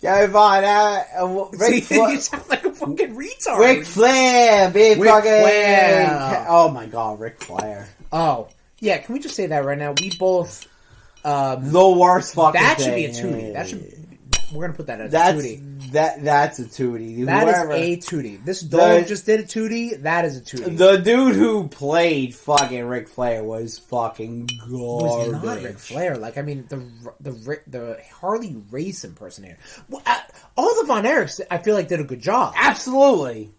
Kevin Von Erich. You sound like a fucking retard. Ric Flair. Big Ric fucking... Flair. Oh my god, Ric Flair. Oh. Yeah, can we just say that right now? We both... the worst fucking that thing. Should be a tootie. That should... We're going to put that as a tootie. That's a tootie. That is a tootie. This dog just did a tootie. That is a tootie. The dude who played fucking Ric Flair was fucking garbage. Was not Ric Flair. Like, I mean, the Harley Race impersonator. Well, all the Von Erichs, I feel like, did a good job. Absolutely.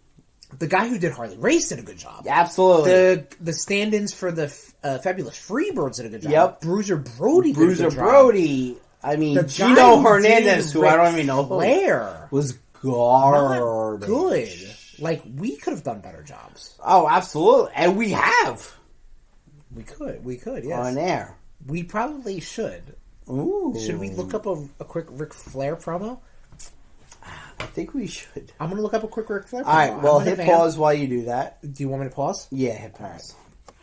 The guy who did Harley Race did a good job. Absolutely. The stand-ins for the Fabulous Freebirds did a good job. Yep. Bruiser Brody did a good job. Brody. I mean, The Gino guy who Hernandez, did who I don't Ric even know Flair was not garbage. good. Like, we could have done better jobs. Oh, absolutely. And we have. We could, yes. On air. We probably should. Ooh. Should we look up a quick Ric Flair promo? I think we should. I'm going to look up a quick Ric Flair promo. Alright, well, I'm a hit fan. pause while you do that. Do you want me to pause? Yeah, hit pause.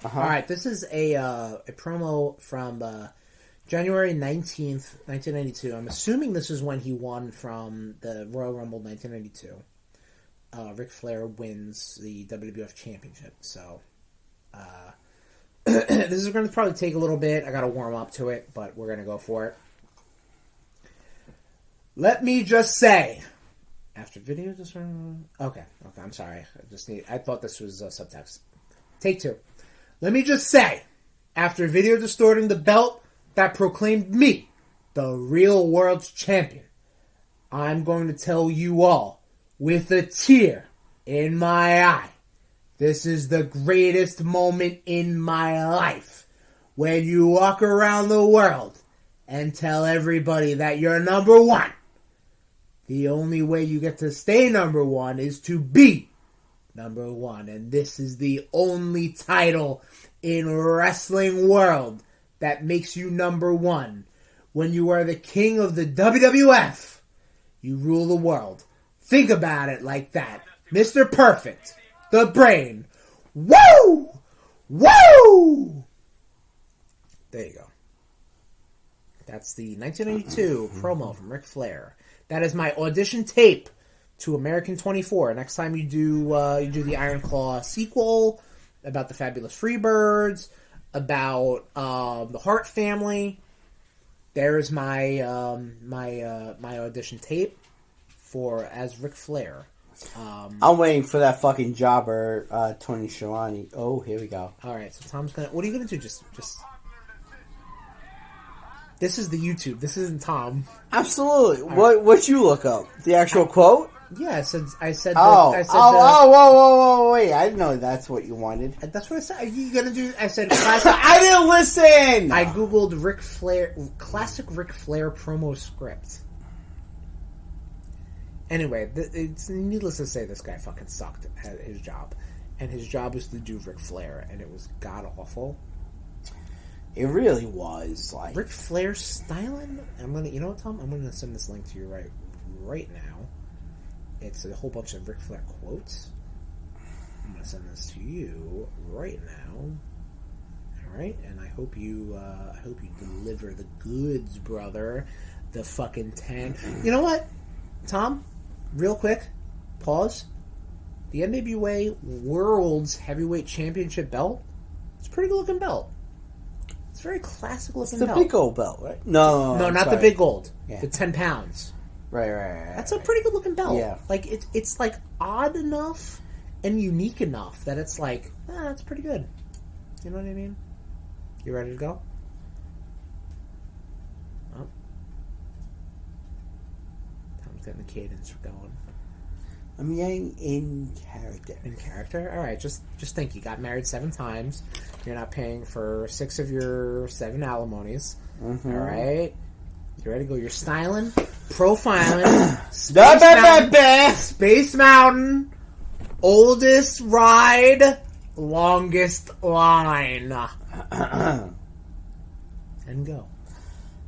Uh-huh. Alright, this is a promo from January 19th, 1992. I'm assuming this is when he won from the Royal Rumble 1992. Ric Flair wins the WWF Championship. So, this is going to probably take a little bit. I got to warm up to it, but we're going to go for it. Let me just say, after video, okay, I'm sorry. I thought this was subtext. Take 2. Let me just say, after video distorting the belt that proclaimed me the real world's champion, I'm going to tell you all, with a tear in my eye, this is the greatest moment in my life. When you walk around the world and tell everybody that you're number one. The only way you get to stay number one is to be number one. And this is the only title in wrestling world that makes you number one. When you are the king of the WWF, you rule the world. Think about it like that. Mr. Perfect. The Brain. Woo! Woo! There you go. That's the 1992 promo from Ric Flair. That is my audition tape to American 24. Next time you do the Iron Claw sequel, about the Fabulous Freebirds, about the Hart family, there's my my audition tape for as Ric Flair. I'm waiting for that fucking jobber, Tony Schiavone. Oh, here we go. All right, so Tom's gonna. What are you gonna do? Just. This is the YouTube. This isn't Tom. Absolutely. What you look up? The actual quote? Yeah, I said. Whoa, wait! I didn't know that's what you wanted. That's what I said. Are you gonna do? I said. Classic, I didn't listen. I googled Ric Flair, classic Ric Flair promo script. Anyway, it's needless to say, this guy fucking sucked at his job, and his job was to do Ric Flair, and it was god awful. It really was like Ric Flair styling. You know what, Tom? I'm gonna send this link to you right now. It's a whole bunch of Ric Flair quotes. I'm gonna send this to you right now. All right, and I hope you deliver the goods, brother. The fucking 10. You know what, Tom? Real quick, pause. The NWA World's Heavyweight Championship belt. It's a pretty good looking belt. It's a very classic looking belt. It's the big gold belt, right? No, not sorry. the big gold. Yeah. The 10 pounds. Right. That's a pretty good looking belt. Yeah. Like it's like odd enough and unique enough that it's like, that's pretty good. You know what I mean? You ready to go? Oh. Tom's getting the cadence going. I'm getting in character. In character? Alright, just think. You got married 7 times. You're not paying for 6 of your 7 alimonies. Mm-hmm. Alright? You ready to go? You're styling, profiling, Space Mountain, oldest ride, longest line. And go.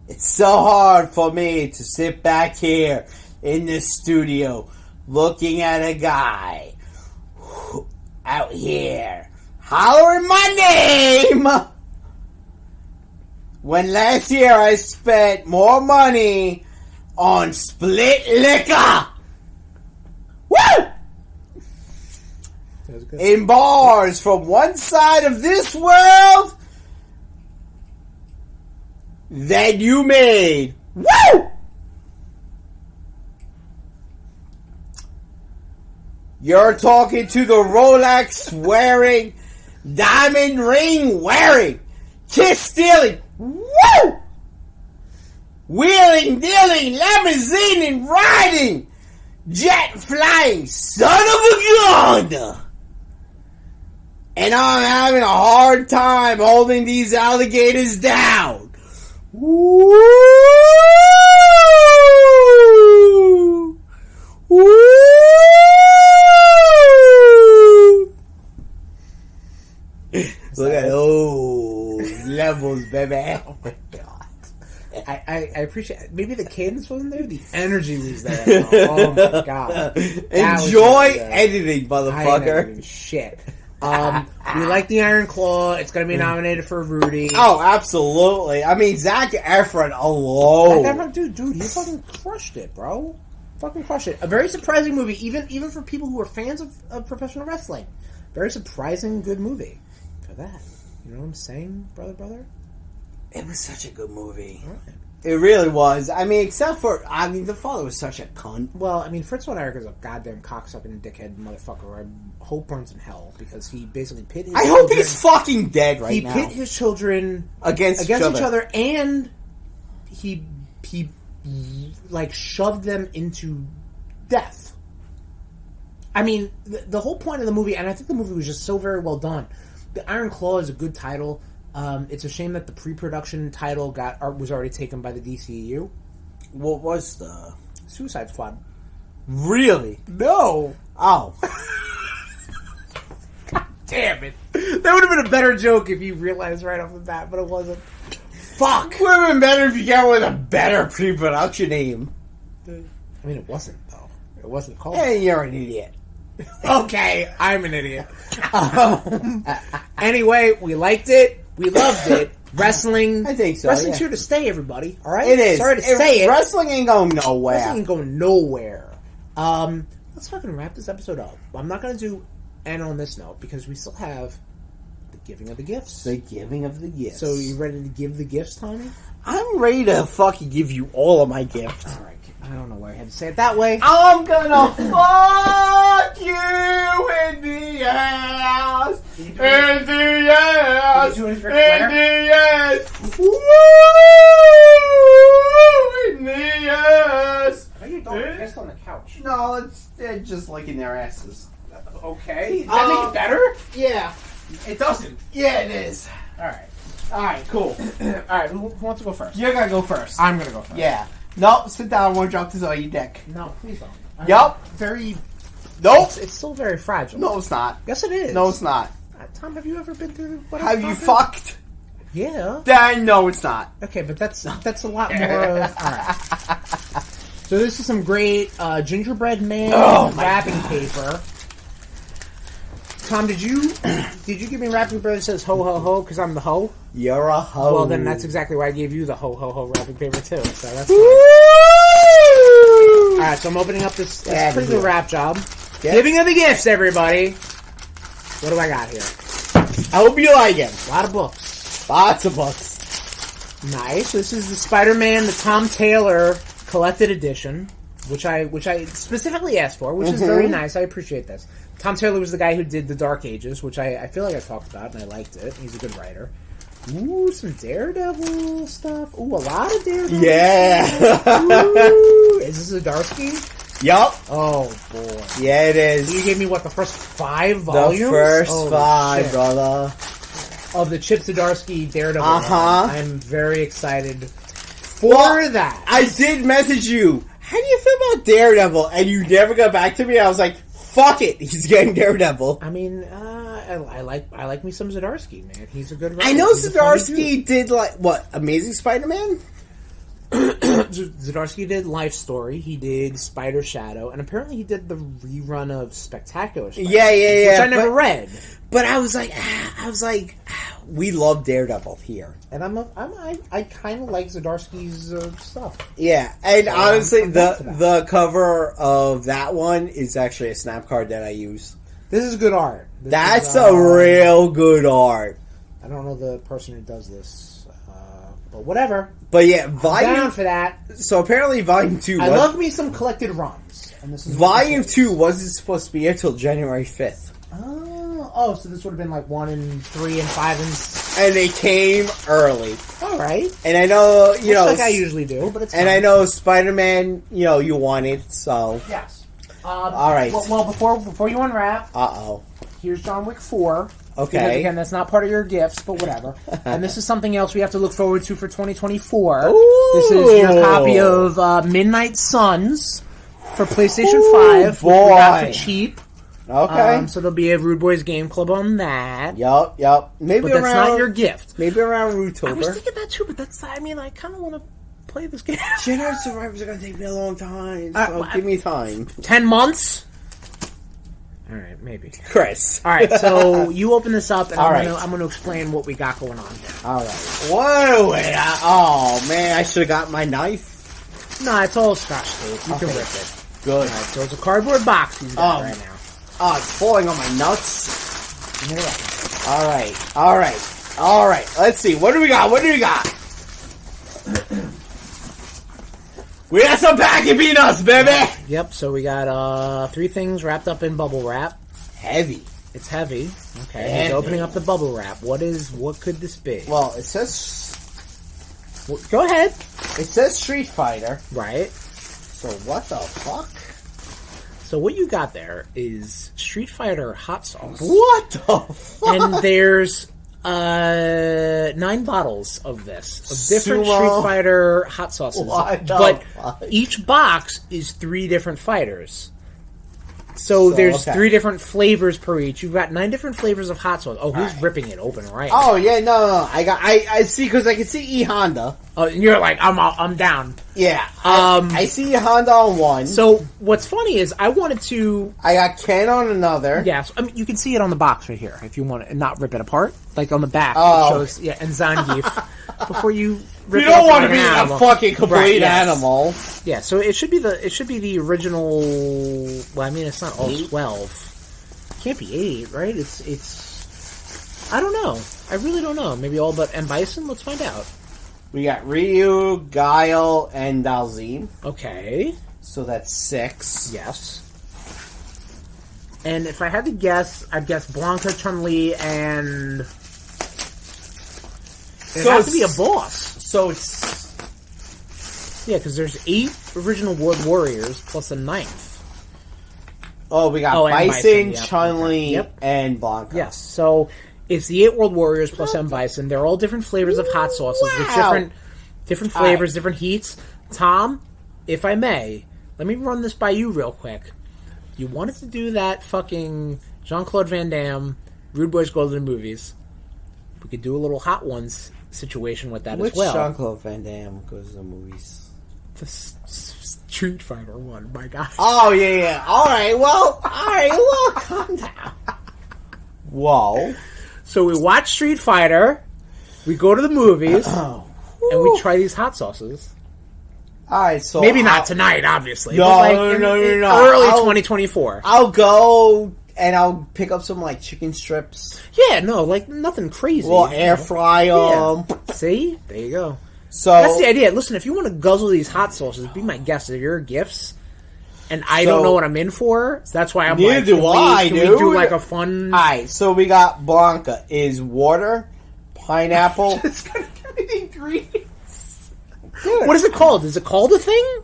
It's so hard for me to sit back here in this studio looking at a guy out here hollering my name when last year I spent more money on split liquor. Woo! In bars from one side of this world that you made. Woo! You're talking to the Rolex wearing, diamond ring wearing, kiss stealing, woo! Wheeling, dealing, limousine and riding, jet flying son of a gun! And I'm having a hard time holding these alligators down. Woo! Woo! Look at those levels, baby. Oh my god. I appreciate it. Maybe the cadence wasn't there, the energy was there. Oh my god. Enjoy editing, motherfucker. Editing shit. We like the Iron Claw. It's going to be nominated for Rudy. Oh, absolutely. I mean, Zac Efron alone. Dude, you fucking crushed it, bro. Fucking crushed it. A very surprising movie, even for people who are fans of professional wrestling. Very surprising, good movie. For that. You know what I'm saying, brother? It was such a good movie. Right. It really was. I mean, except for, the father was such a cunt. Well, I mean, Fritz von Erich is a goddamn cocksucking dickhead motherfucker. I hope burns in hell because he basically pit his hope he's fucking dead right now. He pit his children against each other, and he like shoved them into death. I mean, the whole point of the movie, and I think the movie was just so very well done. The Iron Claw is a good title. It's a shame that the pre-production title was already taken by the DCEU. What was the Suicide Squad? Really? No. Oh. God damn it! That would have been a better joke if you realized right off the bat, but it wasn't. Fuck. Would have been better if you got with a better pre-production name. I mean, it wasn't though. It wasn't called. Hey, you're an idiot. Okay, I'm an idiot. Anyway, we liked it. We loved it. Wrestling. I think so. Wrestling's here to stay, everybody. All right? It is. Sorry to say it. Wrestling ain't going nowhere. Wrestling ain't going nowhere. Let's fucking wrap this episode up. I'm not going to end on this note because we still have the giving of the gifts. The giving of the gifts. So, you ready to give the gifts, Tommy? I'm ready to fucking give you all of my gifts. All right. I don't know why I had to say it that way. I'm gonna fuck you in the ass. In the ass. In the ass. Woo! In the ass. Why are you don't piss on the couch? No, they're just licking their asses. Okay. Does that make it better? Yeah. It doesn't. Yeah, it is. Alright, cool. Alright, who wants to go first? You're gonna go first. I'm gonna go first. Yeah. Nope, sit down. I want to drop this on your dick. No, please don't. Yup. Very... Nope. It's still very fragile. No, it's not. Yes, it is. No, it's not. Tom, have you ever been through what Have you fucked? Yeah. Then no, it's not. Okay, but that's a lot more of... Alright. So this is some great gingerbread man wrapping paper. Tom, did you give me wrapping paper that says ho ho ho because I'm the ho? You're a ho. Well, then that's exactly why I gave you the ho ho ho wrapping paper too. So that's fine. All right, so I'm opening up this pretty good wrap job. Yep. Giving of the gifts, everybody. What do I got here? I hope you like it. A lot of books. Lots of books. Nice. This is the Spider-Man, the Tom Taylor collected edition, which I specifically asked for, which is very nice. I appreciate this. Tom Taylor was the guy who did the Dark Ages, which I feel like I talked about, and I liked it. He's a good writer. Ooh, some Daredevil stuff. Ooh, a lot of Daredevil. Yeah. Ooh, is this a Zdarsky? Yup. Oh, boy. Yeah, it is. You gave me, what, the first 5 volumes? The first 5, shit. Brother. Of the Chip Zdarsky Daredevil. I'm very excited for that. I did message you. How do you feel about Daredevil? And you never got back to me. I was like, fuck it. He's getting Daredevil. I mean, I like me some Zdarsky, man. He's a good writer. I know Zdarsky did, like, what, Amazing Spider-Man? Zdarsky did Life Story. He did Spider Shadow, and apparently he did the rerun of Spectacular Spider-Man, which I never read. But I was like, we love Daredevil here, and I kind of like Zdarsky's stuff. Yeah, and so honestly, the cover of that one is actually a snap card that I use. This is good art. That's a real good art. I don't know the person who does this, but whatever. But yeah, down for that. So apparently, Volume 2. I love me some collected runs. And this is Volume 2 wasn't supposed to be until January 5th. Oh, so this would have been like 1 and 3 and 5 and they came early. All right. And I know, like I usually do, but it's fine. And I know Spider-Man, you want it, so yes. All right. Well, before you unwrap, here's John Wick 4. Okay. Because, again, that's not part of your gifts, but whatever. And this is something else we have to look forward to for 2024. Ooh. This is your copy of Midnight Suns for PlayStation 5. Boy. Which we got for cheap. Okay. So there'll be a RudeBoyz game club on that. Yup. Maybe But around, that's not your gift. Maybe around Rootober. I was thinking that too, but I kind of want to play this game. Jedi Survivors are going to take me a long time, so give me time. 10 months? Alright, maybe. Chris. Alright, so you open this up, and I'm going to explain what we got going on here. Alright. Whoa, wait. Oh, man, I should have got my knife. No, it's all scotch tape. You can rip it. Good. Alright, so it's a cardboard box he's got right now. Oh, it's falling on my nuts. Give me the weapon. Alright. Let's see. What do we got? We got some packing peanuts, baby! Yep, so we got 3 things wrapped up in bubble wrap. Heavy. It's heavy. Okay, Heavy. he's opening up the bubble wrap. What could this be? Well, it says... Go ahead. It says Street Fighter. Right. So what the fuck? So what you got there is Street Fighter hot sauce. What the fuck? And there's 9 bottles of this. Of different Sumo. Street Fighter hot sauces. What the But fuck? each box is 3 different fighters. So there's 3 different flavors per each. You've got 9 different flavors of hot sauce. Oh, he's ripping it open right now. Oh, yeah, no. I see, because I can see E Honda. Oh, and you're like, I'm down. Yeah. I see E Honda on one. So what's funny is I wanted to... I got Ken on another. Yes, I mean, you can see it on the box right here if you want to not rip it apart. Like on the back. Oh. It shows, and Zangief. Before you rip You it don't up want to like be an a animal. fucking complete Right, yes. animal. Yeah, so it should be the original. Well, I mean, it's not all 8? 12. Can't be 8, right? It's. I don't know. I really don't know. Maybe all but M. Bison. Let's find out. We got Ryu, Guile, and Dalzine. Okay. So that's 6. Yes. And if I had to guess, I'd guess Blanca, Chun-Li, and. It has to be a boss. So it's... Yeah, because there's 8 original World Warriors plus a 9th. Oh, we got and Bison, yep. Chun-Li, Yep. and Blanca. Yes, so it's the 8 World Warriors plus M. Bison. They're all different flavors of hot sauces with different flavors, different heats. Tom, if I may, let me run this by you real quick. You wanted to do that fucking Jean-Claude Van Damme, RudeBoyz Golden Movies. We could do a little Hot Ones situation with that Which as well. Jean-Claude Van Damme goes to the movies? The Street Fighter one, my God. Oh, yeah. Alright, well, calm down. Whoa. So we watch Street Fighter, we go to the movies, and we try these hot sauces. Alright, so... Maybe not tonight, obviously. No, but like no. Early 2024. I'll go... And I'll pick up some, like, chicken strips. Yeah, no, like, nothing crazy. We'll air fry them. Yeah. See? There you go. So that's the idea. Listen, if you want to guzzle these hot sauces, be my guest. They're your gifts. And I don't know what I'm in for. So that's why I'm neither like, do I, can dude. we do, like, a fun... Alright, so we got Blanca. Is water, pineapple... It's gonna give me the ingredients. What is it called? Is it called a thing?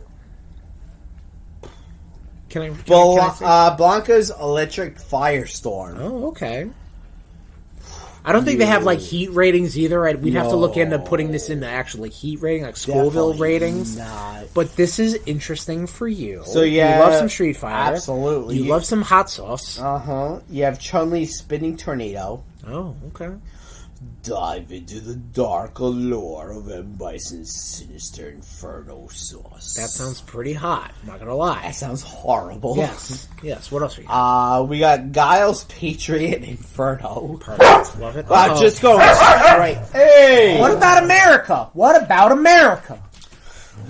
Can I say? Blanca's Electric Firestorm. Oh, okay. I don't think they have, like, heat ratings either. We'd have to look into putting this into actual like, heat rating, like Scoville ratings. Not. But this is interesting for you. So, yeah. You love some Street Fighter. Absolutely. You love some hot sauce. Uh-huh. You have Chun-Li's Spinning Tornado. Oh, okay. Dive into the dark allure of M. Bison's sinister inferno sauce. That sounds pretty hot. I'm not gonna lie. That sounds horrible. Yes. What else we got? We got Guile's Patriot Inferno. Perfect. Love it. Just go right. Hey! What about America? What about America?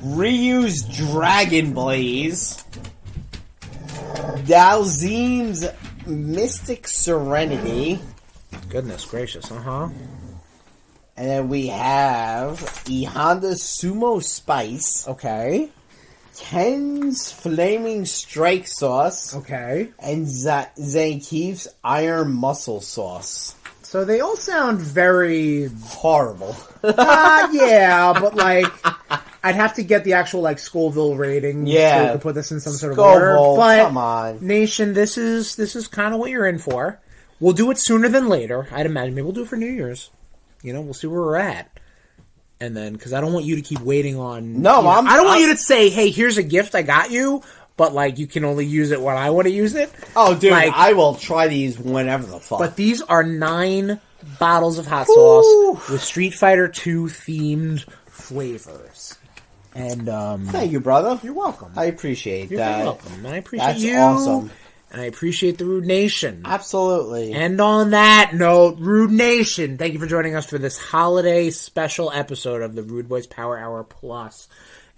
Ryu's Dragon Blaze. Dalzine's Mystic Serenity. Goodness gracious, And then we have E Honda's Sumo Spice. Okay. Ken's Flaming Strike Sauce. Okay. And Zangief's Iron Muscle Sauce. So they all sound very horrible. yeah, but like I'd have to get the actual like Scoville rating. Yeah. So we could put this in some sort of order. But come on. Nation, this is kind of what you're in for. We'll do it sooner than later. I'd imagine. Maybe we'll do it for New Year's. You know, we'll see where we're at. And then, because I don't want you to keep waiting on... No, I don't want you to say, hey, here's a gift I got you, but, like, you can only use it when I want to use it. Oh, dude, like, I will try these whenever the fuck. But these are 9 bottles of hot sauce with Street Fighter 2 themed flavors. And, thank you, brother. You're welcome. I appreciate You're that. welcome. And I appreciate That's you. awesome. And I appreciate the Rude Nation. Absolutely. And on that note, Rude Nation, thank you for joining us for this holiday special episode of the RudeBoyz Power Hour Plus.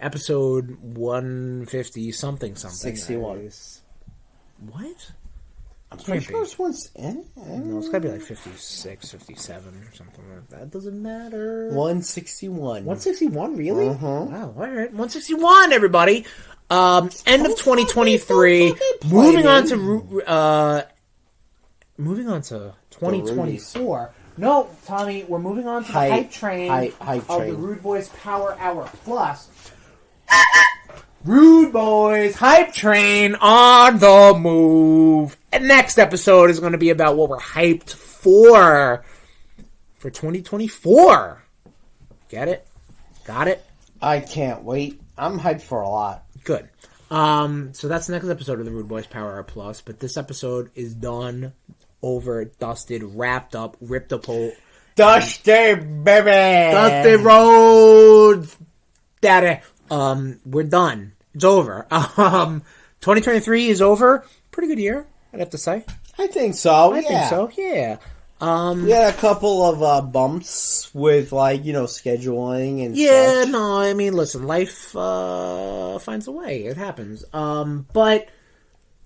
Episode 150 something. 61. What? I'm pretty sure it's one's in. No, it's gotta be like 56, 57 or something like that. Doesn't matter. 161. 161, really? Uh-huh. Wow, alright. 161, everybody. End of 2023. Moving on to 2024. No, Tommy, we're moving on to the hype train of the RudeBoyz Power Hour Plus. RudeBoyz Hype Train on the move. And next episode is going to be about what we're hyped for 2024. Get it? Got it? I can't wait. I'm hyped for a lot. Good. So that's the next episode of the RudeBoyz Power Hour Plus, but this episode is done, over, dusted, wrapped up, ripped apart. Dusty, baby! Dusty roads! Daddy. We're done. It's over. 2023 is over. Pretty good year, I'd have to say. I think so, I think so, yeah. We had a couple of bumps with, like, scheduling and Yeah, such. no, I mean, listen, life finds a way. It happens. But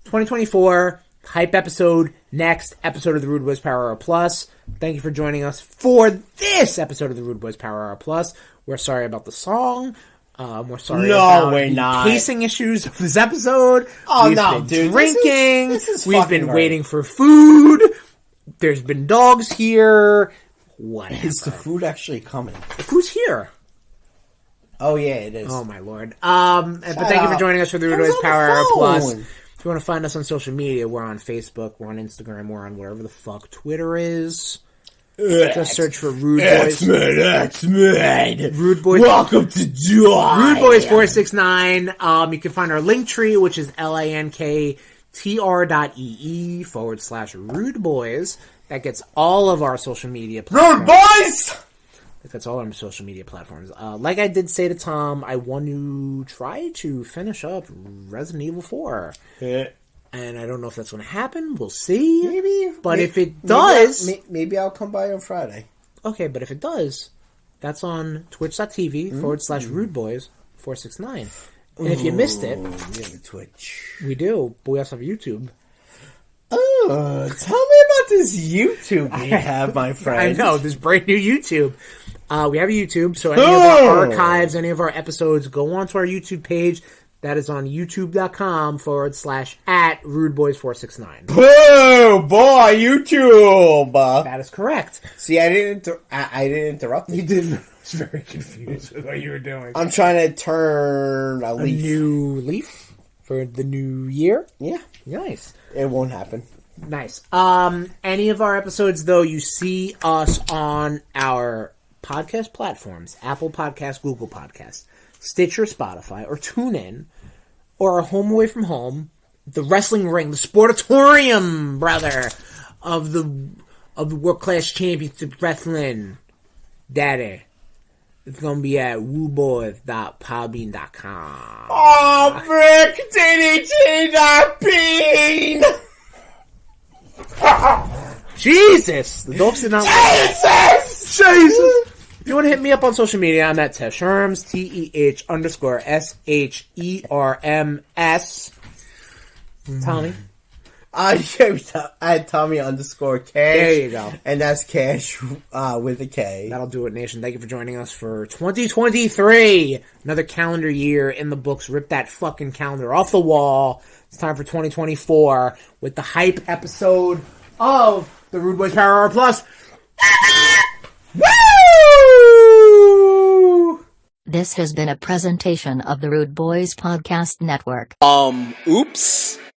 2024, hype episode, next episode of the RudeBoyz Power Hour Plus. Thank you for joining us for this episode of the RudeBoyz Power Hour Plus. We're sorry about the song. We're sorry about the pacing issues of this episode. Oh, We've no, been dude. drinking. This is We've fucking been great. waiting for food. There's been dogs here. Whatever. Is the food actually coming? The food's here. Oh, yeah, it is. Oh, my Lord. But thank you for joining us for the RudeBoyz Power Hour Plus. If you want to find us on social media, we're on Facebook, we're on Instagram, we're on whatever the fuck Twitter is. Just search for RudeBoyz. X-Men. RudeBoyz. Welcome to Joy. RudeBoyz 469. You can find our link tree, which is linktr.ee /RudeBoyz. That gets all of our social media platforms. RudeBoyz! That's all our social media platforms. Like I did say to Tom, I want to try to finish up Resident Evil 4. Yeah. And I don't know if that's going to happen. We'll see. Maybe. But if it does... Maybe I'll come by on Friday. Okay, but if it does, that's on twitch.tv /RudeBoyz 469. And if you missed it... We have a Twitch. We do, but we also have YouTube. Oh, tell me about this YouTube we have, my friend. I know, this brand new YouTube. We have a YouTube, so any of our archives, any of our episodes, go onto our YouTube page. That is on youtube.com /@RudeBoyz469. Oh, boy, YouTube! That is correct. See, I didn't interrupt You did. I was very confused with what you were doing. I'm trying to turn a A leaf. new leaf for the new year? Yeah. Nice. It won't happen. Nice. Any of our episodes, though, you see us on our podcast platforms, Apple Podcasts, Google Podcasts, Stitcher, Spotify, or TuneIn, or our home away from home, the wrestling ring, the sportatorium, brother, of the World Class Championship Wrestling. Daddy. It's gonna be at wooboys.podbean.com. Oh, Brick DDT Jesus! The dogs did not Jesus! If you want to hit me up on social media, I'm at Tesherms, TEH_SHERMS. Tommy? I had Tommy _Cash. There you go. And that's Cash with a K. That'll do it, Nation. Thank you for joining us for 2023. Another calendar year in the books. Rip that fucking calendar off the wall. It's time for 2024 with the hype episode of the RudeBoyz Power Hour Plus. Woo! This has been a presentation of the Rude Boys Podcast Network. Oops.